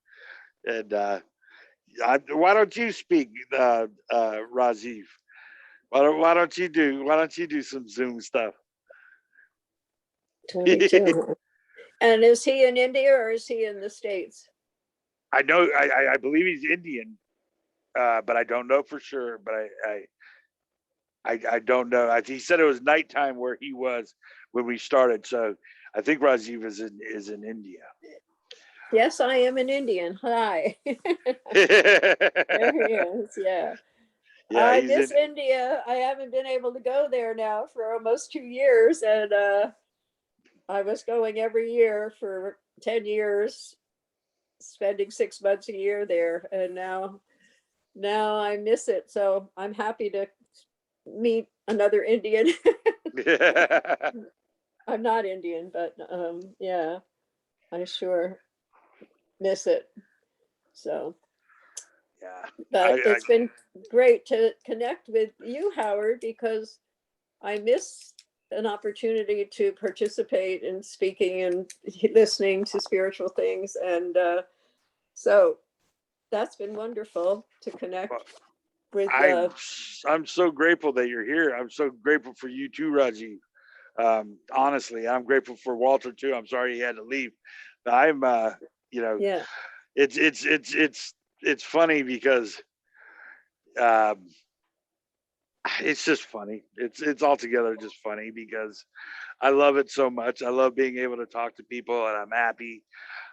and why don't you speak, Rajiv? Why don't you do some Zoom stuff? 22. And is he in India or is he in the States? I know, I believe he's Indian, but I don't know for sure. But I don't know. He said it was nighttime where he was when we started. So I think Rajiv is in India. Yes, I am an Indian. Hi. There he is. Yeah. Yeah, I he's in. miss India. I haven't been able to go there now for almost 2 years. And I was going every year for 10 years, spending 6 months a year there. And now I miss it. So I'm happy to meet another Indian. I'm not Indian, but yeah, I sure miss it. So, Yeah. but it's been great to connect with you, Howard, because I miss an opportunity to participate in speaking and listening to spiritual things. And so that's been wonderful to connect with. I'm so grateful that you're here. I'm so grateful for you too, Rajiv. Honestly, I'm grateful for Walter too. I'm sorry he had to leave. I'm, Yeah. it's funny because um, it's just funny. It's altogether just funny because I love it so much. I love being able to talk to people, and I'm happy.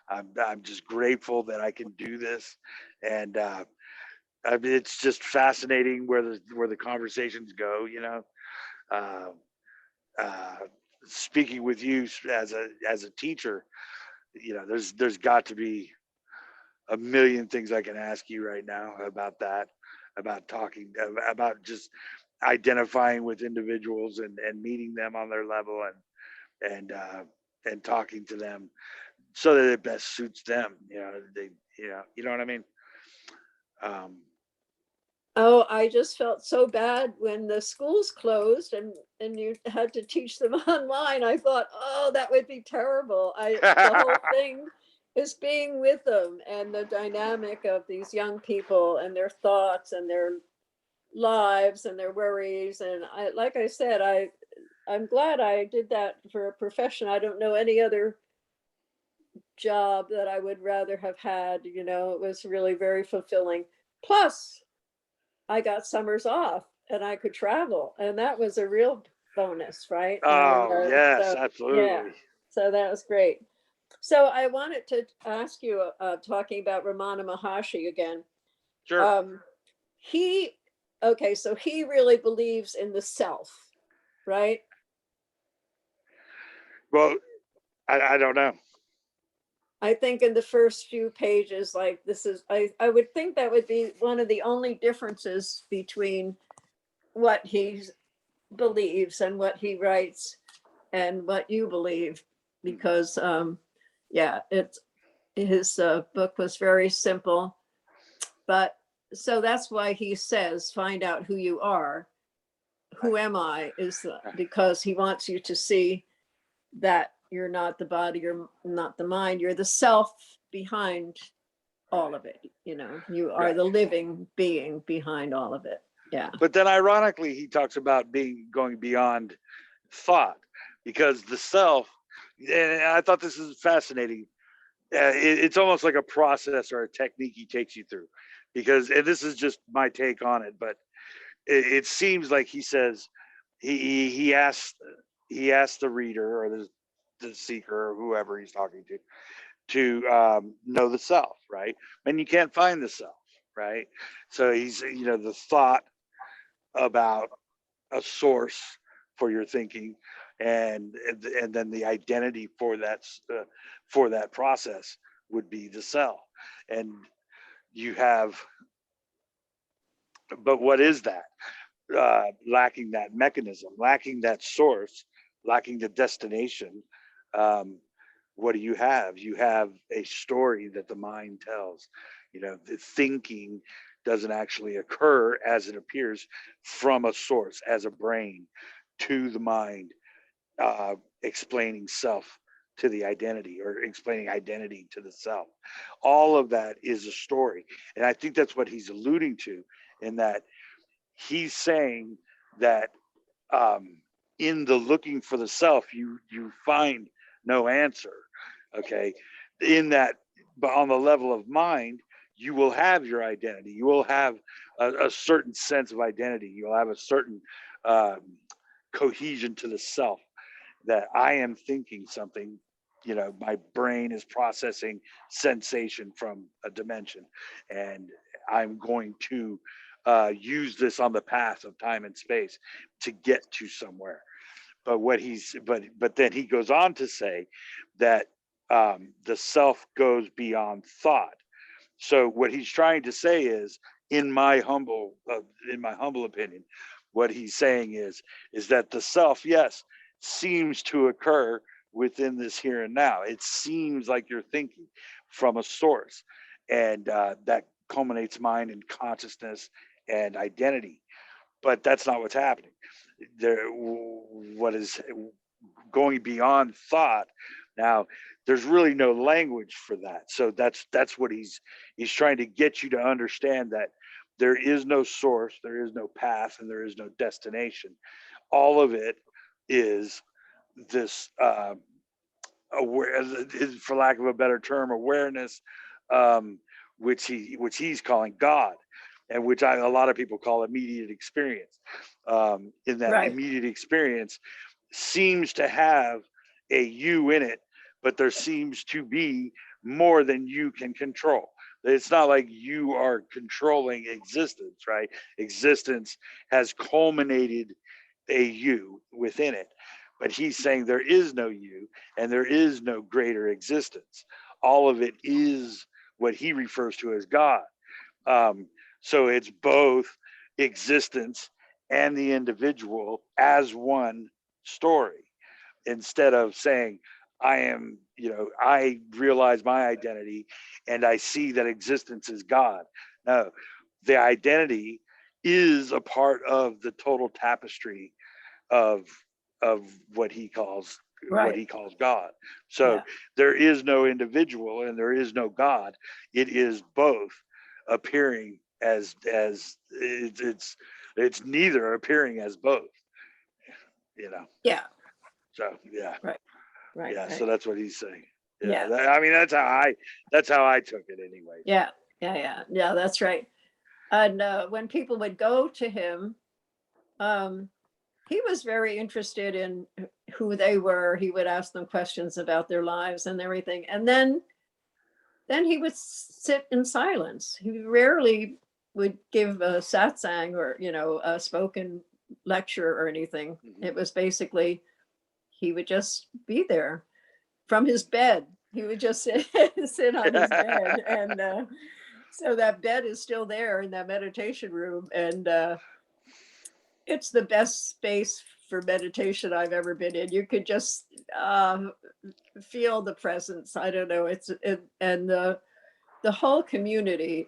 I'm just grateful that I can do this, and I mean, it's just fascinating where the conversations go. Uh, uh, Speaking with you as a teacher, there's got to be a million things I can ask you right now about that, about talking, about just identifying with individuals and meeting them on their level and talking to them so that it best suits them. You know what I mean? Um, Oh, I just felt so bad when the schools closed and you had to teach them online. I thought, oh, that would be terrible. The whole thing is being with them and the dynamic of these young people and their thoughts and their lives and their worries. And like I said, I'm glad I did that for a profession. I don't know any other job that I would rather have had. It was really very fulfilling. Plus, I got summers off and I could travel, and that was a real bonus, right? And oh yes, so yeah, absolutely. so that was great. So I wanted to ask you, talking about Ramana Maharshi again. Sure. Um, he, okay, so he really believes in the self, right? Well, I don't know. I think in the first few pages, like I would think that would be one of the only differences between what he believes and what he writes and what you believe, because yeah, it's his book was very simple, but so that's why he says find out who you are. Who am I is because he wants you to see that you're not the body, you're not the mind, you're the self behind all of it. You are Right. the living being behind all of it. Yeah. But then ironically, he talks about going beyond thought, because the self, and I thought this is fascinating. It's almost like a process or a technique he takes you through, because, and this is just my take on it, but it seems like he says he asks the reader or the seeker or whoever he's talking to know the self, right? And you can't find the self, right? So he's, the thought about a source for your thinking, and then the identity for that process would be the self. And you have, but what is that? Lacking that mechanism, lacking that source, lacking the destination. Um, what do you have? You have a story that the mind tells. The thinking doesn't actually occur as it appears from a source, as a brain to the mind, explaining self to the identity, or explaining identity to the self. All of that is a story. And I think that's what he's alluding to, in that he's saying that in the looking for the self, you find no answer. Okay, in that, but on the level of mind, you will have your identity. You will have a certain sense of identity. You'll have a certain um, cohesion to the self, that I am thinking something. You know, my brain is processing sensation from a dimension, and I'm going to use this on the path of time and space to get to somewhere. But but then he goes on to say that the self goes beyond thought. So what he's trying to say is, in my humble opinion, what he's saying is that the self, yes, seems to occur within this here and now. It seems like you're thinking from a source, and that culminates mind and consciousness and identity. But that's not what's happening. What is going beyond thought now, there's really no language for that. So that's what he's trying to get you to understand, that there is no source, there is no path, and there is no destination. All of it is this aware, for lack of a better term, awareness, um, which he's calling God, and which a lot of people call immediate experience. In that Right. immediate experience seems to have a you in it, but there seems to be more than you can control. It's not like you are controlling existence, right? Existence has culminated a you within it. But he's saying there is no you, and there is no greater existence. All of it is what he refers to as God. Um, so it's both existence and the individual as one story, instead of saying, I am, I realize my identity and I see that existence is God. No, the identity is a part of the total tapestry of what he calls Right. God. So Yeah. there is no individual and there is no God. It is both appearing as it's neither appearing as both. Yeah. So yeah. Right. Right. Yeah, so Right. that's what he's saying. Yeah, Yeah. I mean that's how I took it anyway. Yeah. Yeah. Yeah. Yeah. That's right. And when people would go to him, um, he was very interested in who they were. He would ask them questions about their lives and everything. And then he would sit in silence. He rarely would give a satsang or, a spoken lecture or anything. Mhm. It was basically, he would just be there from his bed. He would just sit on his bed. And so that bed is still there in that meditation room. And it's the best space for meditation I've ever been in. You could just feel the presence. I don't know. And the whole community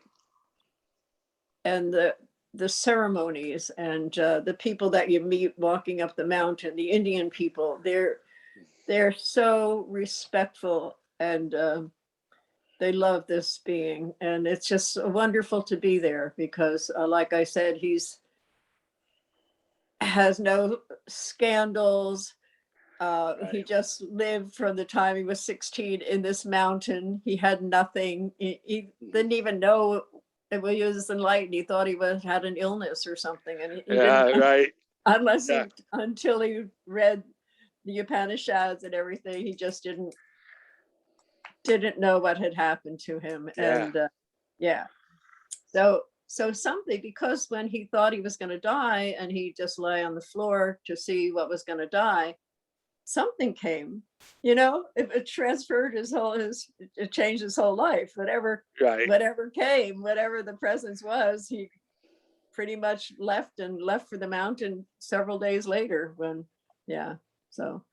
and the ceremonies and the people that you meet walking up the mountain, the Indian people, they're so respectful, and they love this being, and it's just wonderful to be there because, like I said, he's has no scandals. He Right. just lived from the time he was 16 in this mountain. He had nothing. He didn't even know it was enlightened. He thought he had an illness or something, and he didn't, Yeah, right. Yeah. until he read the Upanishads and everything. He just didn't know what had happened to him, Yeah. and yeah. So something, because when he thought he was going to die, and he just lay on the floor to see what was going to die, something came, it transferred it changed his whole life. Right. Whatever came, whatever the presence was, he pretty much left for the mountain several days later yeah. So,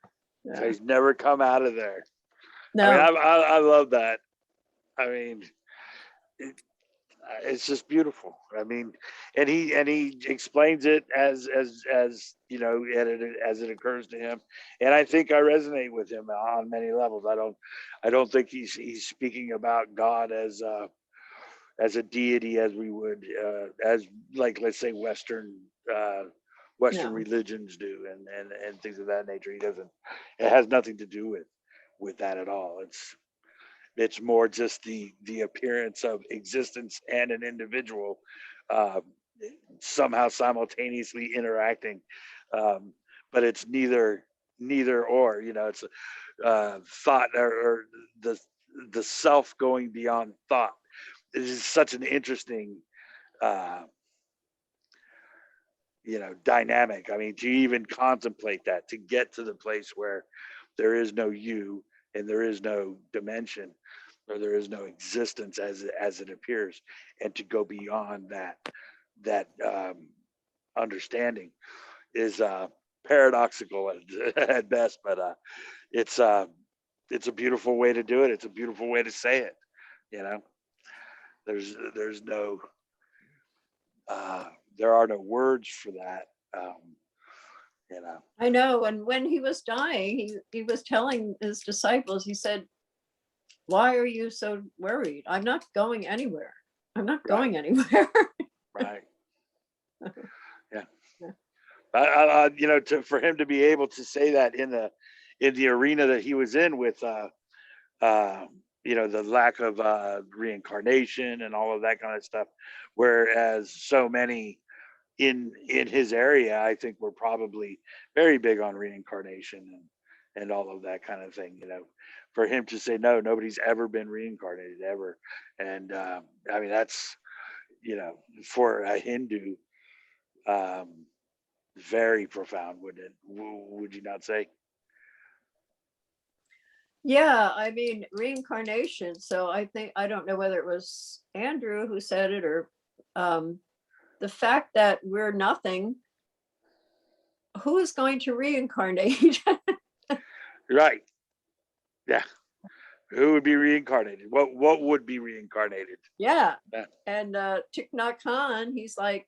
So yeah. he's never come out of there. I mean, No, I love that. I mean, it, it's just beautiful. I mean, and he explains it as as it occurs to him, and I think I resonate with him on many levels. I don't think he's speaking about God as a deity, as we would as, like, let's say, Western Western No. religions do, and things of that nature. He doesn't. It has nothing to do with that at all. It's more just the appearance of existence and an individual uh, somehow simultaneously interacting, but it's neither or. You know, it's thought or the self going beyond thought. It is such an interesting uh, dynamic. I mean, to even contemplate that, to get to the place where there is no you and there is no dimension, or there is no existence as it appears, and to go beyond that understanding is paradoxical at best, but it's it's a beautiful way to do it. It's a beautiful way to say it. You know, there's no there are no words for that. You know. I know. And when he was dying, he was telling his disciples, he said, why are you so worried? I'm not going anywhere. I'm not going anywhere. Right. Yeah. Yeah. For him to be able to say that in the arena that he was in with, the lack of reincarnation and all of that kind of stuff, whereas so many in his area, I think, were probably very big on reincarnation and all of that kind of thing. You know, for him to say no, nobody's ever been reincarnated ever, and I mean that's for a Hindu, um, very profound, would you not say? Yeah, I mean, reincarnation. So I don't know whether it was Andrew who said it or the fact that we're nothing, who is going to reincarnate? Right. Yeah. Who would be reincarnated? What would be reincarnated? Yeah. Yeah. And Thich Nhat Hanh, he's like,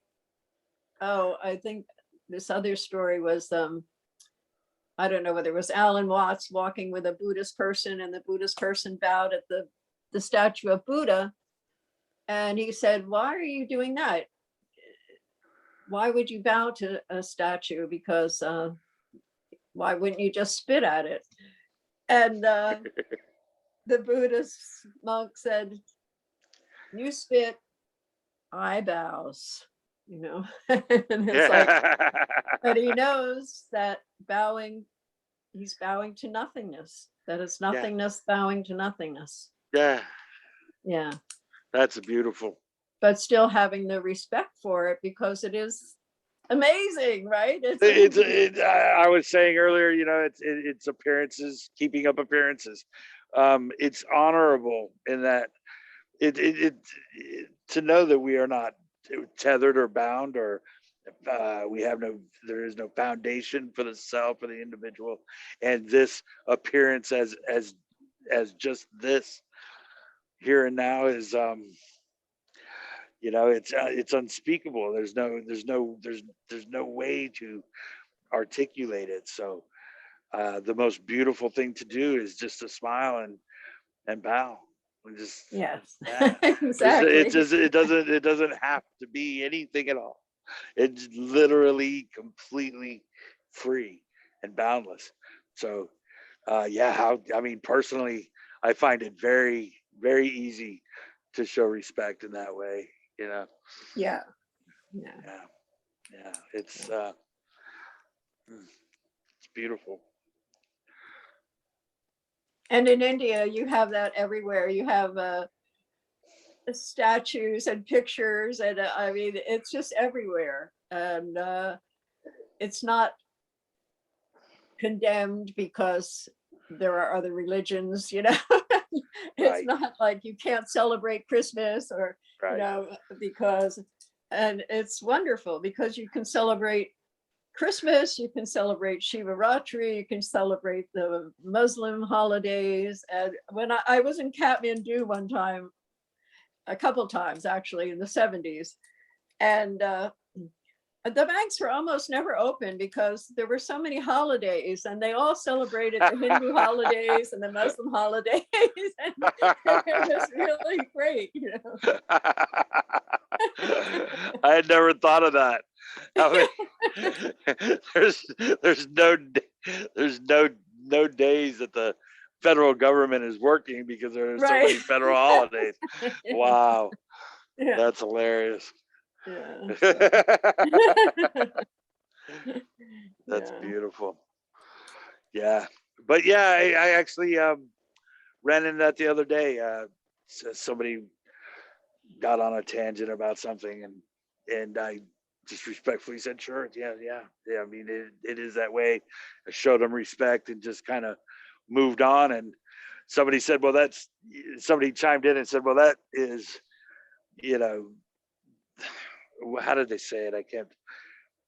oh, I think this other story was I don't know whether it was Alan Watts walking with a Buddhist person, and the Buddhist person bowed at the statue of Buddha. And he said, why are you doing that? Why would you bow to a statue? Because why wouldn't you just spit at it? And the Buddhist monk said, you spit, I bows, and it's like, but he knows that he's bowing to nothingness, that it's nothingness bowing to nothingness. Yeah. Yeah. That's beautiful. But still having the respect for it, because it is amazing, right? I was saying earlier, it's appearances, keeping up appearances. It's honorable in that it to know that we are not tethered or bound, or there is no foundation for the self or the individual, and this appearance as just this here and now is it's unspeakable. There's no way to articulate it. So the most beautiful thing to do is just to smile and bow. And just Yes. yeah. Exactly. It doesn't have to be anything at all. It's literally completely free and boundless. So personally, I find it very, very easy to show respect in that way. Yeah. Yeah. It's beautiful. And in India, you have that everywhere. You have statues and pictures, and I mean, it's just everywhere. And it's not condemned because there are other religions, It's not like you can't celebrate Christmas or, because, and it's wonderful because you can celebrate Christmas, you can celebrate Shivaratri, you can celebrate the Muslim holidays. And when I was in Kathmandu one time, a couple times actually in the 70s, and the banks were almost never open because there were so many holidays, and they all celebrated the Hindu holidays and the Muslim holidays, and it was really great. I had never thought of that. I mean, there's no days that the federal government is working because there are so many Right. federal holidays. Wow, Yeah. that's hilarious. Yeah. That's Yeah. beautiful. Yeah, but yeah, I actually ran into that the other day. Somebody got on a tangent about something, and I just respectfully said, "Sure, yeah." I mean, it is that way. I showed them respect and just kind of moved on. And somebody said, "Well, that's." Somebody chimed in and said, "Well, that is, you know, how did they say it? I can't.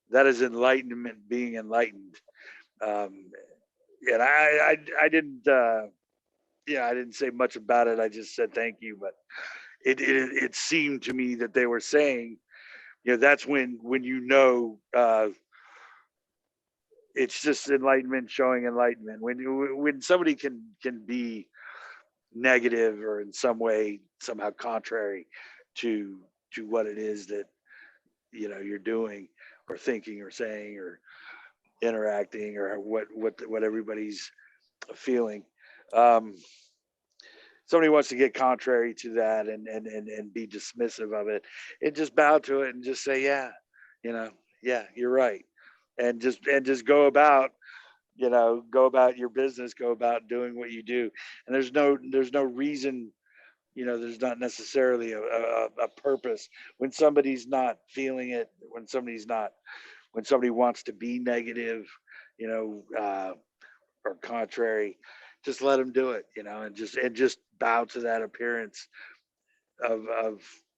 That is enlightenment, being enlightened." Um, and I didn't. Yeah, I didn't say much about it. I just said thank you, but it seemed to me that they were saying, that's when it's just enlightenment showing enlightenment. When somebody can be negative or in some way somehow contrary to what it is that you're doing or thinking or saying or interacting or what everybody's feeling. Um, Somebody wants to get contrary to that and be dismissive of it, and just bow to it and just say, yeah, yeah, you're right. And just go about your business, go about doing what you do. And there's no reason, there's not necessarily a purpose when somebody's not feeling it, when somebody wants to be negative, you know, uh, or contrary, just let them do it, and just bow to that appearance of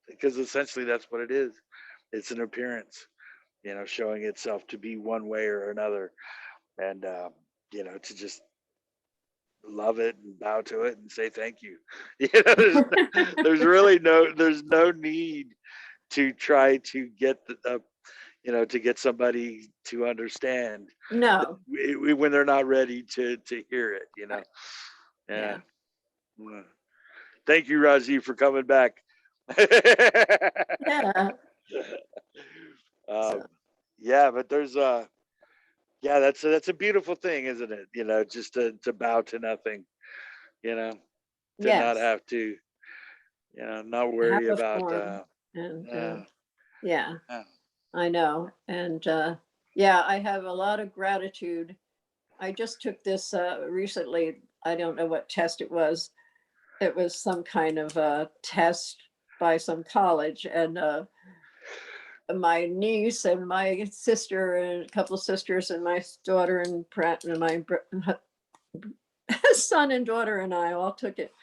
because essentially that's what it is. It's an appearance, showing itself to be one way or another, and to just love it and bow to it and say thank you. There's no need to try to get to get somebody to understand No. when they're not ready to hear it. Yeah. Yeah. Mm. Thank you, Raji, for coming back. Yeah. um, So, yeah, but yeah, that's a beautiful thing, isn't it? Just to bow to nothing, you know, to not yes. have to, not Have worry a about, form. And yeah, yeah, yeah. I know. And yeah, I have a lot of gratitude. I just took this recently. I don't know what test it was. It was some kind of a test by some college. And my niece and my sister and a couple of sisters and my daughter and my son and daughter and I all took it.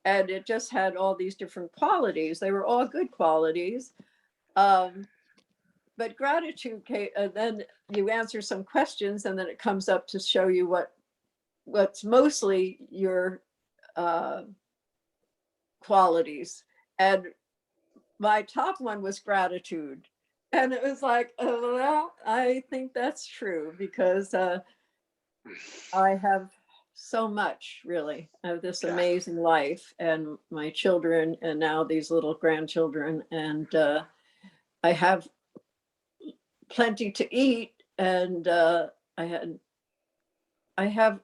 And it just had all these different qualities. They were all good qualities. Um, but gratitude came, and then you answer some questions, and then it comes up to show you what's mostly your uh, qualities. And my top one was gratitude. And it was like, oh, well, I think that's true because I have so much really of this Yeah. amazing life and my children and now these little grandchildren. And I have plenty to eat and I had I have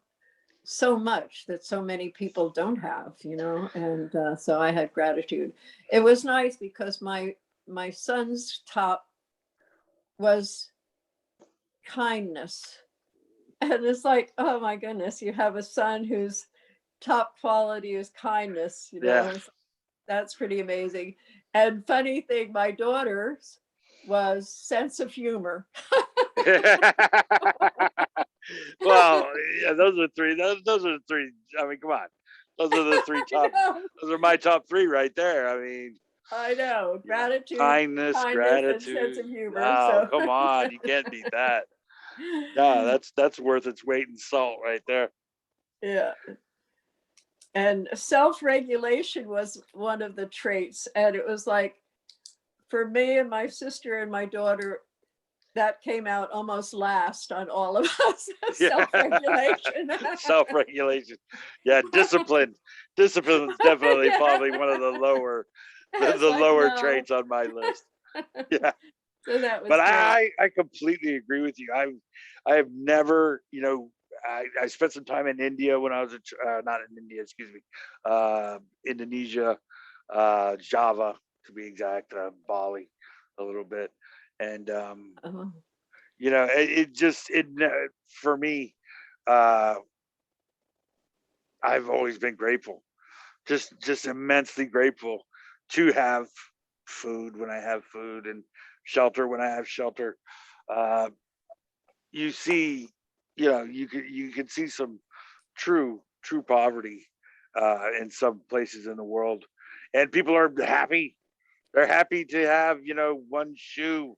so much that so many people don't have, and so I had gratitude. It was nice because my son's top was kindness. And it's like, oh my goodness, you have a son whose top quality is kindness, Yeah. That's pretty amazing. And funny thing, my daughter's was sense of humor. Well, yeah, those are three. Those are the three. I mean, come on. Those are the three I top. know, Those are my top three right there. I mean, I know. Gratitude, kindness, kindness, and sense gratitude. of humor. Oh, So come on. You can't beat that. Yeah, that's worth its weight in salt right there. yeah. And self-regulation was one of the traits. And it was like for me and my sister and my daughter, that came out almost last on all of us. Yeah. Self-regulation. Self-regulation. Yeah, discipline. Discipline is definitely Yeah. probably one of the lower It's the like, lower no. traits on my list. Yeah. So that was But great. I completely agree with you. I have never, I spent some time in India when I was not in India, excuse me, Indonesia, Java to be exact, Bali, a little bit, and Oh, it just for me, uh, I've always been grateful, just immensely grateful to have food when I have food and shelter when I have shelter. Uh, you see, you can see some true poverty in some places in the world, and people are happy. They're happy to have one shoe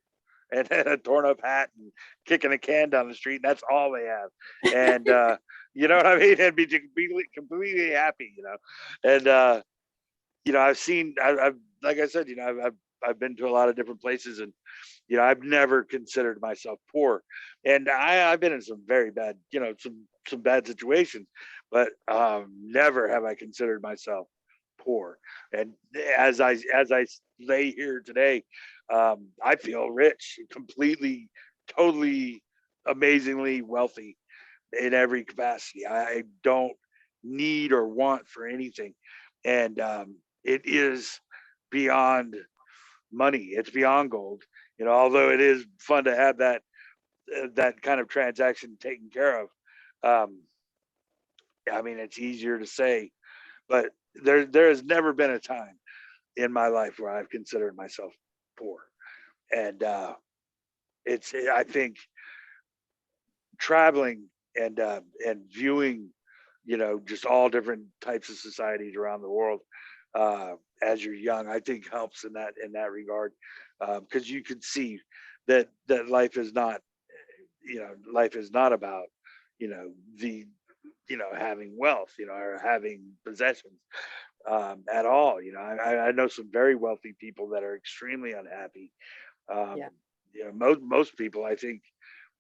and a torn up hat and kicking a can down the street. And that's all they have, and you know what I mean, and be completely happy. And I've seen, I've like I said, I've been to a lot of different places, and I've never considered myself poor, and I've been in some very bad, some bad situations, but never have I considered myself poor. And as I lay here today, I feel rich, completely, totally, amazingly wealthy in every capacity. I don't need or want for anything, and it is beyond money. It's beyond gold. Although it is fun to have that kind of transaction taken care of. Um, I mean, it's easier to say, but there has never been a time in my life where I've considered myself poor, and I think traveling and viewing, just all different types of societies around the world as you're young, I think helps in that regard, because you can see that life is not about the having wealth, or having possessions at all. I know some very wealthy people that are extremely unhappy. um, yeah. most people, I think,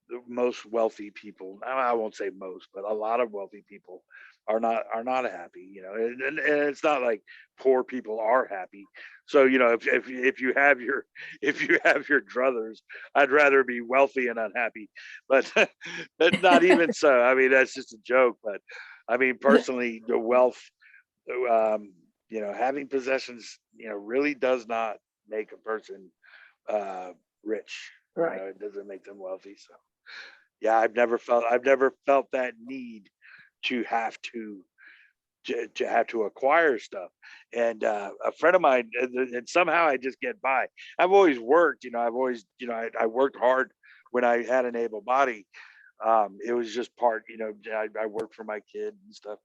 the most wealthy people, I won't say most, but a lot of wealthy people are not happy, and it's not like poor people are happy. So if you have your if you have your druthers, I'd rather be wealthy and unhappy, but but not even so. I mean, that's just a joke, but I mean, personally, the wealth, having possessions, really does not make a person uh rich. Right. It doesn't make them wealthy. So yeah, I've never felt that need to have to have to acquire stuff. And a friend of mine, and somehow I just get by. I've always worked, I've always, I worked hard when I had an able body. It was just part, I worked for my kid and stuff,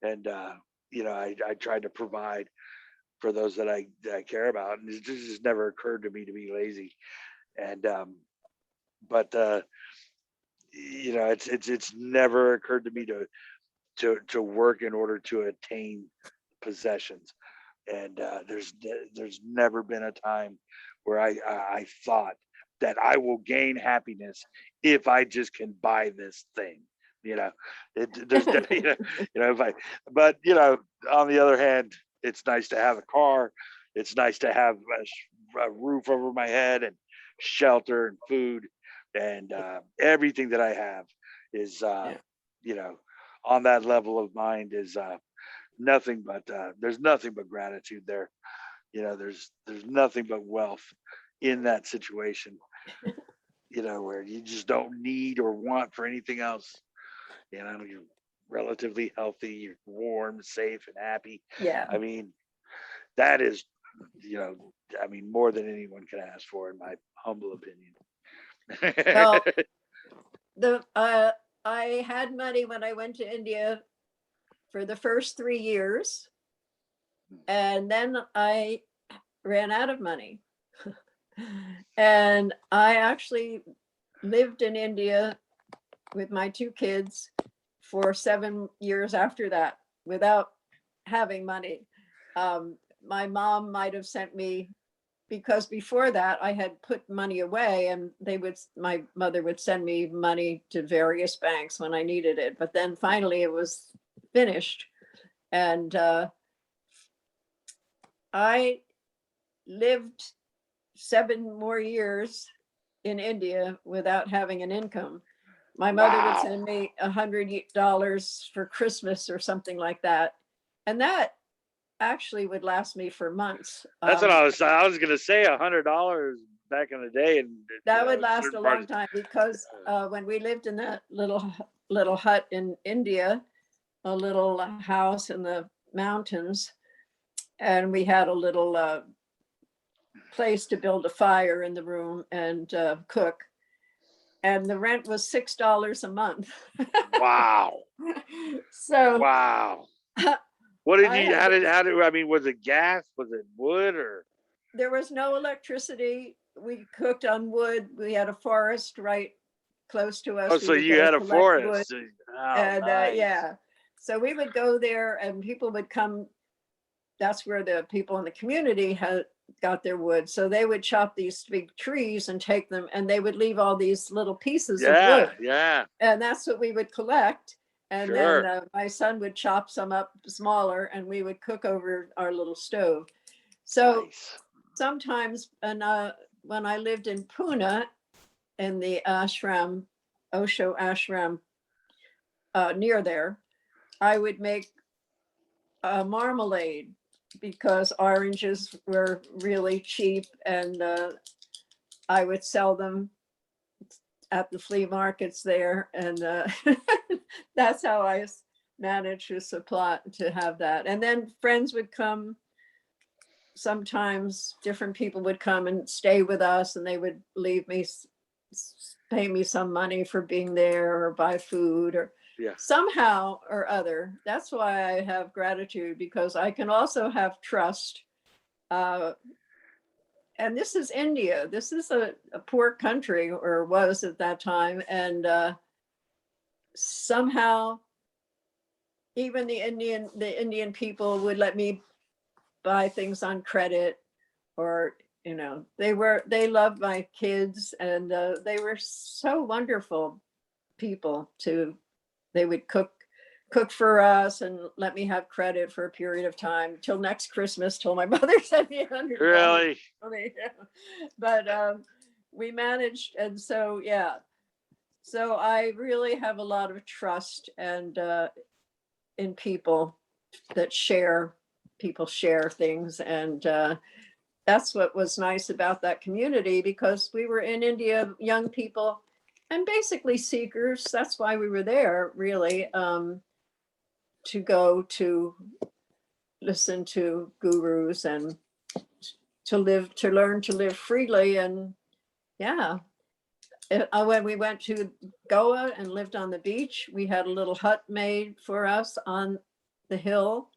and I tried to provide for those that I care about, and it just never occurred to me to be lazy. And but it's never occurred to me to work in order to attain possessions. And there's never been a time where I thought that I will gain happiness if I just can buy this thing. You know, there's if I, but on the other hand, it's nice to have a car. It's nice to have a roof over my head and shelter and food, and everything that I have is Yeah. you know on that level of mind is nothing but there's nothing but gratitude there. There's nothing but wealth in that situation, where you just don't need or want for anything else. You're relatively healthy, you're warm, safe, and happy. Yeah. I mean, that is, you know, more than anyone can ask for, in my humble opinion. Well, the I had money when I went to India for the first 3 years, and then I ran out of money. And I actually lived in India with my two kids for 7 years after that without having money. My mom might have sent me, because before that I had put money away, and my mother would send me money to various banks when I needed it. But then finally it was finished. And I lived 7 more years in India without having an income. My mother would Wow. send me $100 for Christmas or something like that. And that actually would last me for months. That's what I was gonna say, $100 back in the day, and That would last certain a parts. long time because when we lived in that little hut in India, a little house in the mountains, and we had a little place to build a fire in the room and cook. And the rent was $6 a month. Wow. So Wow. What did I you? had How did? I mean, was it gas? Was it wood or? there was no electricity. We cooked on wood. We had a forest right close to us. Oh, We so would you go had a collect wood. forest. Oh, And nice. yeah, so we would go there and people would come. That's where the people in the community had got their wood. So they would chop these big trees and take them, and they would leave all these little pieces of Yeah, wood. yeah, And that's what we would collect. And sure. then my son would chop some up smaller and we would cook over our little stove. So Nice. sometimes, and when I lived in Pune in the ashram, Osho ashram near there, I would make marmalade because oranges were really cheap, and I would sell them at the flea markets there, and that's how I managed to supply to have that. And then friends would come. Sometimes different people would come and stay with us, and they would leave me, pay me some money for being there, or buy food, or Yeah. somehow or other. That's why I have gratitude, because I can also have trust. And this is India. This is a poor country, or was at that time. And somehow even the Indian people would let me buy things on credit, or they loved my kids, and they were so wonderful people. They would cook for us and let me have credit for a period of time till next Christmas, till my mother sent me $100. Really? But we managed, and so yeah. So I really have a lot of trust and in people that people share things, and that's what was nice about that community, because we were in India, young people, and basically seekers. That's why we were there, really, to go to listen to gurus and to learn to live freely. And yeah, when we went to Goa and lived on the beach, we had a little hut made for us on the hill.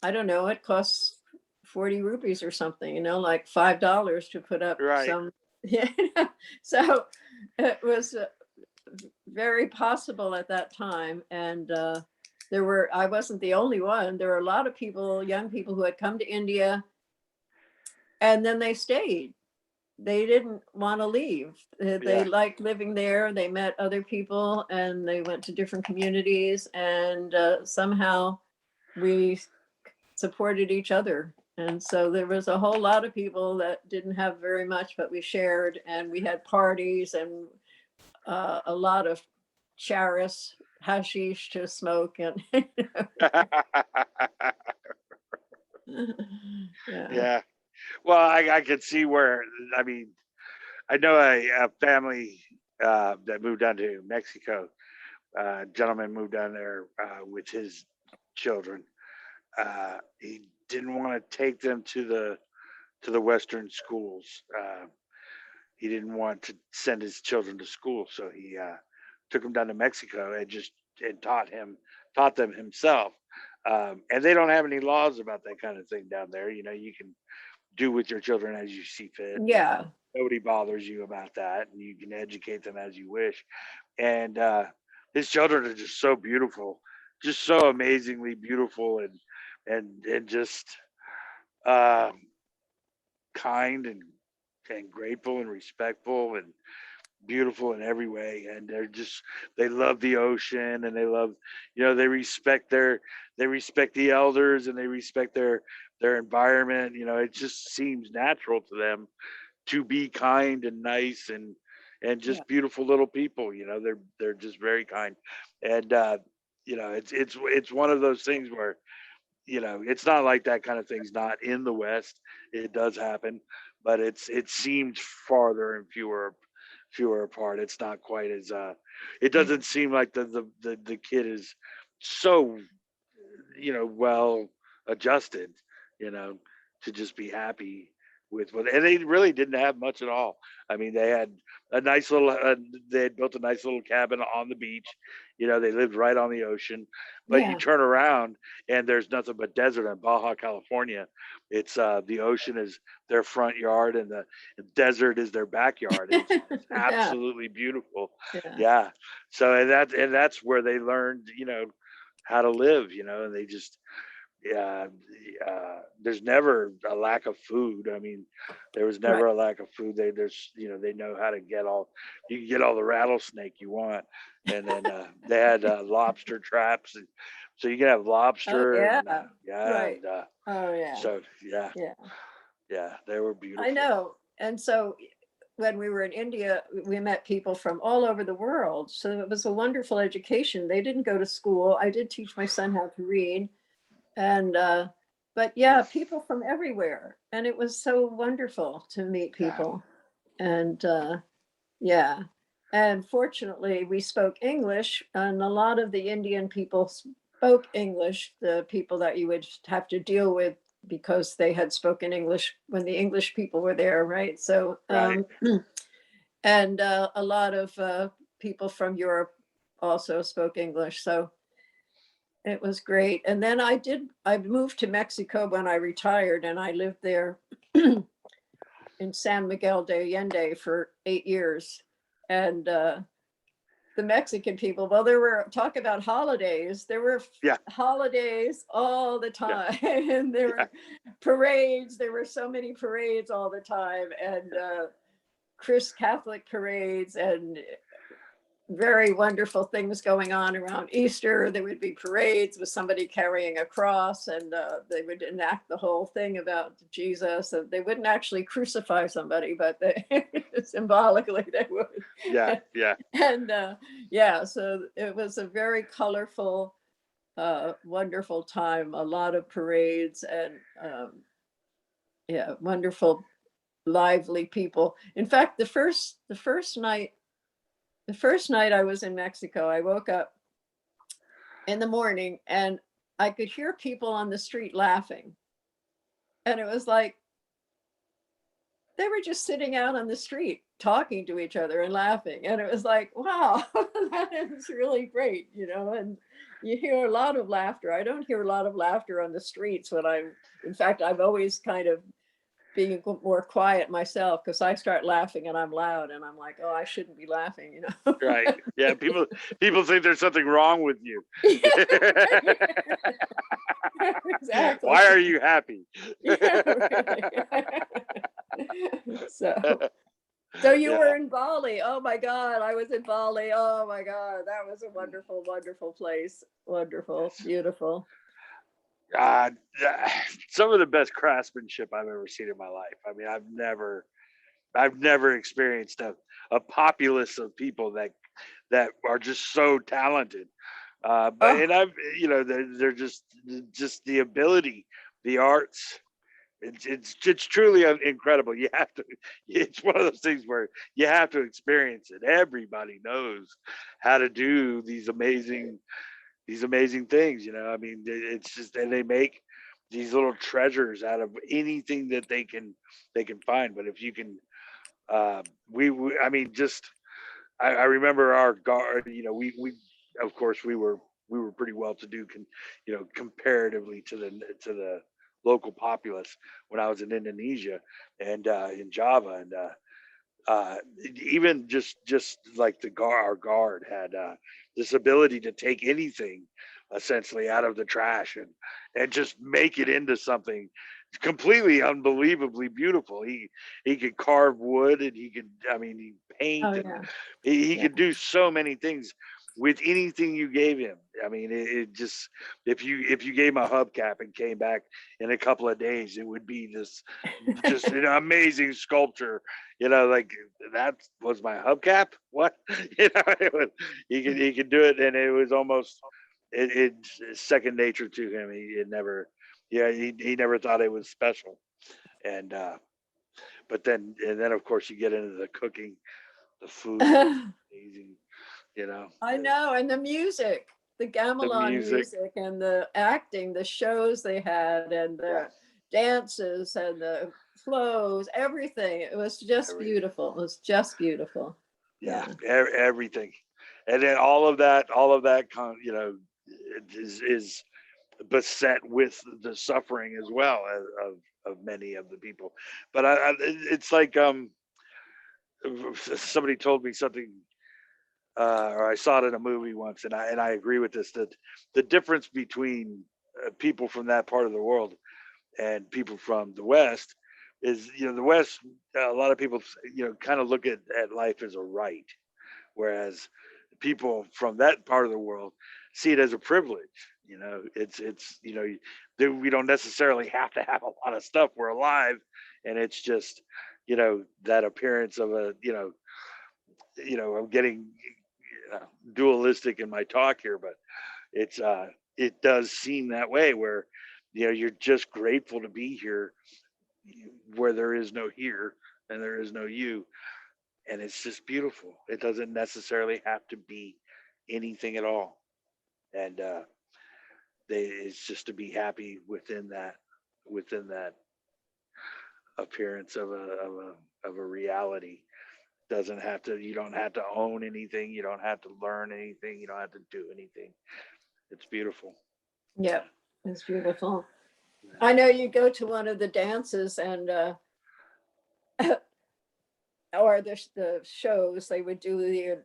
I don't know, it costs 40 rupees or something, like $5 to put up Right. some. Yeah. So it was very possible at that time. And I wasn't the only one. There were a lot of people, young people, who had come to India and then they stayed. They didn't want to leave. They liked living there. They met other people and they went to different communities, and somehow we supported each other. And so there was a whole lot of people that didn't have very much, but we shared, and we had parties and a lot of charas, hashish to smoke, and yeah. Yeah. Well, I could see where, I mean, I know a family that moved down to Mexico. Gentleman moved down there with his children. He didn't want to take them to the Western schools. He didn't want to send his children to school, so he took them down to Mexico and taught them himself. And they don't have any laws about that kind of thing down there. You can do with your children as you see fit. Yeah. Nobody bothers you about that, and you can educate them as you wish. And his children are just so beautiful, just so amazingly beautiful, and just kind and grateful and respectful and beautiful in every way. And they love the ocean, and they love, they respect the elders, and they respect their environment. It just seems natural to them to be kind and nice, and and just Yeah. beautiful little people. You know, they're just very kind, and you know, it's one of those things where, you know, it's not like that kind of thing's not in the West. It does happen, but it seems farther and fewer apart. It's not quite as it doesn't seem like the kid is so, you know, well adjusted, you know, to just be happy with what, and they really didn't have much at all. I mean, they had a nice little, they had built a nice little cabin on the beach. You know, they lived right on the ocean, but you Yeah. turn around and there's nothing but desert in Baja California. It's the ocean is their front yard and the desert is their backyard. It's Yeah. absolutely beautiful. Yeah. Yeah. So and that's where they learned, you know, how to live, you know, and they just, yeah, there's never a lack of food. I mean, there was Right. never a lack of food. There's, you know, they know how to get all, you can get all the rattlesnake you want. And then they had lobster traps. And so you can have Oh, lobster yeah. and yeah. Right. And Oh, yeah. so, yeah, Yeah. yeah, they were I beautiful. know. And so when we were in India, we met people from all over the world. So it was a wonderful education. They didn't go to school. I did teach my son how to read. And, but yeah, people from everywhere. And it was so wonderful to meet Yeah. people. And, yeah. And fortunately, we spoke English, and a lot of the Indian people spoke English, the people that you would have to deal with because they had spoken English when the English people were there, right? So, Right. and a lot of people from Europe also spoke English. So it was great. And then I moved to Mexico when I retired, and I lived there in San Miguel de Allende for 8 years. And the Mexican people, well, there were, talk about holidays, there were Yeah. holidays all the Yeah. time. And there Yeah. were parades, there were so many parades all the time. And Catholic parades, and very wonderful things going on around Easter. There would be parades with somebody carrying a cross, and they would enact the whole thing about Jesus. And they wouldn't actually crucify somebody, but they symbolically they would. Yeah. Yeah. And yeah, so it was a very colorful, wonderful time. A lot of parades and yeah, wonderful, lively people. In fact, the first night I was in Mexico, I woke up in the morning and I could hear people on the street laughing. And it was like they were just sitting out on the street talking to each other and laughing. And it was like, wow, that is really great, you know. And you hear a lot of laughter. I don't hear a lot of laughter on the streets when in fact, I've always kind of being more quiet myself because I start laughing and I'm loud and I'm like, oh, I shouldn't be laughing, you know. Right. Yeah. People think there's something wrong with you. Exactly. Why are you happy? Yeah, really. So you were Yeah. in Bali. Oh my God, I was in Bali. Oh my God, that was a wonderful, wonderful place. Wonderful, beautiful. Uh, some of the best craftsmanship I've ever seen in my life. I mean, I've never experienced a populace of people that are just so talented. But Oh, and I've, you know, they're just the ability, the arts. It's truly incredible. You have to. It's one of those things where you have to experience it. Everybody knows how to do these amazing things. You know, I mean, it's just, and they make these little treasures out of anything that they can find. But if you can, I mean, just I remember our guard. You know, we of course we were pretty well to do, you know, comparatively to the local populace when I was in Indonesia and in Java, and uh, even just like our guard had this ability to take anything essentially out of the trash and just make it into something completely unbelievably beautiful. He could carve wood, and he could, I mean, he paint, oh and yeah, he yeah. could do so many things. with anything you gave him. I mean, it just, if you gave him a hubcap and came back in a couple of days, it would be this just an amazing sculpture. You know, like that was my hubcap. What? You know, he could do it, and it was almost it's second nature to him. He never thought it was special, and but then of course you get into the cooking, the food, amazing. You know, I know, and the music, the gamelan music. music, and the acting, the shows they had, and the dances, and the clothes, everything. It was just beautiful. It was just beautiful. Yeah, everything, and then all of that, you know, is beset with the suffering as well of many of the people. But it's like somebody told me something, or I saw it in a movie once, and I agree with this, that the difference between people from that part of the world and people from the West is, you know, the West, a lot of people, you know, kind of look at life as a right, whereas people from that part of the world see it as a privilege. You know, it's you know, we don't necessarily have to have a lot of stuff. We're alive, and it's just, you know, that appearance of a, I'm getting dualistic in my talk here, but it's it does seem that way, where, you know, you're just grateful to be here, where there is no here and there is no you, and it's just beautiful. It doesn't necessarily have to be anything at all, and it's just to be happy within that appearance of a reality. Doesn't have to, you don't have to own anything, you don't have to learn anything, you don't have to do anything. It's beautiful. Yep, it's beautiful. I know you go to one of the dances, and or the shows they would do the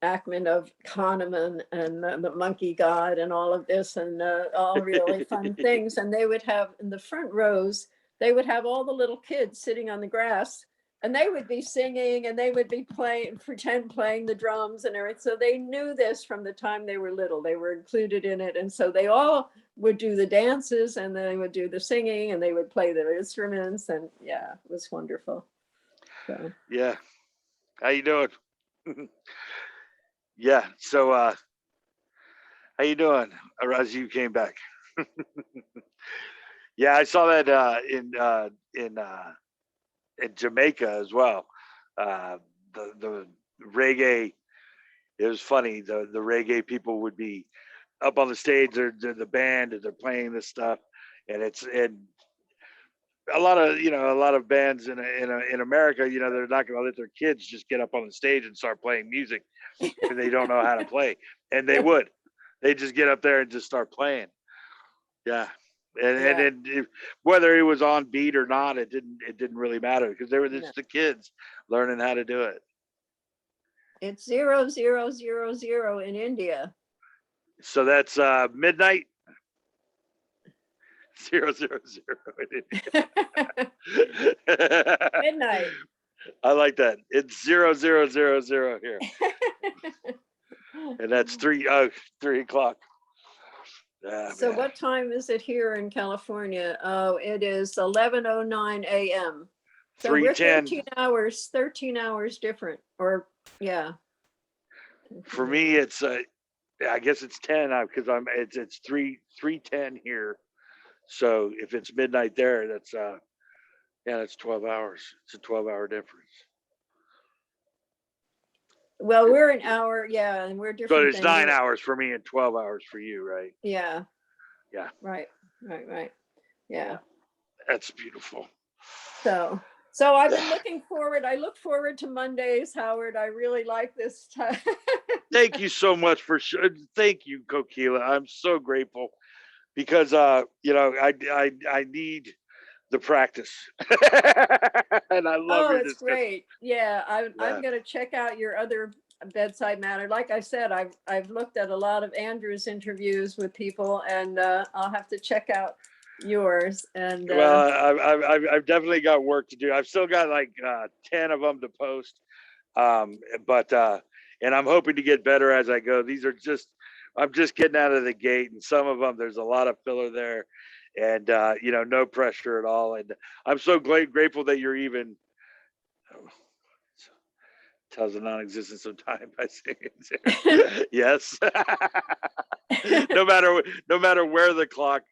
enactment of Kahneman and the monkey god and all of this, and all really fun things. And they would have in the front rows, they would have all the little kids sitting on the grass, and they would be singing, and they would be playing the drums and everything. So they knew this from the time they were little. They were included in it, and so they all would do the dances, and they would do the singing, and they would play the instruments, and yeah, it was wonderful. So. Yeah. How you doing? Yeah. So how you doing? As you came back. Yeah, I saw that in Jamaica as well. The reggae, it was funny. The reggae people would be up on the stage, they're the band, and they're playing this stuff, and a lot of bands in America, you know, they're not going to let their kids just get up on the stage and start playing music if they don't know how to play, and they just get up there and just start playing. Yeah. And then whether it was on beat or not, it didn't really matter, because they were just the kids learning how to do it. It's 0000 in India. So that's midnight. 000 in India. Midnight. I like that. It's 0000 here, and that's 3 o'clock. So Man. what time is it here in California? Oh, it is 11:09 a.m. So we're 3:10. 13 hours different, or yeah. For me, it's I guess it's 10 because it's 3:10 here. So if it's midnight there, that's 12 hours. It's a 12-hour difference. Well, we're an hour, yeah, and we're different. So it's 9 hours for me and 12 hours for you, right? Yeah. Yeah. Right. Yeah. That's beautiful. So I've been looking forward. I look forward to Mondays, Howard. I really like this time. Thank you so much for thank you, Kokila. I'm so grateful, because you know, I need the practice. And I love your it's discussion. great. Yeah, I'm going to check out your other bedside matter. Like I said, I've looked at a lot of Andrew's interviews with people, and I'll have to check out yours. And well, I've definitely got work to do. I've still got like 10 of them to post, but and I'm hoping to get better as I go. These are just, I'm just getting out of the gate, and some of them there's a lot of filler there, and you know, no pressure at all. And I'm so grateful that you're even. Tells the non-existence of time by saying yes. no matter where the clock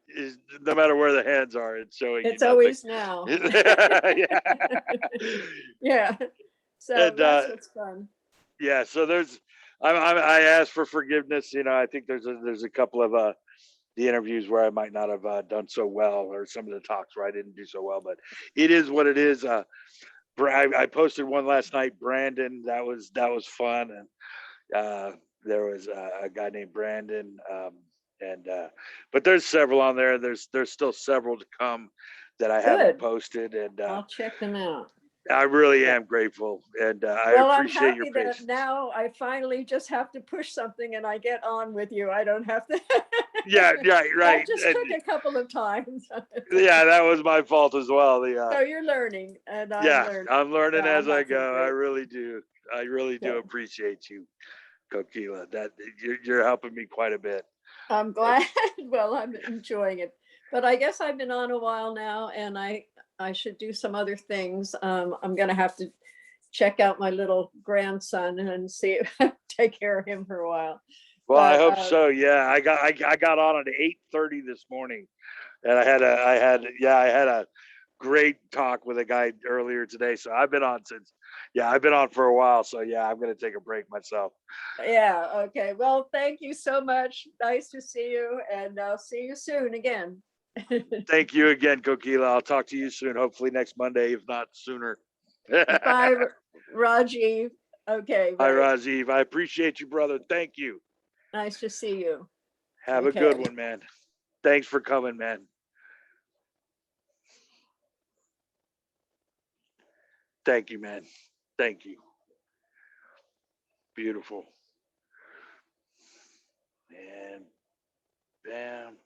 is, no matter where the hands are, it's showing It's you always now. nothing. Yeah. Yeah. So And that's what's fun. yeah, so there's I asked for forgiveness. You know, I think there's a couple of the interviews where I might not have done so well, or some of the talks where I didn't do so well, but it is what it is. I posted one last night, Brandon. That was fun, and there was a guy named Brandon, and but there's several on there. There's still several to come that I haven't Good. posted, and I'll check them out. I really Yeah. am grateful, and I Well, I'm appreciate your happy that patience. now I finally just have to push something and I get on with you. I don't have to. Yeah, That right. just And, took a couple of times. yeah, that was my fault as well. So you're learning and I'm Yeah, learning. I'm learning So as I that's go. I great. really do. I really do Yeah. appreciate you, Kokila. That you're helping me quite a bit. I'm glad. Well, I'm enjoying it. But I guess I've been on a while now and I should do some other things. I'm gonna have to check out my little grandson and see take care of him for a while. Well, I But hope so. Yeah, I got on at 8:30 this morning, and I had a great talk with a guy earlier today. So I've been on since, yeah, I've been on for a while. So yeah, I'm gonna take a break myself. yeah, okay. Well, thank you so much. Nice to see you, and I'll see you soon again. Thank you again, Kokila. I'll talk to you soon. Hopefully next Monday, if not sooner. Bye, Rajiv. Okay, Hi, bye. Rajiv. I appreciate you, brother. Thank you. Nice to see you. Have a good one, man. Thanks for coming, man. Thank you, man. Thank you. Beautiful. And bam.